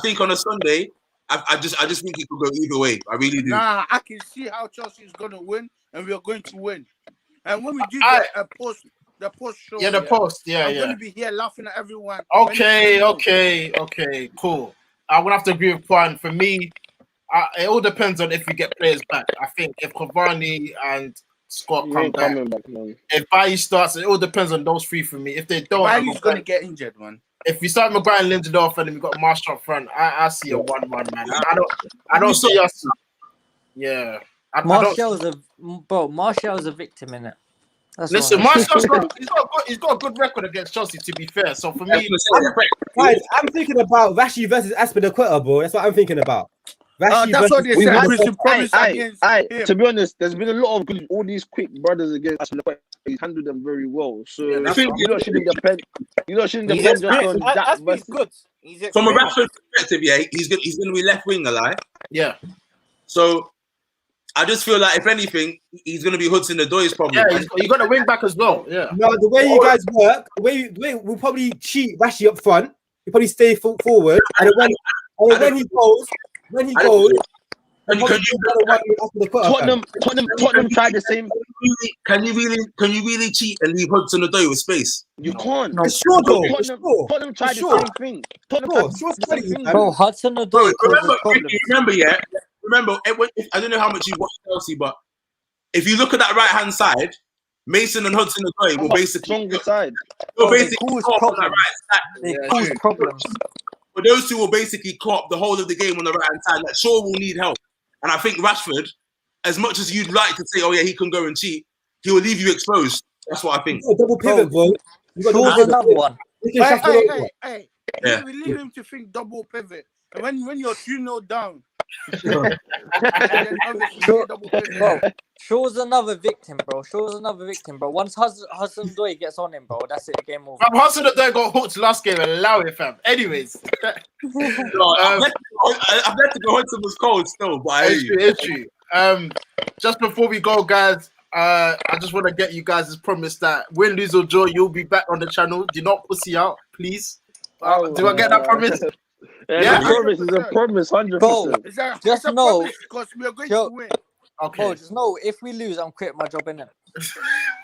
think on a Sunday, I just think it could go either way. I really do. Nah, I can see how Chelsea is going to win, and we are going to win. And when we do get the post show, I'm going to be here laughing at everyone. Okay, cool. I'm gonna have to agree with Juan. For me, it all depends on if we get players back. I think if Cavani and Scott come back, if Bailly starts, it all depends on those three for me. If they don't, Bailly's going to get injured, man. If we start Maguire and Lindelof and then we got Marshall up front, I see a 1-1, man. I don't see us. Yeah. Martial's a victim in it. Listen, Martial's he's got a good record against Chelsea, to be fair. So for me, I'm thinking about Rashi versus Aspilicueta, bro. That's what I'm thinking about. That's what they said. To be honest, there's been a lot of good, all these quick brothers against Aspilicueta. He's handled them very well. So you shouldn't depend just on that. That's good. From a Rashford perspective, he's going to be left wing, alive. Yeah. So I just feel like if anything, he's going to be Hudson-Odoi's problem. Yeah, you got a wing back as well. Yeah. No, the way you guys work, the way we'll probably cheat Rashi up front. He'll probably stay forward, and when he goes. Tottenham tried the same. Can you really cheat and leave Hudson-Odoi with space? You can't. No, sure, though. Tottenham tried the same thing. Bro, Hudson-Odoi causes problems. Remember, I don't know how much you watch Chelsea, but if you look at that right-hand side, Mason and Hudson-Odoi will basically cause problems. They cause problems. But those two will basically co-op the whole of the game on the right-hand side. Like, Shaw will need help. And I think Rashford, as much as you'd like to say, oh, yeah, he can go and cheat, he will leave you exposed. That's what I think. Double pivot, bro. Shaw's another one. Hey. Yeah. We leave him to think double pivot. And when you're 2-0 down, Shaw's another victim, bro. Once Hudson-Odoi gets on him, bro, that's it. Game over. Hudson-Odoi got hooked last game and allow it, fam. Anyways. Atletico Hudson was cold still, but it's true. Just before we go, guys, I just want to get you guys' promise that win, lose or draw, you'll be back on the channel. Do not pussy out, please. Do I get that promise? Yeah, The promise is a 100%. promise, 100%. Bro, It's a, just it's a know- promise because we are going Joe- to win. Okay. Bro, just know if we lose, I'm quitting my job, innit?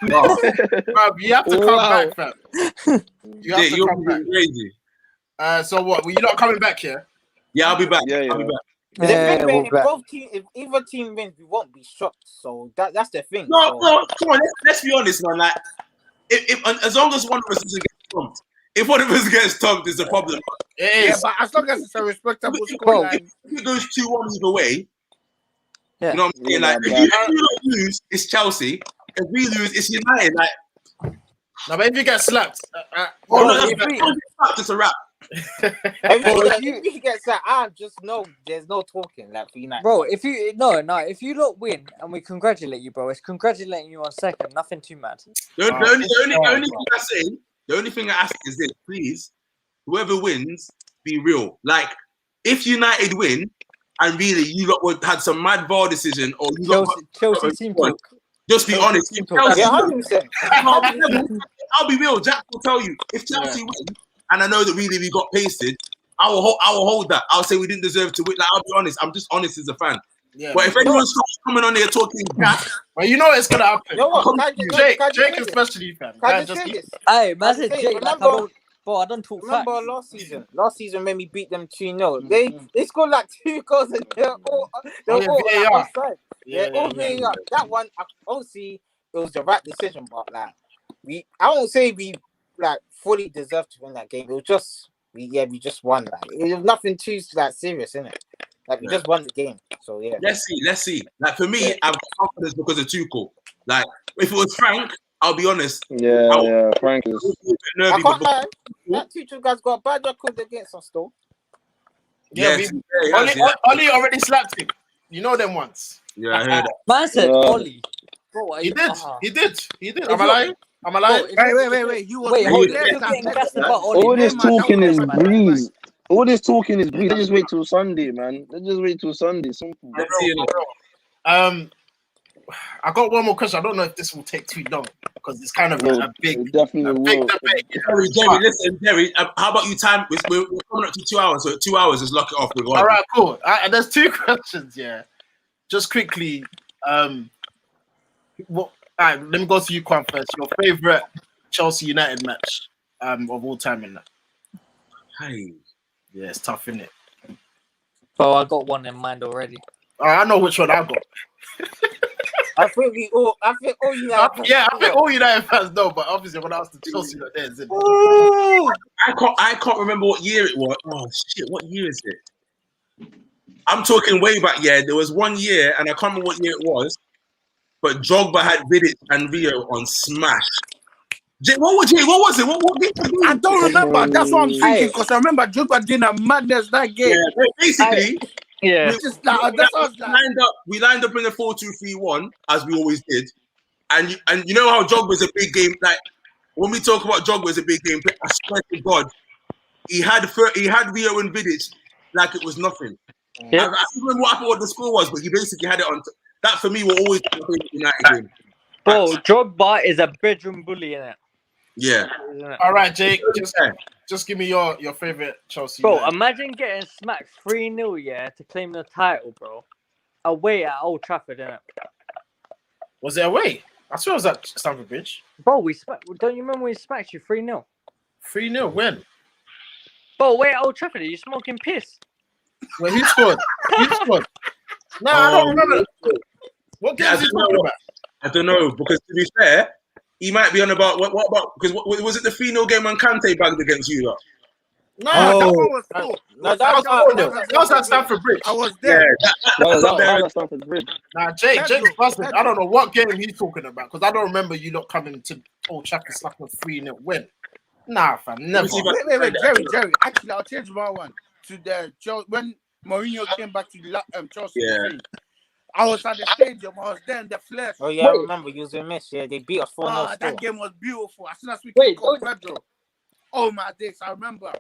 Wow. Fam, you have to come Wow. back, fam. You have Jake, to you're come back. crazy. So what? Were you not coming back here? Yeah, I'll be back. Yeah, I'll be yeah. back. The thing Yeah, is, we'll if bet. both team, if either team wins, we won't be shocked. So that's the thing. No, so. no, come on. Let's be honest, man. Like, if as long as one of us doesn't get stomped, if one of us gets stomped, it's a problem. It Yeah, is. but as long as it's a respectable Bro, scoreline. If it goes 2-1 either way, Yeah. you know what I'm saying? Yeah, Like, but- if you don't lose, it's Chelsea. If we lose, it's United. Like, No, but if you get slapped, oh Bro, no, if we- it's a wrap. If we get that, I just know there's no talking like for United. Bro, if you if you lot win and we congratulate you, bro, it's congratulating you on second. Nothing too mad. The only thing I ask is this: please, whoever wins, be real. Like, if United win, and really you lot had some mad VAR decision, or you lot Chelsea team talk. just be honest. team If talk. Chelsea Yeah, win, 100%. I'll be real. Jack will tell you if Chelsea win, and I know that really we got pasted. I will hold that. I'll say we didn't deserve to win. Like, I'll be honest. I'm just honest as a fan. Yeah, But if anyone starts coming on here talking gas, well, you know it's gonna happen. You know what? Can I just- Jake, can I just Jake say this? especially, fam. Can I Can't just say keep- this? Hey, man, said Hey, Jake, like, remember- I don't talk Remember facts. last season when we beat them 2-0, they scored like 2 goals and they're all VAR. offside. Yeah, all VAR. That one, obviously, it was the right decision, but like I won't say we like fully deserved to win that game. It was just we just won. Like it was nothing too like serious, innit? Like we just won the game. So yeah. let's see. Like, for me, I've got confidence because of Tuchel. Like, if it was Frank, I'll be honest. Yeah, Frank I is. would be a bit nervy, I can't but lie. That Tuchel guy's got a bad record against us, though. Yeah, Oli already slapped him. You know them once. Yeah, I heard that. Man said Ollie. Bro, He did. He did. If Am I you- lying? Am I lying? Wait. You was Wait, Are hold you- on. You're getting gassed about Ollie. All this Neymar, talking that is was my breeze. All this talking is breeze. Let's just wait till Sunday, man. Let's just wait till Sunday. Simple. Let's see, innit? I got one more question. I don't know if this will take too long because it's kind of a big It definitely big will. debate. Jerry, listen, Jerry. How about you time? We're coming up to 2 hours, so 2 hours. Just lock it off with one. All right, cool. There's 2 questions. Yeah, just quickly. What? All right, let me go to you, Quan, first. Your favorite Chelsea United match of all time in that? Hey. Yeah, it's tough, isn't it? Bro, I got one in mind already. I know which one I got. I think all United. Yeah, I think all United fans know, but obviously I'm gonna ask the Chelsea that there, isn't it? I can't remember what year it was. Oh shit, what year is it? I'm talking way back. Yeah, there was one year, and I can't remember what year it was. But Drogba had Vidic and Rio on smash. What was it? What game? I don't remember. That's what I'm thinking because I remember Drogba doing a madness that game. Yeah, basically. Yeah. Just like, that's what I was like. We lined up in a 4-2-3-1 as we always did, and you know how Drogba's a big game. Like when we talk about Drogba's a big game, I swear to God, he had Rio and Vidic like it was nothing. Yeah. I don't remember what the score was, but he basically had it on. That for me will always be my favorite United game. Bro, Drogba is a bedroom bully, innit? Yeah. All right, Jake. Just give me your favorite Chelsea. Bro, United. imagine getting smacked 3-0, yeah, to claim the title, bro. Away at Old Trafford, innit? Was it away? I swear it was at Stamford Bridge. Bro, don't you remember we smacked you 3-0? 3-0. When? Bro, wait at Old Trafford, are you smoking piss? Wait, who scored? No, I don't remember. What game is he talking about? I don't know, because to be fair, he might be on about what about because what was it the 3-0 game when Kante bagged against you lot? No, that one was cool. That was at Stamford Bridge. I was there. That was Stamford Bridge. Nah, Jake's busted. I don't know what game he's talking about because I don't remember you not coming to Old Trafford slapping 3-0 win. Nah, fam, never. Wait, Jerry. Actually, I'll change my one to the when Mourinho came back to Chelsea. Yeah. I was at the stadium. I was there in the flesh. Oh yeah, I remember you was in Miss. Yeah, they beat us 4-0. That game was beautiful. As soon as we Wait, kicked off Pedro. Oh my days, I remember.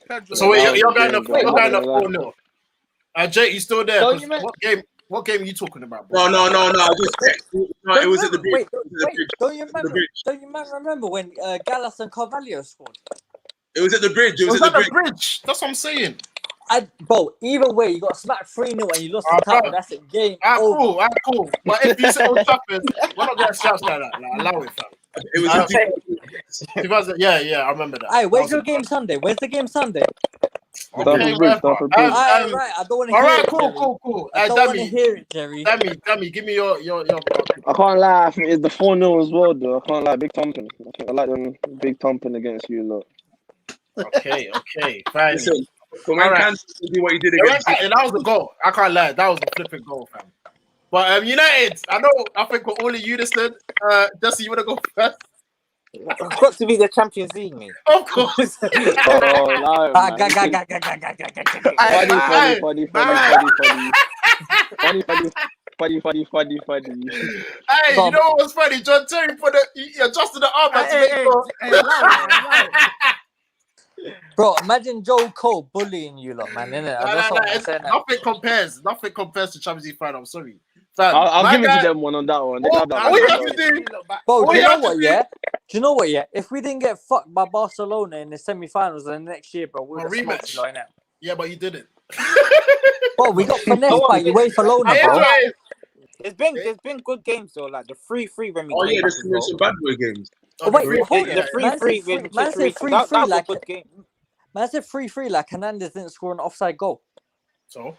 Pedro. So you're going up 4-0. Jake, you still there? What game are you talking about, bro? No. It was at the bridge. Don't you remember when Gallas and Carvalho scored? It was at the bridge. It was at the bridge. That's what I'm saying. Bro, either way, you got smacked 3-0 and you lost the title. That's it. Game over. Cool. But if you say Old Trafford, we're not getting shouts like that. Like, allow it, fam. It was 2000, yeah, I remember that. Hey, where's your game Sunday? Where's the game Sunday? Okay, Stamford Bridge. Right. I don't want to hear Alright, it. cool. I don't want to hear it, Jerry. Dammy, give me your. I can't lie. I think it's the 4-0 as well, though. I can't lie. Big thumping. I like them big thumping against you lot. Okay, fine. Listen, for man can do what he did against. That was the goal. I can't lie. That was the flipping goal, fam. But United, I think we're all in unison. Jesse, you want to go first? It's got to be the Champions League, mate. Of course. Oh, no, man. Funny. Hey, you know what was funny? John Terry he adjusted the arm to make Bro, imagine Joe Cole bullying you lot, man. Innit? Nothing compares to Champions League final. I'm sorry. I'll give it to them one on that one. All you have to do, bro, do you know what? Yeah. Do you know what? Yeah. If we didn't get fucked by Barcelona in the semi-finals, then next year, bro, we'll rematch. Yeah, but you didn't. Bro, we got finessed by UEFA Lona, bro. There's been good games though, like the 3-3 when we. Oh yeah, there's some bad boy games. Wait, hold the 3-3 Man said 3-3 like good game. Man said 3-3 like Hernandez didn't score an offside goal. So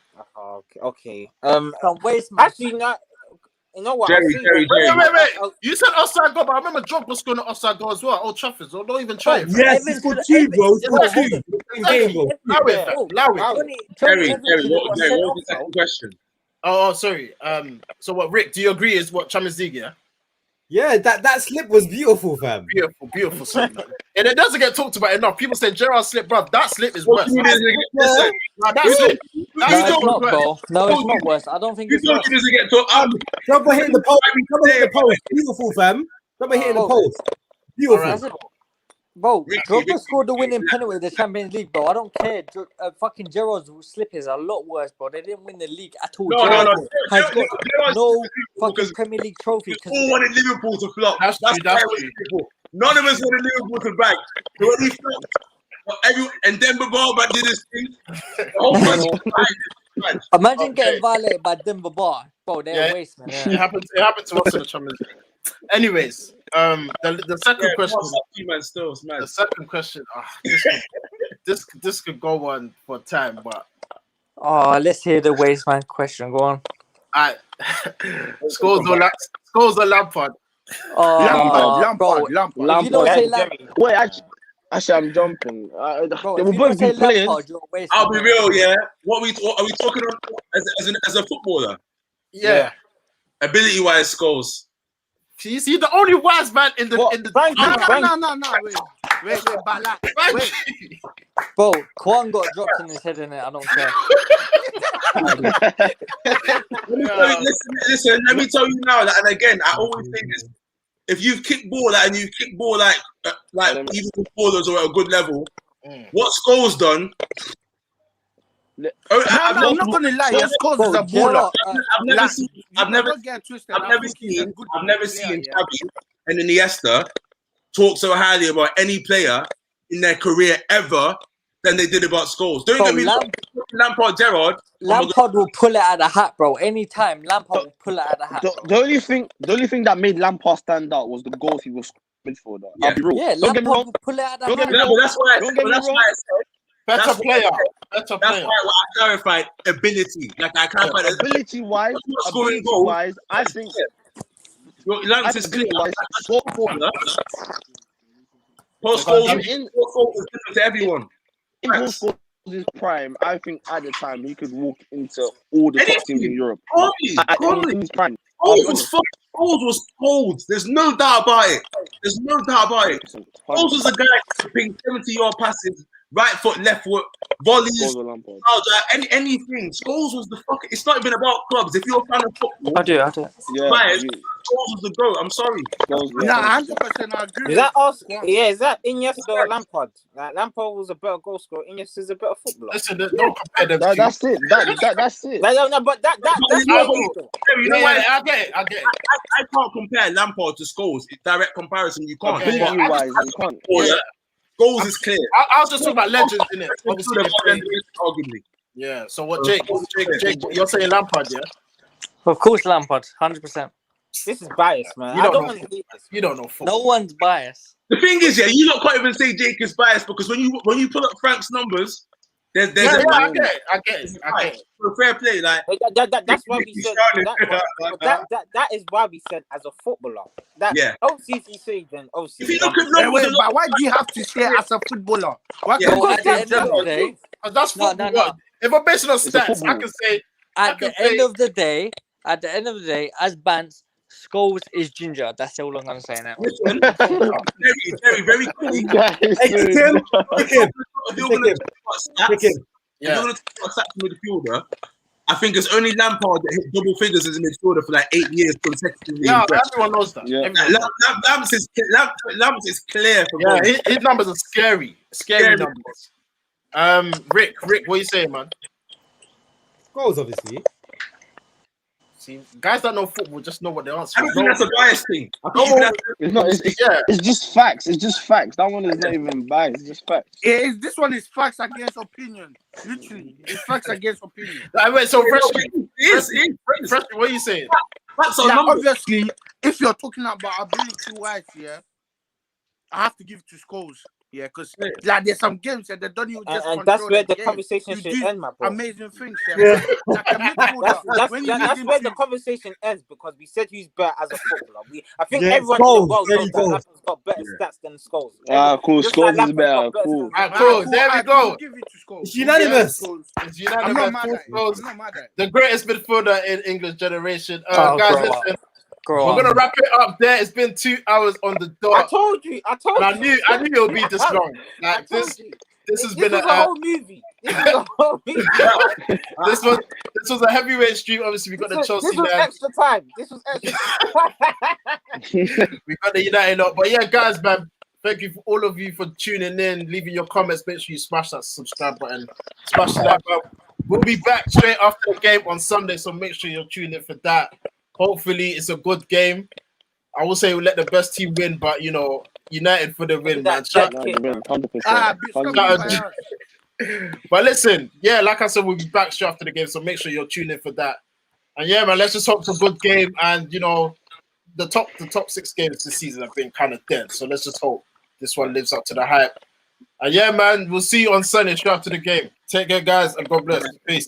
okay. Don't waste my Actually, not. You know what? Jerry. Wait. You said offside goal, but I remember Drogba scoring an offside goal as well. Old Trafford, so don't even try it. Yes, it's for two, bro. It's for two. Allow it. Jerry, what was the second question? Oh, sorry. So what, Rick? Do you agree? Is what Champions League? Yeah, that slip was beautiful, fam. Beautiful slip, man. And it doesn't get talked about enough. People say Gerrard's slip, bro. That slip is worse. That slip. No, it's not, bro. No, it's not worse. I don't think it's worse. Doesn't get talked. Drogba hitting the post. Beautiful, fam. Drogba hitting the post. Beautiful. Bro, Drogba scored the winning penalty in the Champions League, bro. I don't care. Fucking Gerrard's slip is a lot worse, bro. They didn't win the league at all. No. Has got no fucking Premier League trophy. All wanted Liverpool to flop. That's Liverpool. None of us wanted Liverpool to back. So when he flopped, and Demba Ba did his thing. Imagine getting violated by Demba Ba. Bro, they're a waste, man. It happened to us in the Champions League. Anyways, the second question. The second question. This could go on for time, but. Let's hear the waste man question. Go on. Scores or Lampard. Lampard. If you don't say Lampard. Wait, actually, I'm jumping. Bro, they will both be playing. I'll be real, yeah. What are we talking on as a footballer? Yeah. Ability-wise, Scholes. He's the only wise man in the. No. Wait. Bro, Kwan got dropped in his head in it. I don't care. Listen, let me tell you now, and again, I always say this: if you've kicked ball and you kick ball like even ballers or at a good level, what Scholes done? I'm not gonna lie. Scholes is a baller. I've never seen Xavi and Iniesta talk so highly about any player in their career ever than they did about Scholes. Don't get me wrong. Lampard, Gerrard. Lampard will pull it out of the hat, bro. Anytime Lampard will pull it out of the hat. The only thing that made Lampard stand out was the goals he was midfielder. Yeah, Lampard will pull it out of the hat. That's why I said. Better player. That's why I clarified ability. Like I clarified ability-wise, I think. Lance is clear. Post goals is different to everyone. In Scholes' prime, I think at the time he could walk into all the top teams in Europe. In his prime. Scholes was cold. There's no doubt about it. Scholes was a guy picking 70-yard passes. Right foot, left foot, volleys, anything. Scholes was the fucking. It's not even about clubs. If you're a fan of football, I do. Yeah, Scholes was the GOAT. I'm sorry. Nah, 100% I agree. Is that us? Yeah, is that Iniesta or Lampard? Like, Lampard was a better goal scorer. Iniesta is a better footballer. Listen, don't compare them. That's it. That's it. No, but that's you know what? I get it. I can't compare Lampard to Scholes. Direct comparison, you can't. Ability-wise, you can't. Scholes is clear. I was just talking about legends in it. Arguably. Yeah. So what, Jake, you're saying Lampard, yeah? Of course, Lampard, 100%. This is biased, man. You I don't don't know want to hate this. You don't know football. No one's biased. The thing is, yeah, you lot can't even say Jake is biased because when you pull up Frank's numbers, there's I get it. So fair play, like That's why we said that is why we said as a footballer. Obviously, if you say then obviously. If you look at numbers, but why do you have to say as a footballer? Why Yeah, can't you at the end of the day, that's football. If I'm basing on stats, I can say at the end of the day, as Bants, Scholes is ginger. That's all I'm gonna say now. listen, very, very cool. Hey, kick him. If you're going to talk about stats midfielder, I think it's only Lampard that hit double figures as a midfielder for like 8 years consecutively. Yeah, everyone knows that. Yeah. Lamps is clear. For his numbers are scary numbers. Rick, what are you saying, man? Goals, obviously. See, guys that know football just know what the answer I is. don't think that's a bias thing. It's just facts. It's just facts. That one is not even biased. It's just facts. This one is facts against opinion. Literally, it's facts against opinion. Wait, so Freshly, Freshly, what are you saying? Obviously, if you're talking about ability-wise, I have to give it to Scholes. Yeah, because like there's some games that they don't even just and control that's where the game. conversation should end, my bro. Amazing things. That's where the conversation ends because we said he's better as a footballer. I think everyone in the world knows that Lampard's got better stats than Scholes. Cool. Scholes is better. Cool. Cool. There we go. It's unanimous. It's unanimous. I'm not mad at it. The greatest midfielder in English generation. Guys, listen. We're gonna wrap it up there. It's been 2 hours on the dot. I told you. And I knew it would be this long. Like this has been a whole movie. This was a heavyweight stream. Obviously, we got the Chelsea. This was extra time. We got the United lot. But yeah, guys, man, thank you for all of you for tuning in, leaving your comments. Make sure you smash that subscribe button. Smash that button. We'll be back straight after the game on Sunday, so make sure you're tuning in for that. Hopefully, it's a good game. I will say we'll let the best team win, but United for the win, man. 100%. But listen, like I said, we'll be back straight after the game, so make sure you're tuning in for that. And man, let's just hope for a good game. And the top 6 games this season have been kind of dead, so let's just hope this one lives up to the hype. And man, we'll see you on Sunday straight after the game. Take care, guys, and God bless. Peace.